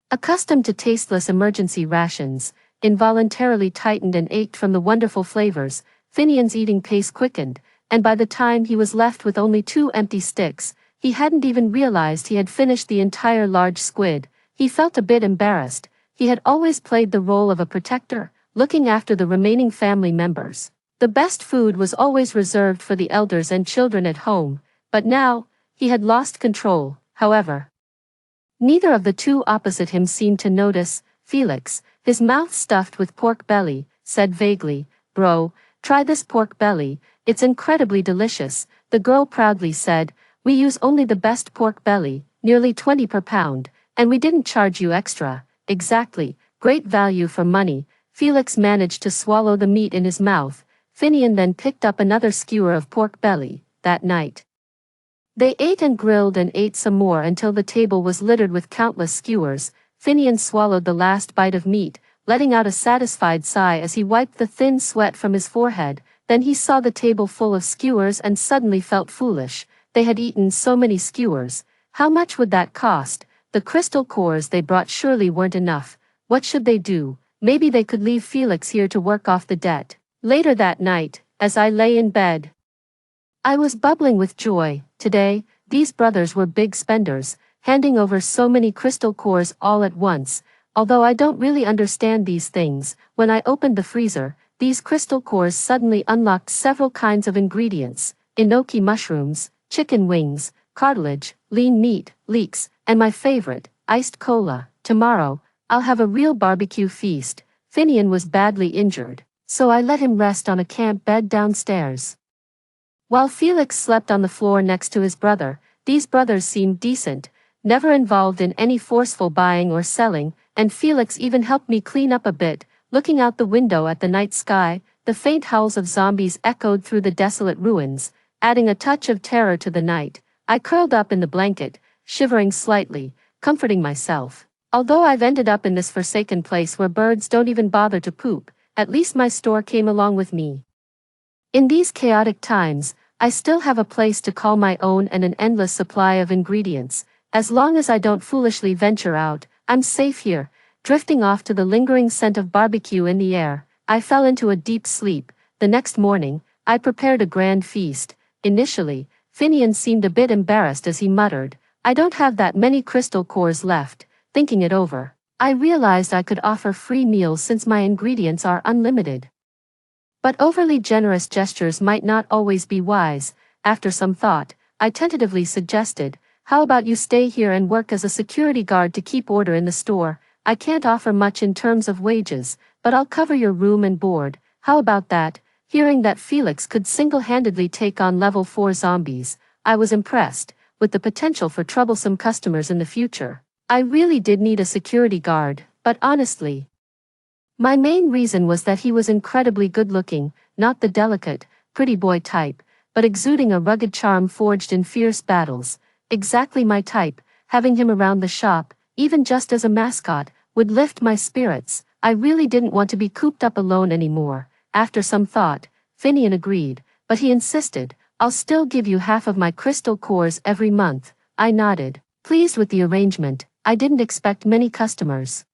accustomed to tasteless emergency rations, involuntarily tightened and ached from the wonderful flavors. Finian's eating pace quickened, and by the time he was left with only 2 empty sticks, he hadn't even realized he had finished the entire large squid. He felt a bit embarrassed. He had always played the role of a protector, looking after the remaining family members. The best food was always reserved for the elders and children at home, but now, he had lost control. However, neither of the 2 opposite him seemed to notice. Felix, his mouth stuffed with pork belly, said vaguely, Bro, try this pork belly, it's incredibly delicious. The girl proudly said, We use only the best pork belly, nearly 20 per pound, and we didn't charge you extra. Exactly, great value for money. Felix managed to swallow the meat in his mouth. Finian then picked up another skewer of pork belly. That night, they ate and grilled and ate some more until the table was littered with countless skewers. Finian swallowed the last bite of meat, letting out a satisfied sigh as he wiped the thin sweat from his forehead. Then he saw the table full of skewers and suddenly felt foolish. They had eaten so many skewers. How much would that cost? The crystal cores they brought surely weren't enough. What should they do? Maybe they could leave Felix here to work off the debt. Later that night, as I lay in bed, I was bubbling with joy. Today, these brothers were big spenders, handing over so many crystal cores all at once. Although I don't really understand these things, when I opened the freezer, these crystal cores suddenly unlocked several kinds of ingredients: enoki mushrooms, chicken wings, cartilage, lean meat, leeks, and my favorite, iced cola. Tomorrow, I'll have a real barbecue feast. Finian was badly injured, so I let him rest on a camp bed downstairs, while Felix slept on the floor next to his brother. These brothers seemed decent, never involved in any forceful buying or selling, and Felix even helped me clean up a bit. Looking out the window at the night sky, the faint howls of zombies echoed through the desolate ruins, adding a touch of terror to the night. I curled up in the blanket, shivering slightly, comforting myself. Although I've ended up in this forsaken place where birds don't even bother to poop, at least my store came along with me. In these chaotic times, I still have a place to call my own and an endless supply of ingredients. As long as I don't foolishly venture out, I'm safe here. Drifting off to the lingering scent of barbecue in the air, I fell into a deep sleep. The next morning, I prepared a grand feast. Initially, Finian seemed a bit embarrassed as he muttered, I don't have that many crystal cores left. Thinking it over, I realized I could offer free meals since my ingredients are unlimited. But overly generous gestures might not always be wise. After some thought, I tentatively suggested, How about you stay here and work as a security guard to keep order in the store? I can't offer much in terms of wages, but I'll cover your room and board. How about that? Hearing that Felix could single-handedly take on level 4 zombies, I was impressed, with the potential for troublesome customers in the future. I really did need a security guard, but honestly, my main reason was that he was incredibly good-looking, not the delicate, pretty boy type, but exuding a rugged charm forged in fierce battles. Exactly my type. Having him around the shop, even just as a mascot, would lift my spirits. I really didn't want to be cooped up alone anymore. After some thought, Finian agreed, but he insisted, I'll still give you half of my crystal cores every month. I nodded, pleased with the arrangement. I didn't expect many customers,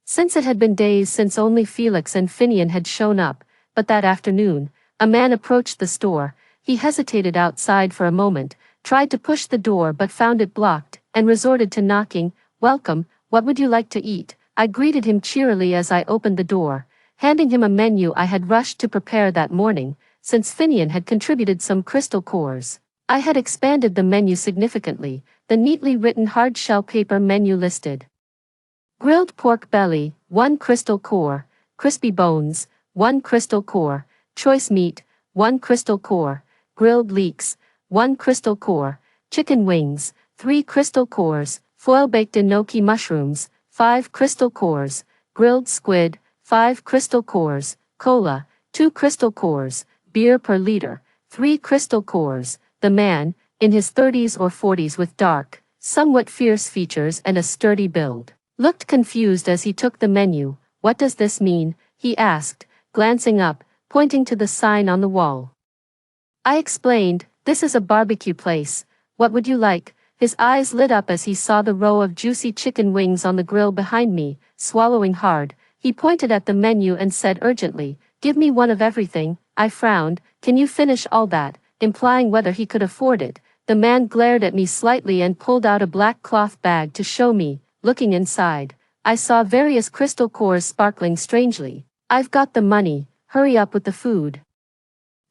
since it had been days since only Felix and Finian had shown up, but that afternoon, a man approached the store. He hesitated outside for a moment, tried to push the door but found it blocked, and resorted to knocking. Welcome, what would you like to eat? I greeted him cheerily as I opened the door, handing him a menu I had rushed to prepare that morning, since Finian had contributed some crystal cores. I had expanded the menu significantly. The neatly written hard-shell paper menu listed: grilled pork belly, 1 crystal core; crispy bones, 1 crystal core; choice meat, 1 crystal core; grilled leeks, 1 crystal core; chicken wings, 3 crystal cores; foil-baked enoki mushrooms, 5 crystal cores; grilled squid, 5 crystal cores; cola, 2 crystal cores; beer per liter, 3 crystal cores. The man, in his 30s or 40s with dark, somewhat fierce features and a sturdy build, looked confused as he took the menu. What does this mean? He asked, glancing up, pointing to the sign on the wall. I explained, this is a barbecue place. What would you like? His eyes lit up as he saw the row of juicy chicken wings on the grill behind me. Swallowing hard, he pointed at the menu and said urgently, give me one of everything. I frowned. Can you finish all that? Implying whether he could afford it. The man glared at me slightly and pulled out a black cloth bag to show me. Looking inside, I saw various crystal cores sparkling strangely. I've got the money, hurry up with the food.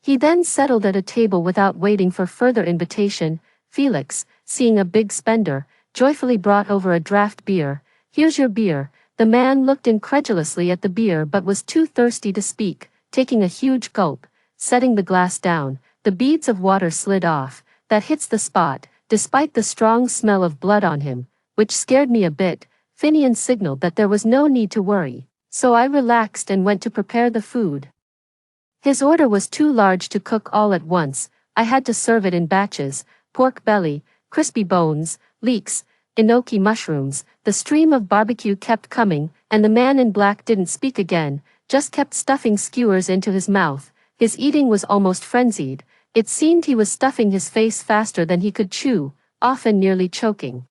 He then settled at a table without waiting for further invitation. Felix, seeing a big spender, joyfully brought over a draft beer. Here's your beer. The man looked incredulously at the beer but was too thirsty to speak. Taking a huge gulp, setting the glass down, the beads of water slid off. That hits the spot, despite the strong smell of blood on him, which scared me a bit. Finian signaled that there was no need to worry, so I relaxed and went to prepare the food. His order was too large to cook all at once. I had to serve it in batches: pork belly, crispy bones, leeks, enoki mushrooms. The stream of barbecue kept coming, and the man in black didn't speak again, just kept stuffing skewers into his mouth. His eating was almost frenzied. It seemed he was stuffing his face faster than he could chew, often nearly choking,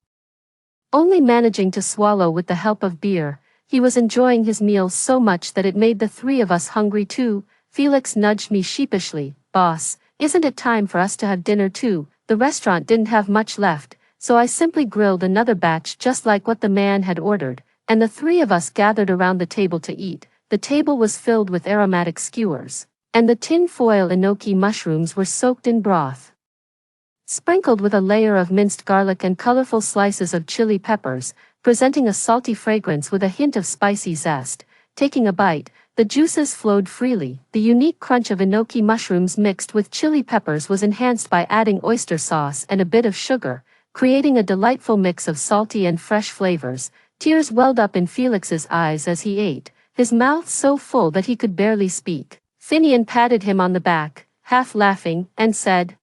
only managing to swallow with the help of beer. He was enjoying his meal so much that it made the three of us hungry too. Felix nudged me sheepishly. Boss, isn't it time for us to have dinner too? The restaurant didn't have much left, so I simply grilled another batch just like what the man had ordered, and the three of us gathered around the table to eat. The table was filled with aromatic skewers, and the tin foil enoki mushrooms were soaked in broth, sprinkled with a layer of minced garlic and colorful slices of chili peppers, presenting a salty fragrance with a hint of spicy zest. Taking a bite, the juices flowed freely. The unique crunch of enoki mushrooms mixed with chili peppers was enhanced by adding oyster sauce and a bit of sugar, creating a delightful mix of salty and fresh flavors. Tears welled up in Felix's eyes as he ate, his mouth so full that he could barely speak. Finian patted him on the back, half laughing, and said,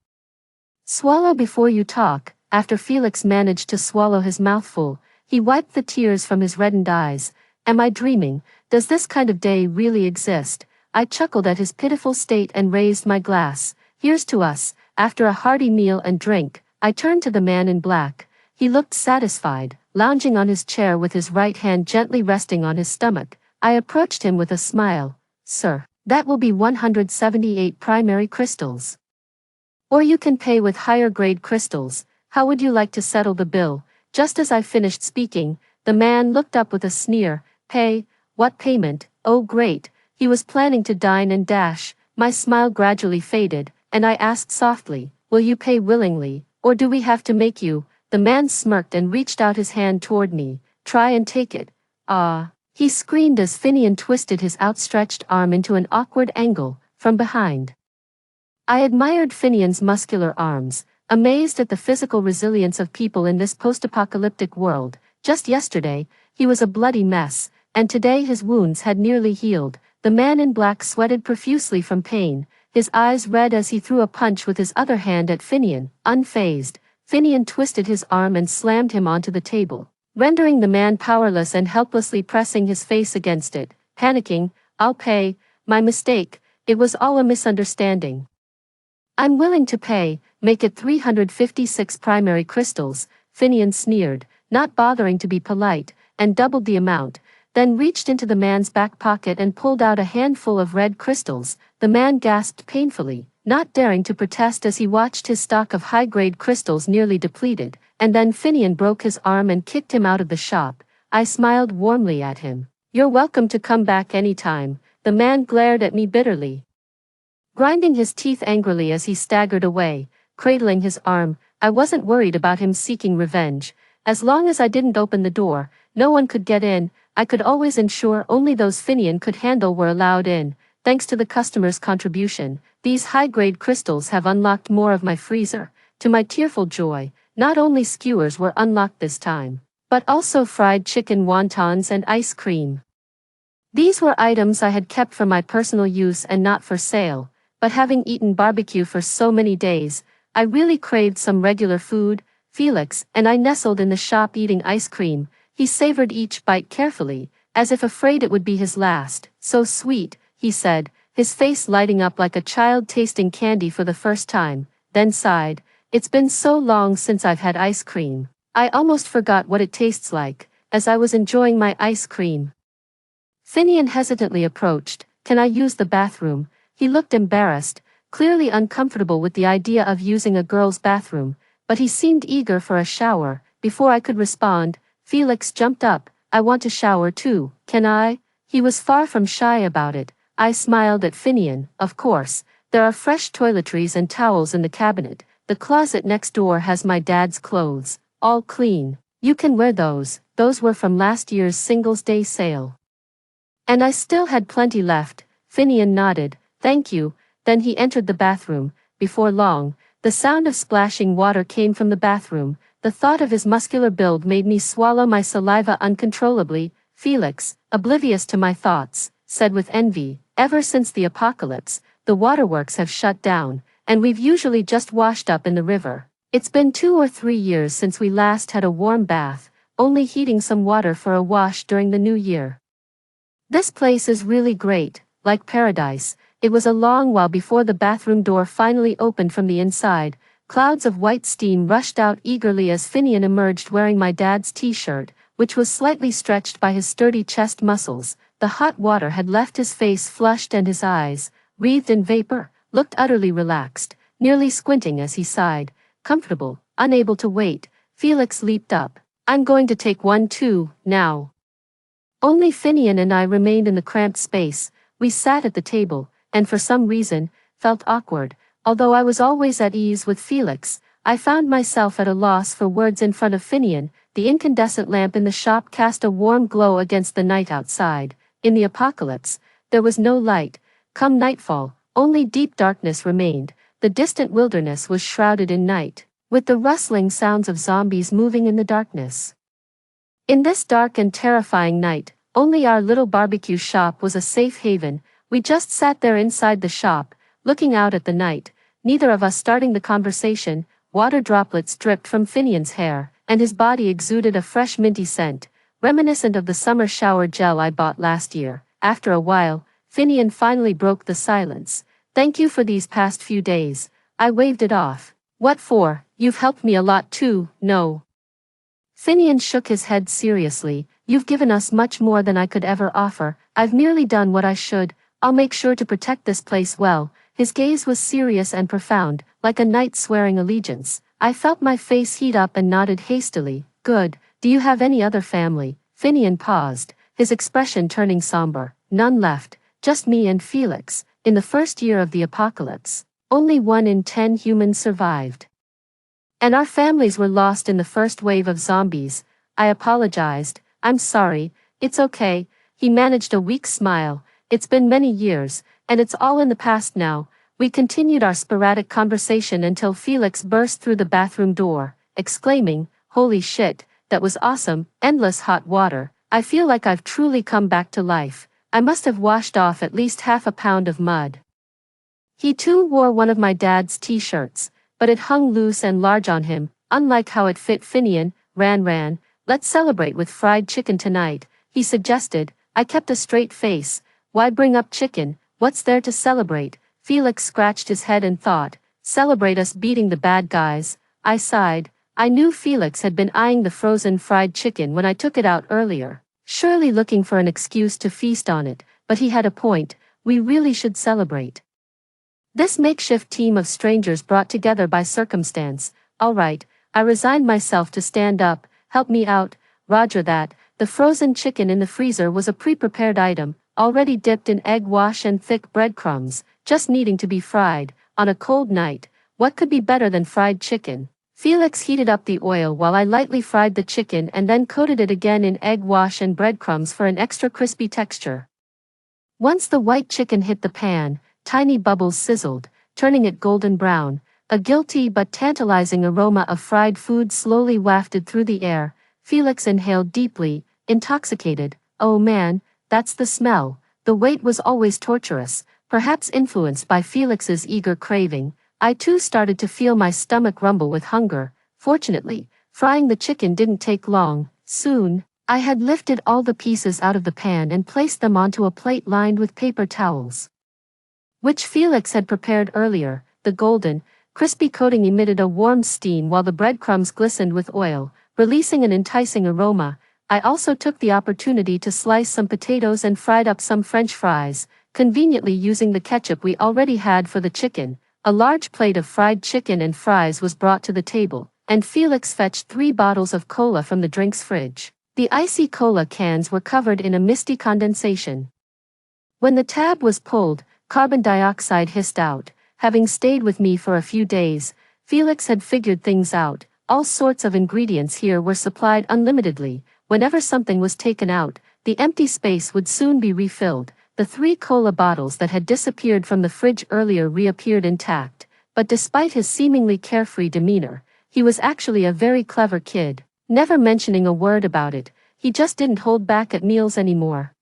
swallow before you talk. After Felix managed to swallow his mouthful, he wiped the tears from his reddened eyes. Am I dreaming? Does this kind of day really exist? I chuckled at his pitiful state and raised my glass. Here's to us. After a hearty meal and drink, I turned to the man in black. He looked satisfied, lounging on his chair with his right hand gently resting on his stomach. I approached him with a smile. Sir, that will be 178 primary crystals. Or you can pay with higher grade crystals. How would you like to settle the bill? Just as I finished speaking, the man looked up with a sneer. Pay? What payment? Oh great, he was planning to dine and dash. My smile gradually faded, and I asked softly, will you pay willingly, or do we have to make you? The man smirked and reached out his hand toward me. Try and take it. Ah. He screamed as Finian twisted his outstretched arm into an awkward angle, from behind. I admired Finian's muscular arms, amazed at the physical resilience of people in this post-apocalyptic world. Just yesterday, he was a bloody mess, and today his wounds had nearly healed. The man in black sweated profusely from pain, his eyes red as he threw a punch with his other hand at Finian. Unfazed, Finian twisted his arm and slammed him onto the table, rendering the man powerless and helplessly pressing his face against it. Panicking, "I'll pay, my mistake, it was all a misunderstanding. I'm willing to pay, make it 356 primary crystals," Finian sneered, not bothering to be polite, and doubled the amount, then reached into the man's back pocket and pulled out a handful of red crystals. The man gasped painfully, not daring to protest as he watched his stock of high-grade crystals nearly depleted, and then Finian broke his arm and kicked him out of the shop. I smiled warmly at him. "You're welcome to come back anytime." The man glared at me bitterly, grinding his teeth angrily as he staggered away, cradling his arm. I wasn't worried about him seeking revenge. As long as I didn't open the door, no one could get in. I could always ensure only those Finian could handle were allowed in. Thanks to the customer's contribution, these high-grade crystals have unlocked more of my freezer. To my tearful joy, not only skewers were unlocked this time, but also fried chicken wontons and ice cream. These were items I had kept for my personal use and not for sale, but having eaten barbecue for so many days, I really craved some regular food. Felix and I nestled in the shop eating ice cream. He savored each bite carefully, as if afraid it would be his last. "So sweet," he said, his face lighting up like a child tasting candy for the first time, then sighed. "It's been so long since I've had ice cream. I almost forgot what it tastes like," as I was enjoying my ice cream. Finian hesitantly approached. "Can I use the bathroom?" He looked embarrassed, clearly uncomfortable with the idea of using a girl's bathroom, but he seemed eager for a shower. Before I could respond, Felix jumped up. "I want to shower too, can I?" He was far from shy about it. I smiled at Finian. "Of course, there are fresh toiletries and towels in the cabinet. The closet next door has my dad's clothes, all clean. You can wear those. Those were from last year's Singles Day sale. And I still had plenty left." Finian nodded. "Thank you." Then he entered the bathroom. Before long, the sound of splashing water came from the bathroom. The thought of his muscular build made me swallow my saliva uncontrollably. Felix, oblivious to my thoughts, said with envy, "Ever since the apocalypse, the waterworks have shut down, and we've usually just washed up in the river. It's been 2 or 3 years since we last had a warm bath, only heating some water for a wash during the new year. This place is really great, like paradise." It was a long while before the bathroom door finally opened from the inside. Clouds of white steam rushed out eagerly as Finian emerged wearing my dad's t-shirt, which was slightly stretched by his sturdy chest muscles. The hot water had left his face flushed and his eyes, wreathed in vapor, looked utterly relaxed, nearly squinting as he sighed. Comfortable, unable to wait, Felix leaped up. "I'm going to take one too, now." Only Finian and I remained in the cramped space. We sat at the table, and for some reason, felt awkward. Although I was always at ease with Felix, I found myself at a loss for words in front of Finian. The incandescent lamp in the shop cast a warm glow against the night outside. In the apocalypse, there was no light. Come nightfall, only deep darkness remained. The distant wilderness was shrouded in night, with the rustling sounds of zombies moving in the darkness. In this dark and terrifying night, only our little barbecue shop was a safe haven. We just sat there inside the shop, looking out at the night, neither of us starting the conversation. Water droplets dripped from Finian's hair, and his body exuded a fresh minty scent, reminiscent of the summer shower gel I bought last year. After a while, Finian finally broke the silence. "Thank you for these past few days." I waved it off. "What for? You've helped me a lot too." "No." Finian shook his head seriously. "You've given us much more than I could ever offer. I've merely done what I should. I'll make sure to protect this place well." His gaze was serious and profound, like a knight swearing allegiance. I felt my face heat up and nodded hastily. "Good. Do you have any other family?" Finian paused, his expression turning somber. "None left, just me and Felix. In the first year of the apocalypse, only 1 in 10 humans survived. And our families were lost in the first wave of zombies. I apologized. I'm sorry, it's okay. He managed a weak smile. It's been many years, and it's all in the past now. We continued our sporadic conversation until Felix burst through the bathroom door, exclaiming, "Holy shit, that was awesome, endless hot water. I feel like I've truly come back to life. I must have washed off at least half a pound of mud." He too wore one of my dad's t-shirts, but it hung loose and large on him, unlike how it fit Finian. Ran. "Let's celebrate with fried chicken tonight," he suggested. I kept a straight face. "Why bring up chicken? What's there to celebrate?" Felix scratched his head and thought, "Celebrate us beating the bad guys." I sighed. I knew Felix had been eyeing the frozen fried chicken when I took it out earlier, surely looking for an excuse to feast on it, but he had a point. We really should celebrate. This makeshift team of strangers brought together by circumstance. All right, I resigned myself to stand up. "Help me out." "Roger that." The frozen chicken in the freezer was a pre-prepared item, already dipped in egg wash and thick breadcrumbs, just needing to be fried. On a cold night, what could be better than fried chicken? Felix heated up the oil while I lightly fried the chicken and then coated it again in egg wash and breadcrumbs for an extra crispy texture. Once the white chicken hit the pan, tiny bubbles sizzled, turning it golden brown. A guilty but tantalizing aroma of fried food slowly wafted through the air. Felix inhaled deeply, intoxicated. "Oh man, that's the smell." The wait was always torturous, perhaps influenced by Felix's eager craving. I too started to feel my stomach rumble with hunger. Fortunately, frying the chicken didn't take long. Soon, I had lifted all the pieces out of the pan and placed them onto a plate lined with paper towels, which Felix had prepared earlier. The golden, crispy coating emitted a warm steam while the breadcrumbs glistened with oil, releasing an enticing aroma. I also took the opportunity to slice some potatoes and fried up some French fries, conveniently using the ketchup we already had for the chicken. A large plate of fried chicken and fries was brought to the table, and Felix fetched 3 bottles of cola from the drinks fridge. The icy cola cans were covered in a misty condensation. When the tab was pulled, carbon dioxide hissed out. Having stayed with me for a few days, Felix had figured things out. All sorts of ingredients here were supplied unlimitedly. Whenever something was taken out, the empty space would soon be refilled. The 3 cola bottles that had disappeared from the fridge earlier reappeared intact, but despite his seemingly carefree demeanor, he was actually a very clever kid. Never mentioning a word about it, he just didn't hold back at meals anymore.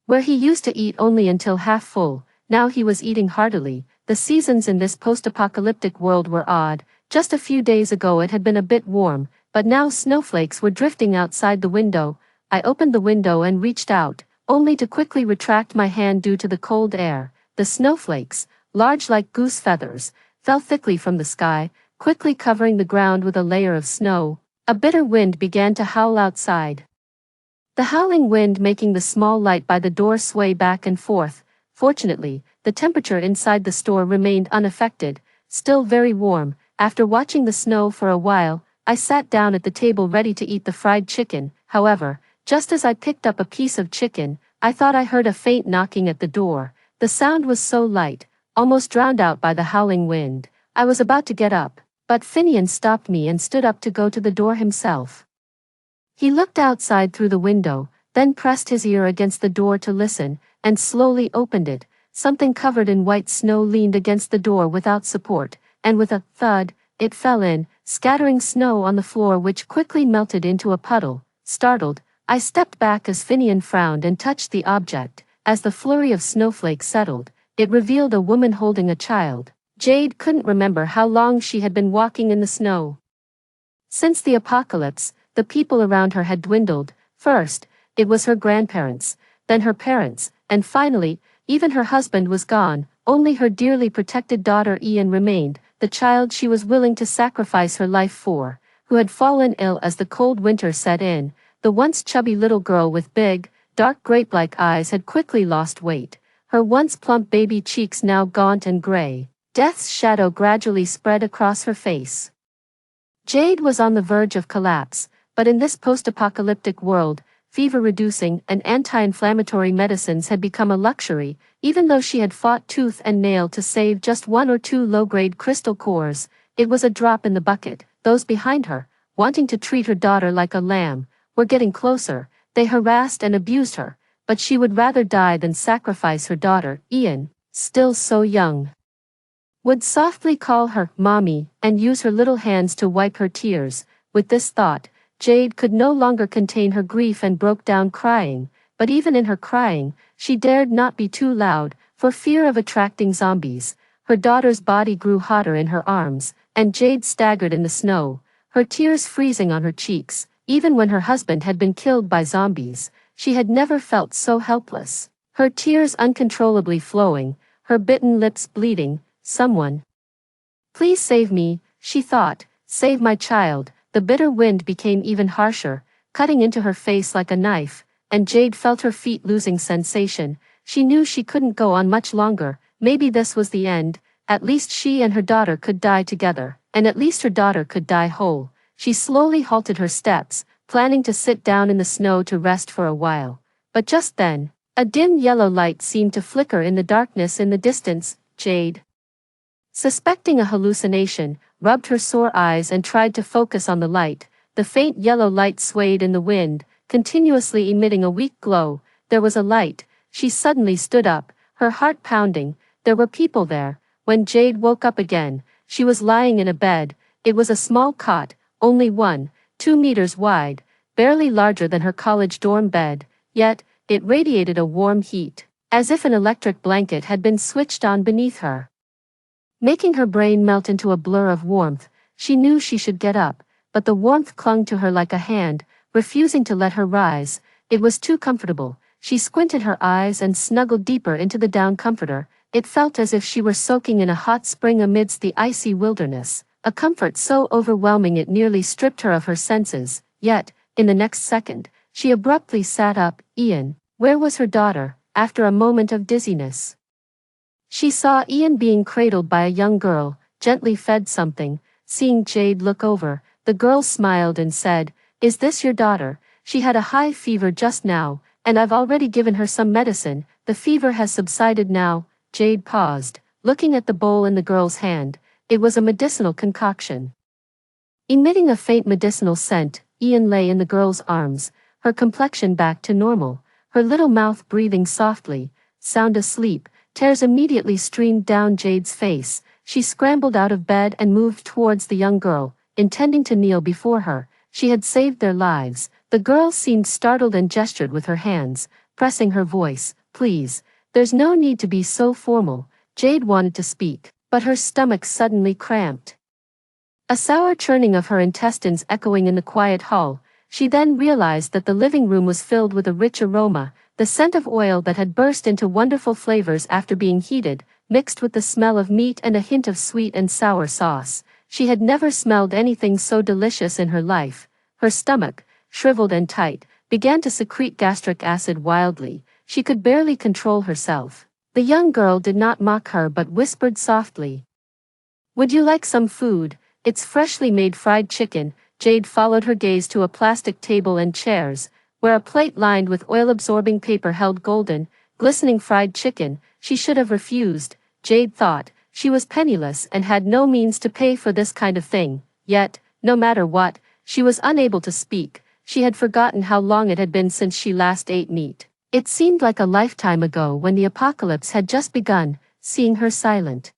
Where he used to eat only until half full, now he was eating heartily. The seasons in this post-apocalyptic world were odd. Just a few days ago it had been a bit warm, but now snowflakes were drifting outside the window. I opened the window and reached out, only to quickly retract my hand due to the cold air. The snowflakes, large like goose feathers, fell thickly from the sky, quickly covering the ground with a layer of snow. A bitter wind began to howl outside, the howling wind making the small light by the door sway back and forth. Fortunately, the temperature inside the store remained unaffected, still very warm. After watching the snow for a while, I sat down at the table ready to eat the fried chicken. However, just as I picked up a piece of chicken, I thought I heard a faint knocking at the door. The sound was so light, almost drowned out by the howling wind. I was about to get up, but Finian stopped me and stood up to go to the door himself. He looked outside through the window, then pressed his ear against the door to listen, and slowly opened it. Something covered in white snow leaned against the door without support, and with a thud, it fell in, scattering snow on the floor which quickly melted into a puddle. Startled, I stepped back as Finian frowned and touched the object. As the flurry of snowflakes settled, it revealed a woman holding a child. Jade couldn't remember how long she had been walking in the snow. Since the apocalypse, the people around her had dwindled. First, it was her grandparents, then her parents, and finally, even her husband was gone. Only her dearly protected daughter Ian remained, the child she was willing to sacrifice her life for, who had fallen ill as the cold winter set in. The once chubby little girl with big, dark grape-like eyes had quickly lost weight, her once plump baby cheeks now gaunt and gray. Death's shadow gradually spread across her face. Jade was on the verge of collapse, but in this post-apocalyptic world, fever-reducing and anti-inflammatory medicines had become a luxury. Even though she had fought tooth and nail to save just 1 or 2 low-grade crystal cores, it was a drop in the bucket. those behind her, wanting to treat her daughter like a lamb, were getting closer. They harassed and abused her, but she would rather die than sacrifice her daughter. Ian, still so young, would softly call her mommy and use her little hands to wipe her tears. With this thought, Jade could no longer contain her grief and broke down crying, but even in her crying, she dared not be too loud, for fear of attracting zombies. Her daughter's body grew hotter in her arms, and Jade staggered in the snow, her tears freezing on her cheeks. Even when her husband had been killed by zombies, she had never felt so helpless. Her tears uncontrollably flowing, her bitten lips bleeding. Someone, please save me, she thought, save my child. The bitter wind became even harsher, cutting into her face like a knife, and Jade felt her feet losing sensation. She knew she couldn't go on much longer. Maybe this was the end. At least she and her daughter could die together, and at least her daughter could die whole. She slowly halted her steps, planning to sit down in the snow to rest for a while. But just then, a dim yellow light seemed to flicker in the darkness in the distance. Jade, suspecting a hallucination, rubbed her sore eyes and tried to focus on the light. The faint yellow light swayed in the wind, continuously emitting a weak glow. There was a light. She suddenly stood up, her heart pounding. There were people there. When Jade woke up again, she was lying in a bed. It was a small cot, only 2 meters wide, barely larger than her college dorm bed, yet it radiated a warm heat, as if an electric blanket had been switched on beneath her, making her brain melt into a blur of warmth. She knew she should get up, but the warmth clung to her like a hand, refusing to let her rise. It was too comfortable. She squinted her eyes and snuggled deeper into the down comforter. It felt as if she were soaking in a hot spring amidst the icy wilderness, a comfort so overwhelming it nearly stripped her of her senses. Yet, in the next second, she abruptly sat up. Ian, where was her daughter? After a moment of dizziness, she saw Ian being cradled by a young girl, gently fed something. Seeing Jade look over, the girl smiled and said, "Is this your daughter? She had a high fever just now, and I've already given her some medicine. The fever has subsided now." Jade paused, looking at the bowl in the girl's hand. It was a medicinal concoction, emitting a faint medicinal scent. Ian lay in the girl's arms, her complexion back to normal, her little mouth breathing softly. Sound asleep. Tears immediately streamed down Jade's face. She scrambled out of bed and moved towards the young girl, intending to kneel before her. She had saved their lives. The girl seemed startled and gestured with her hands, pressing her voice. "Please, there's no need to be so formal." Jade wanted to speak, but her stomach suddenly cramped, a sour churning of her intestines echoing in the quiet hall. She then realized that the living room was filled with a rich aroma, the scent of oil that had burst into wonderful flavors after being heated, mixed with the smell of meat and a hint of sweet and sour sauce. She had never smelled anything so delicious in her life. Her stomach, shriveled and tight, began to secrete gastric acid wildly. She could barely control herself. The young girl did not mock her but whispered softly, "Would you like some food? It's freshly made fried chicken." Jade followed her gaze to a plastic table and chairs, where a plate lined with oil-absorbing paper held golden, glistening fried chicken. She should have refused, Jade thought. She was penniless and had no means to pay for this kind of thing. Yet, no matter what, she was unable to speak. She had forgotten how long it had been since she last ate meat. It seemed like a lifetime ago when the apocalypse had just begun. Seeing her silent,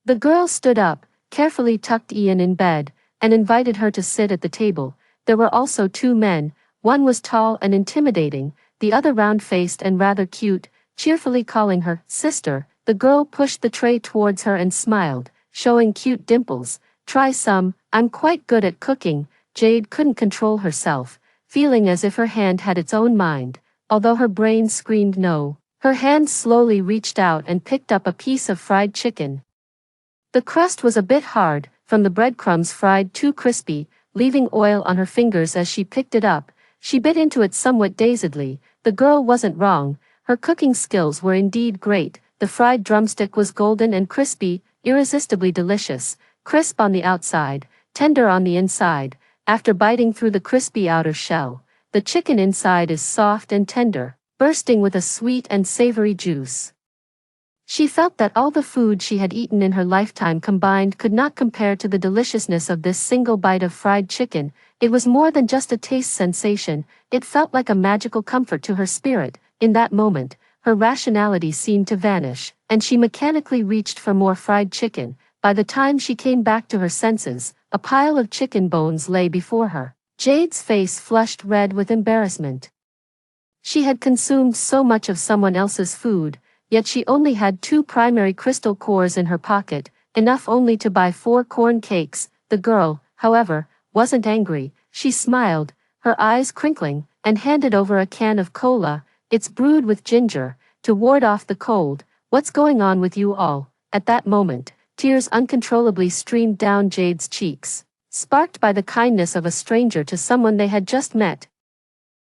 the girl stood up, carefully tucked Ian in bed, and invited her to sit at the table. There were also 2 men. One was tall and intimidating, the other round-faced and rather cute, cheerfully calling her sister. The girl pushed the tray towards her and smiled, showing cute dimples. "Try some, I'm quite good at cooking." Jade couldn't control herself, feeling as if her hand had its own mind. Although her brain screamed no, her hand slowly reached out and picked up a piece of fried chicken. The crust was a bit hard, from the breadcrumbs fried too crispy, leaving oil on her fingers as she picked it up. She bit into it somewhat dazedly. The girl wasn't wrong. Her cooking skills were indeed great. The fried drumstick was golden and crispy, irresistibly delicious, crisp on the outside, tender on the inside. After biting through the crispy outer shell, the chicken inside is soft and tender, bursting with a sweet and savory juice. She felt that all the food she had eaten in her lifetime combined could not compare to the deliciousness of this single bite of fried chicken. It was more than just a taste sensation, it felt like a magical comfort to her spirit. In that moment, her rationality seemed to vanish, and she mechanically reached for more fried chicken. By the time she came back to her senses, a pile of chicken bones lay before her. Jade's face flushed red with embarrassment. She had consumed so much of someone else's food, yet she only had 2 primary crystal cores in her pocket, enough only to buy 4 corn cakes. The girl, however, wasn't angry. She smiled, her eyes crinkling, and handed over a can of cola. It's brewed with ginger, to ward off the cold. What's going on with you all? At that moment, tears uncontrollably streamed down Jade's cheeks, sparked by the kindness of a stranger to someone they had just met.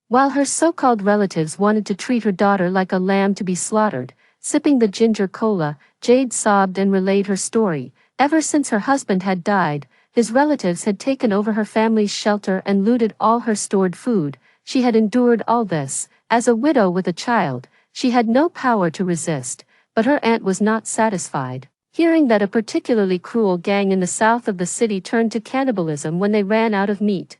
While her so-called relatives wanted to treat her daughter like a lamb to be slaughtered, sipping the ginger cola, Jade sobbed and relayed her story. Ever since her husband had died, his relatives had taken over her family's shelter and looted all her stored food. She had endured all this. As a widow with a child, she had no power to resist, but her aunt was not satisfied. Hearing that a particularly cruel gang in the south of the city turned to cannibalism when they ran out of meat,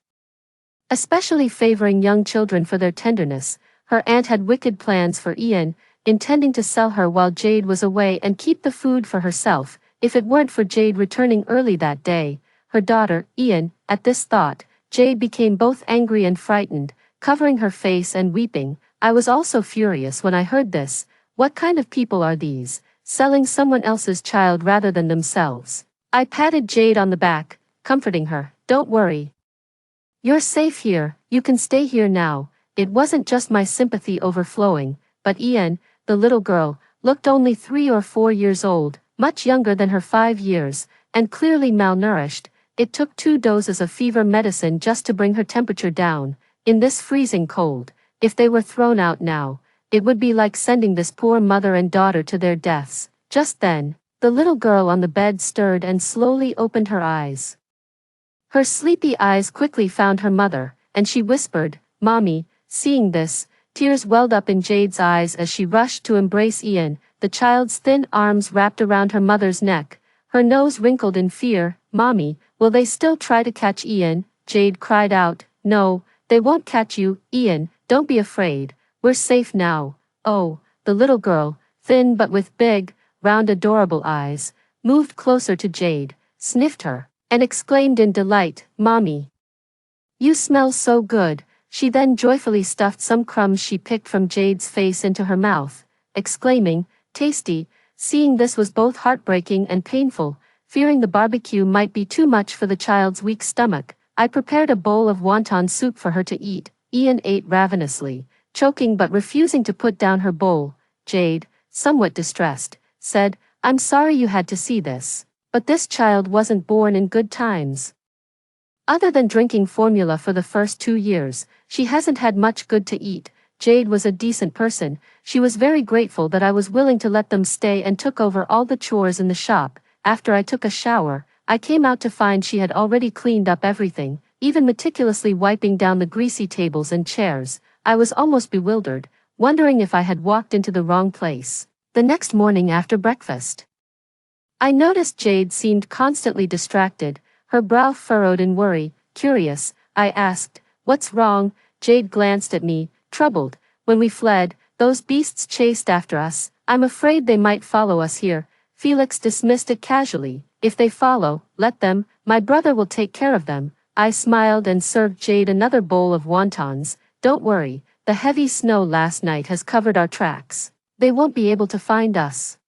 especially favoring young children for their tenderness, her aunt had wicked plans for Ian, intending to sell her while Jade was away and keep the food for herself. If it weren't for Jade returning early that day, her daughter, Ian, at this thought, Jade became both angry and frightened, covering her face and weeping. I was also furious when I heard this. What kind of people are these, selling someone else's child rather than themselves? I patted Jade on the back, comforting her. Don't worry. You're safe here, you can stay here now. It wasn't just my sympathy overflowing, but Ian, the little girl, looked only 3 or 4 years old, much younger than her 5 years, and clearly malnourished. It took 2 doses of fever medicine just to bring her temperature down. In this freezing cold, if they were thrown out now, it would be like sending this poor mother and daughter to their deaths. Just then, the little girl on the bed stirred and slowly opened her eyes. Her sleepy eyes quickly found her mother, and she whispered, "Mommy." Seeing this, tears welled up in Jade's eyes as she rushed to embrace Ian, the child's thin arms wrapped around her mother's neck. Her nose wrinkled in fear. "Mommy, will they still try to catch Ian?" Jade cried out. "No, they won't catch you, Ian, don't be afraid. We're safe now." "Oh," the little girl, thin but with big, round adorable eyes, moved closer to Jade, sniffed her, and exclaimed in delight, "Mommy, you smell so good." She then joyfully stuffed some crumbs she picked from Jade's face into her mouth, exclaiming, "Tasty." Seeing this was both heartbreaking and painful. Fearing the barbecue might be too much for the child's weak stomach, I prepared a bowl of wonton soup for her to eat. Ian ate ravenously, choking but refusing to put down her bowl. Jade, somewhat distressed, said, "I'm sorry you had to see this, but this child wasn't born in good times. Other than drinking formula for the first 2 years, she hasn't had much good to eat." Jade was a decent person. She was very grateful that I was willing to let them stay and took over all the chores in the shop. After I took a shower, I came out to find she had already cleaned up everything, even meticulously wiping down the greasy tables and chairs. I was almost bewildered, wondering if I had walked into the wrong place. The next morning after breakfast, I noticed Jade seemed constantly distracted, her brow furrowed in worry. Curious, I asked, "What's wrong?" Jade glanced at me, troubled. "When we fled, those beasts chased after us. I'm afraid they might follow us here." Felix dismissed it casually. "If they follow, let them. My brother will take care of them." I smiled and served Jade another bowl of wontons. "Don't worry, the heavy snow last night has covered our tracks. They won't be able to find us."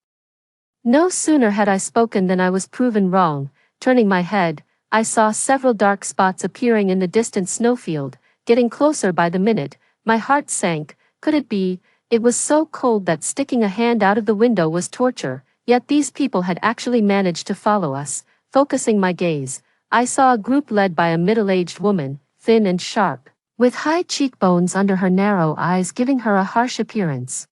No sooner had I spoken than I was proven wrong. Turning my head, I saw several dark spots appearing in the distant snowfield, getting closer by the minute. My heart sank. Could it be? It was so cold that sticking a hand out of the window was torture, yet these people had actually managed to follow us. Focusing my gaze, I saw a group led by a middle-aged woman, thin and sharp, with high cheekbones under her narrow eyes giving her a harsh appearance.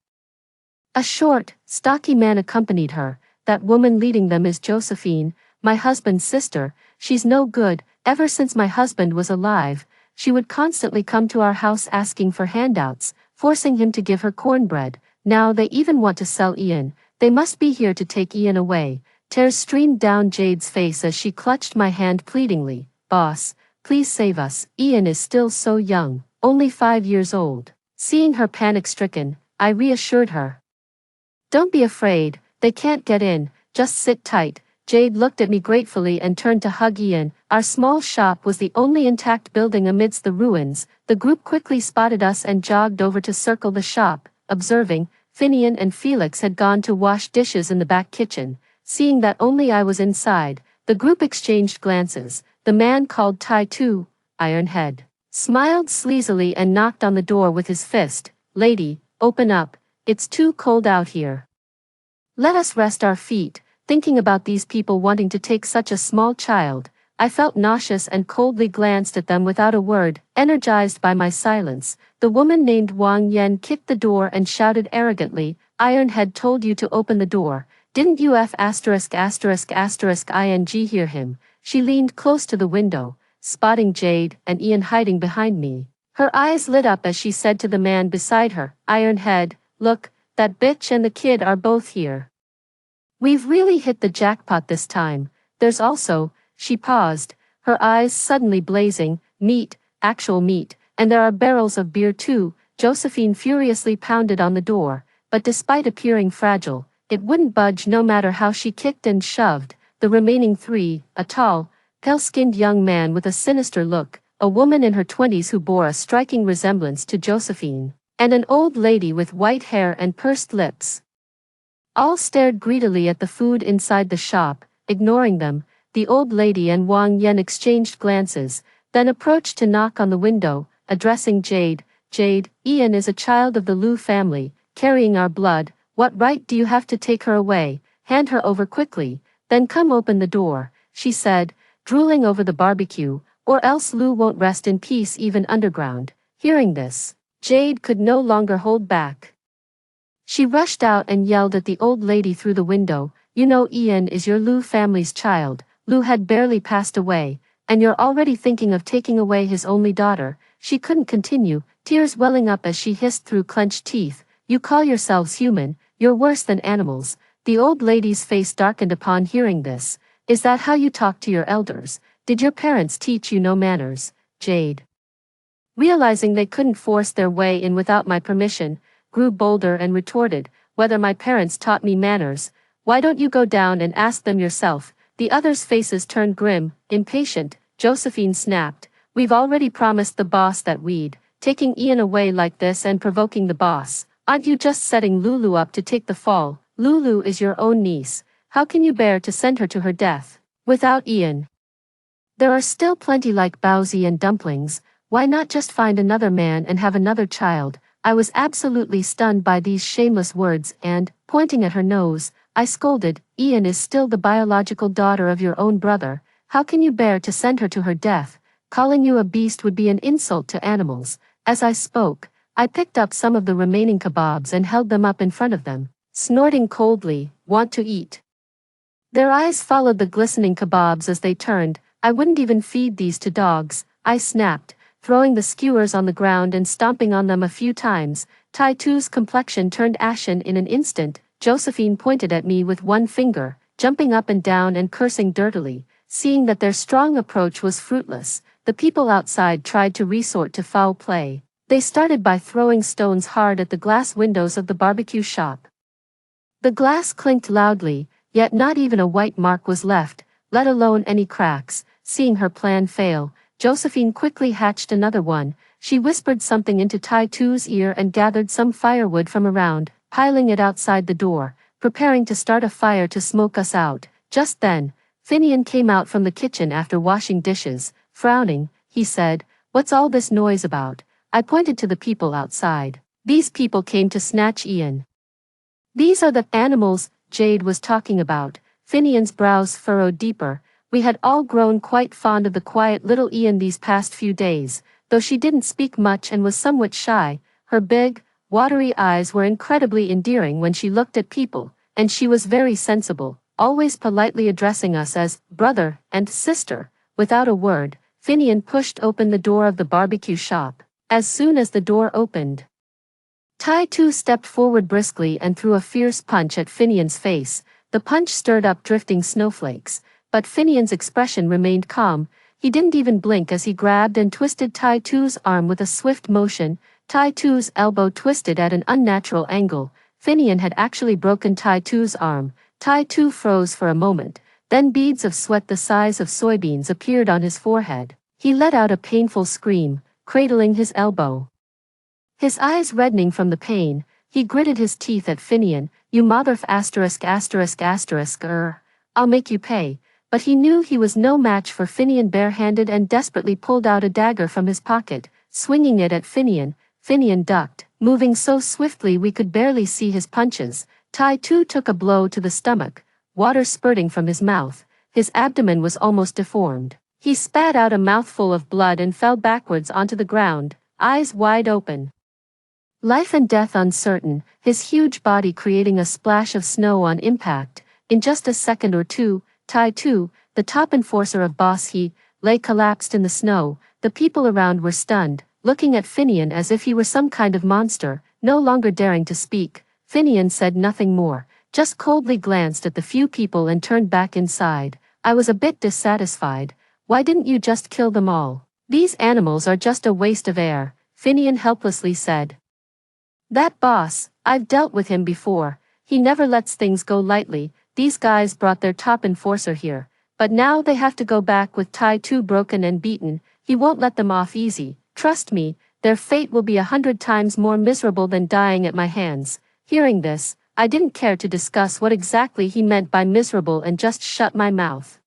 A short, stocky man accompanied her. That woman leading them is Josephine, my husband's sister. She's no good. Ever since my husband was alive, she would constantly come to our house asking for handouts, forcing him to give her cornbread. Now they even want to sell Ian. They must be here to take Ian away. Tears streamed down Jade's face as she clutched my hand pleadingly. Boss, please save us. Ian is still so young, only 5 years old. Seeing her panic-stricken, I reassured her. Don't be afraid, they can't get in, just sit tight. Jade looked at me gratefully and turned to hug Ian. Our small shop was the only intact building amidst the ruins. The group quickly spotted us and jogged over to circle the shop, observing. Finian and Felix had gone to wash dishes in the back kitchen. Seeing that only I was inside, the group exchanged glances. The man called Tai Tu, Ironhead, smiled sleazily and knocked on the door with his fist. Lady, open up, it's too cold out here. Let us rest our feet. Thinking about these people wanting to take such a small child, I felt nauseous and coldly glanced at them without a word. Energized by my silence, the woman named Wang Yen kicked the door and shouted arrogantly, Ironhead told you to open the door, didn't you ing hear him? She leaned close to the window, spotting Jade and Ian hiding behind me. Her eyes lit up as she said to the man beside her, Ironhead, look, that bitch and the kid are both here. We've really hit the jackpot this time. There's also, she paused, her eyes suddenly blazing, meat, actual meat, and there are barrels of beer too. Josephine furiously pounded on the door, but despite appearing fragile, it wouldn't budge no matter how she kicked and shoved. The remaining three, a tall, pale-skinned young man with a sinister look, a woman in her 20s who bore a striking resemblance to Josephine, and an old lady with white hair and pursed lips. All stared greedily at the food inside the shop. Ignoring them, the old lady and Wang Yen exchanged glances, then approached to knock on the window, addressing Jade. Jade, Ian is a child of the Liu family, carrying our blood. What right do you have to take her away? Hand her over quickly, then come open the door, she said, drooling over the barbecue, or else Liu won't rest in peace even underground. Hearing this, Jade could no longer hold back. She rushed out and yelled at the old lady through the window, you know Ian is your Liu family's child. Liu had barely passed away, and you're already thinking of taking away his only daughter. She couldn't continue, tears welling up as she hissed through clenched teeth, you call yourselves human, you're worse than animals. The old lady's face darkened upon hearing this. Is that how you talk to your elders? Did your parents teach you no manners? Jade, realizing they couldn't force their way in without my permission, grew bolder and retorted, whether my parents taught me manners, why don't you go down and ask them yourself? The others' faces turned grim, impatient. Josephine snapped, we've already promised the boss that we'd, taking Ian away like this and provoking the boss. Aren't you just setting Lulu up to take the fall? Lulu is your own niece, how can you bear to send her to her death, without Ian? There are still plenty like Bowsy and Dumplings, why not just find another man and have another child? I was absolutely stunned by these shameless words and, pointing at her nose, I scolded, Ian is still the biological daughter of your own brother, how can you bear to send her to her death? Calling you a beast would be an insult to animals. As I spoke, I picked up some of the remaining kebabs and held them up in front of them, snorting coldly, want to eat. Their eyes followed the glistening kebabs as they turned, I wouldn't even feed these to dogs, I snapped, throwing the skewers on the ground and stomping on them a few times. Tai Tu's complexion turned ashen in an instant. Josephine pointed at me with one finger, jumping up and down and cursing dirtily. Seeing that their strong approach was fruitless, the people outside tried to resort to foul play. They started by throwing stones hard at the glass windows of the barbecue shop. The glass clinked loudly, yet not even a white mark was left, let alone any cracks. Seeing her plan fail, Josephine quickly hatched another one. She whispered something into Tai Tu's ear and gathered some firewood from around, piling it outside the door, preparing to start a fire to smoke us out. Just then, Finian came out from the kitchen after washing dishes. Frowning, he said, what's all this noise about? I pointed to the people outside. These people came to snatch Ian. These are the animals Jade was talking about. Finian's brows furrowed deeper. We had all grown quite fond of the quiet little Ian these past few days, though she didn't speak much and was somewhat shy. Her big, watery eyes were incredibly endearing when she looked at people, and she was very sensible, always politely addressing us as brother and sister. Without a word, Finian pushed open the door of the barbecue shop. As soon as the door opened, Tai-Tu stepped forward briskly and threw a fierce punch at Finian's face. The punch stirred up drifting snowflakes, but Finian's expression remained calm. He didn't even blink as he grabbed and twisted Tai-Tu's arm with a swift motion. Tai-Tu's elbow twisted at an unnatural angle. Finian had actually broken Tai-Tu's arm. Tai-Tu froze for a moment, then beads of sweat the size of soybeans appeared on his forehead. He let out a painful scream, cradling his elbow. His eyes reddening from the pain, he gritted his teeth at Finian. "You motherf******, I'll make you pay." But he knew he was no match for Finian, barehanded, and desperately pulled out a dagger from his pocket, swinging it at Finian. Finian ducked, moving so swiftly we could barely see his punches. Tai-Tu took a blow to the stomach, water spurting from his mouth. His abdomen was almost deformed. He spat out a mouthful of blood and fell backwards onto the ground, eyes wide open. Life and death uncertain, his huge body creating a splash of snow on impact. In just a second or two, Tai-Tu, the top enforcer of Boss He, lay collapsed in the snow. The people around were stunned, looking at Finian as if he were some kind of monster, no longer daring to speak. Finian said nothing more, just coldly glanced at the few people and turned back inside. "I was a bit dissatisfied. Why didn't you just kill them all? These animals are just a waste of air," Finian helplessly said. "That boss, I've dealt with him before. He never lets things go lightly. These guys brought their top enforcer here, but now they have to go back with Tai-Tu broken and beaten. He won't let them off easy. Trust me, their fate will be 100 times more miserable than dying at my hands." Hearing this, I didn't care to discuss what exactly he meant by miserable and just shut my mouth.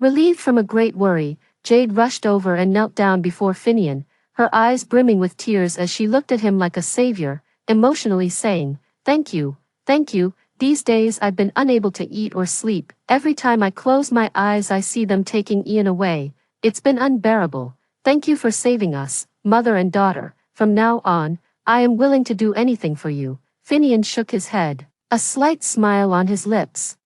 Relieved from a great worry, Jade rushed over and knelt down before Finian, her eyes brimming with tears as she looked at him like a savior, emotionally saying, thank you. These days I've been unable to eat or sleep. Every time I close my eyes I see them taking Ian away. It's been unbearable. Thank you for saving us, mother and daughter. From now on, I am willing to do anything for you." Finian shook his head, a slight smile on his lips,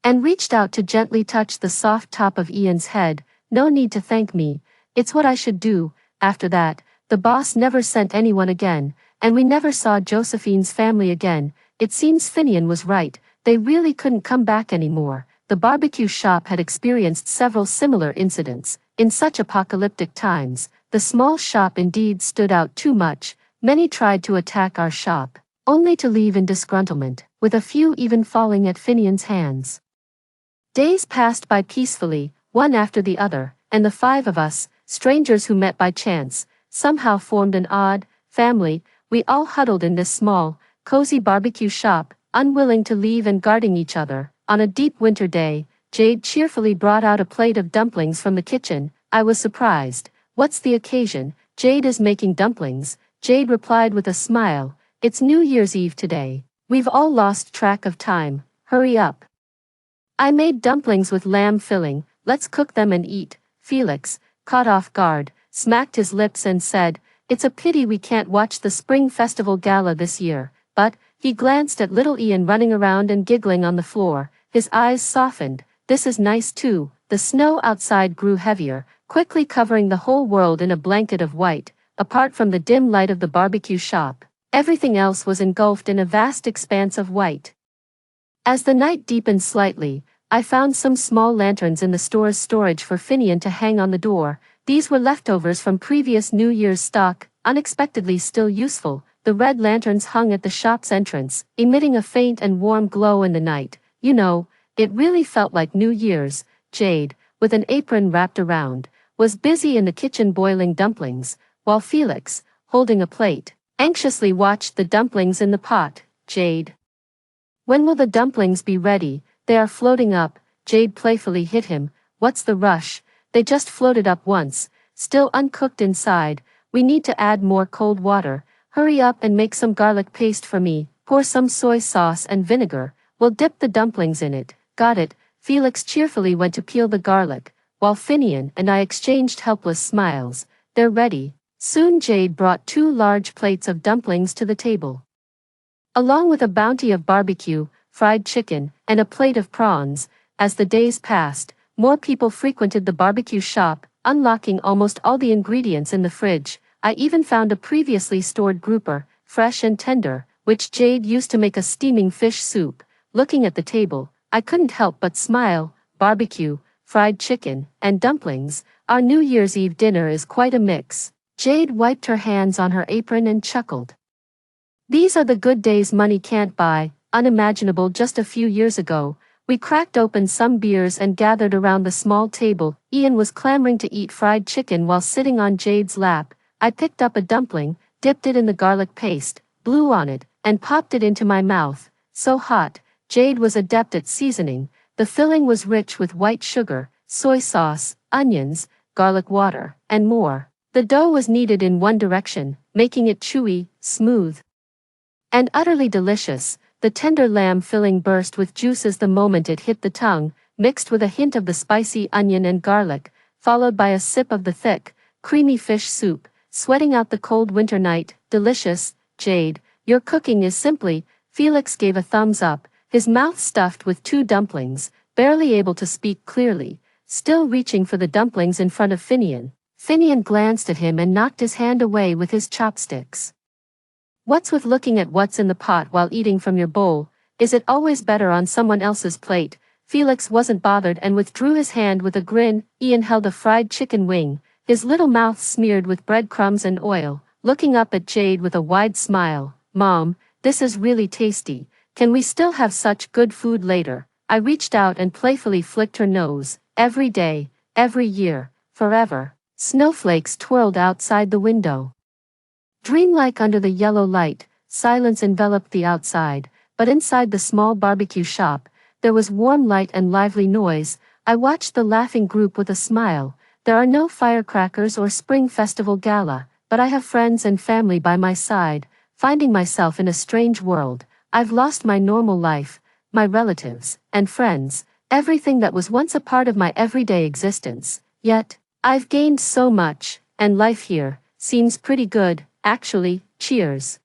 and reached out to gently touch the soft top of Ian's head. "No need to thank me. It's what I should do." After that, the boss never sent anyone again, and we never saw Josephine's family again. It seems Finian was right, they really couldn't come back anymore. The barbecue shop had experienced several similar incidents. In such apocalyptic times, the small shop indeed stood out too much. Many tried to attack our shop, only to leave in disgruntlement, with a few even falling at Finian's hands. Days passed by peacefully, one after the other, and the 5 of us, strangers who met by chance, somehow formed an odd family. We all huddled in this small, cozy barbecue shop, unwilling to leave and guarding each other. On a deep winter day, Jade cheerfully brought out a plate of dumplings from the kitchen. I was surprised. "What's the occasion?" "Jade is making dumplings," Jade replied with a smile. "It's New Year's Eve today. We've all lost track of time. Hurry up." "I made dumplings with lamb filling. Let's cook them and eat." Felix, caught off guard, smacked his lips and said, "It's a pity we can't watch the Spring Festival Gala this year." But he glanced at little Ian running around and giggling on the floor. His eyes softened. "This is nice too." The snow outside grew heavier, quickly covering the whole world in a blanket of white. Apart from the dim light of the barbecue shop, everything else was engulfed in a vast expanse of white. As the night deepened slightly, I found some small lanterns in the store's storage for Finian to hang on the door. These were leftovers from previous New Year's stock, unexpectedly still useful. The red lanterns hung at the shop's entrance, emitting a faint and warm glow in the night. You know, it really felt like New Year's. Jade, with an apron wrapped around, was busy in the kitchen boiling dumplings, while Felix, holding a plate, anxiously watched the dumplings in the pot. "Jade, when will the dumplings be ready? They are floating up." Jade playfully hit him. "What's the rush? They just floated up once, still uncooked inside. We need to add more cold water. Hurry up and make some garlic paste for me. Pour some soy sauce and vinegar. We'll dip the dumplings in it." "Got it." Felix cheerfully went to peel the garlic, while Finian and I exchanged helpless smiles. "They're ready." Soon Jade brought 2 large plates of dumplings to the table, along with a bounty of barbecue, fried chicken, and a plate of prawns. As the days passed, more people frequented the barbecue shop, unlocking almost all the ingredients in the fridge. I even found a previously stored grouper. fresh and tender, which Jade used to make a steaming fish soup. Looking at the table, I couldn't help but smile. Barbecue, fried chicken, and dumplings. Our New Year's Eve dinner is quite a mix. Jade wiped her hands on her apron and chuckled. These are the good days money can't buy, unimaginable just a few years ago. We cracked open some beers and gathered around the small table. Ian was clamoring to eat fried chicken while sitting on Jade's lap. I picked up a dumpling, dipped it in the garlic paste, blew on it, and popped it into my mouth. So hot, Jade was adept at seasoning. The filling was rich with white sugar, soy sauce, onions, garlic water, and more. The dough was kneaded in one direction, making it chewy, smooth, and utterly delicious. The tender lamb filling burst with juices the moment it hit the tongue, mixed with a hint of the spicy onion and garlic, followed by a sip of the thick, creamy fish soup, sweating out the cold winter night. Delicious, Jade, your cooking is simply. Felix gave a thumbs up, his mouth stuffed with 2 dumplings, barely able to speak clearly, still reaching for the dumplings in front of Finian. Finian glanced at him and knocked his hand away with his chopsticks. What's with looking at what's in the pot while eating from your bowl? Is it always better on someone else's plate? Felix wasn't bothered and withdrew his hand with a grin. Ian held a fried chicken wing, his little mouth smeared with breadcrumbs and oil, looking up at Jade with a wide smile. Mom, this is really tasty. Can we still have such good food later? I reached out and playfully flicked her nose. Every day, every year, forever. Snowflakes twirled outside the window. Dreamlike under the yellow light, silence enveloped the outside, but inside the small barbecue shop, there was warm light and lively noise. I watched the laughing group with a smile. There are no firecrackers or spring festival gala, but I have friends and family by my side. Finding myself in a strange world, I've lost my normal life, my relatives, and friends, everything that was once a part of my everyday existence. Yet, I've gained so much, and life here seems pretty good. Actually, cheers.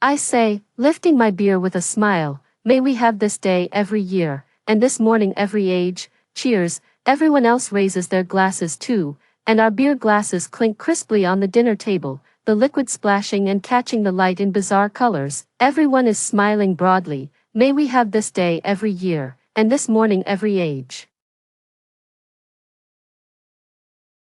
I say, lifting my beer with a smile. May we have this day every year, and this morning every age. Cheers. Everyone else raises their glasses too, and our beer glasses clink crisply on the dinner table, the liquid splashing and catching the light in bizarre colors. Everyone is smiling broadly. May we have this day every year, and this morning every age.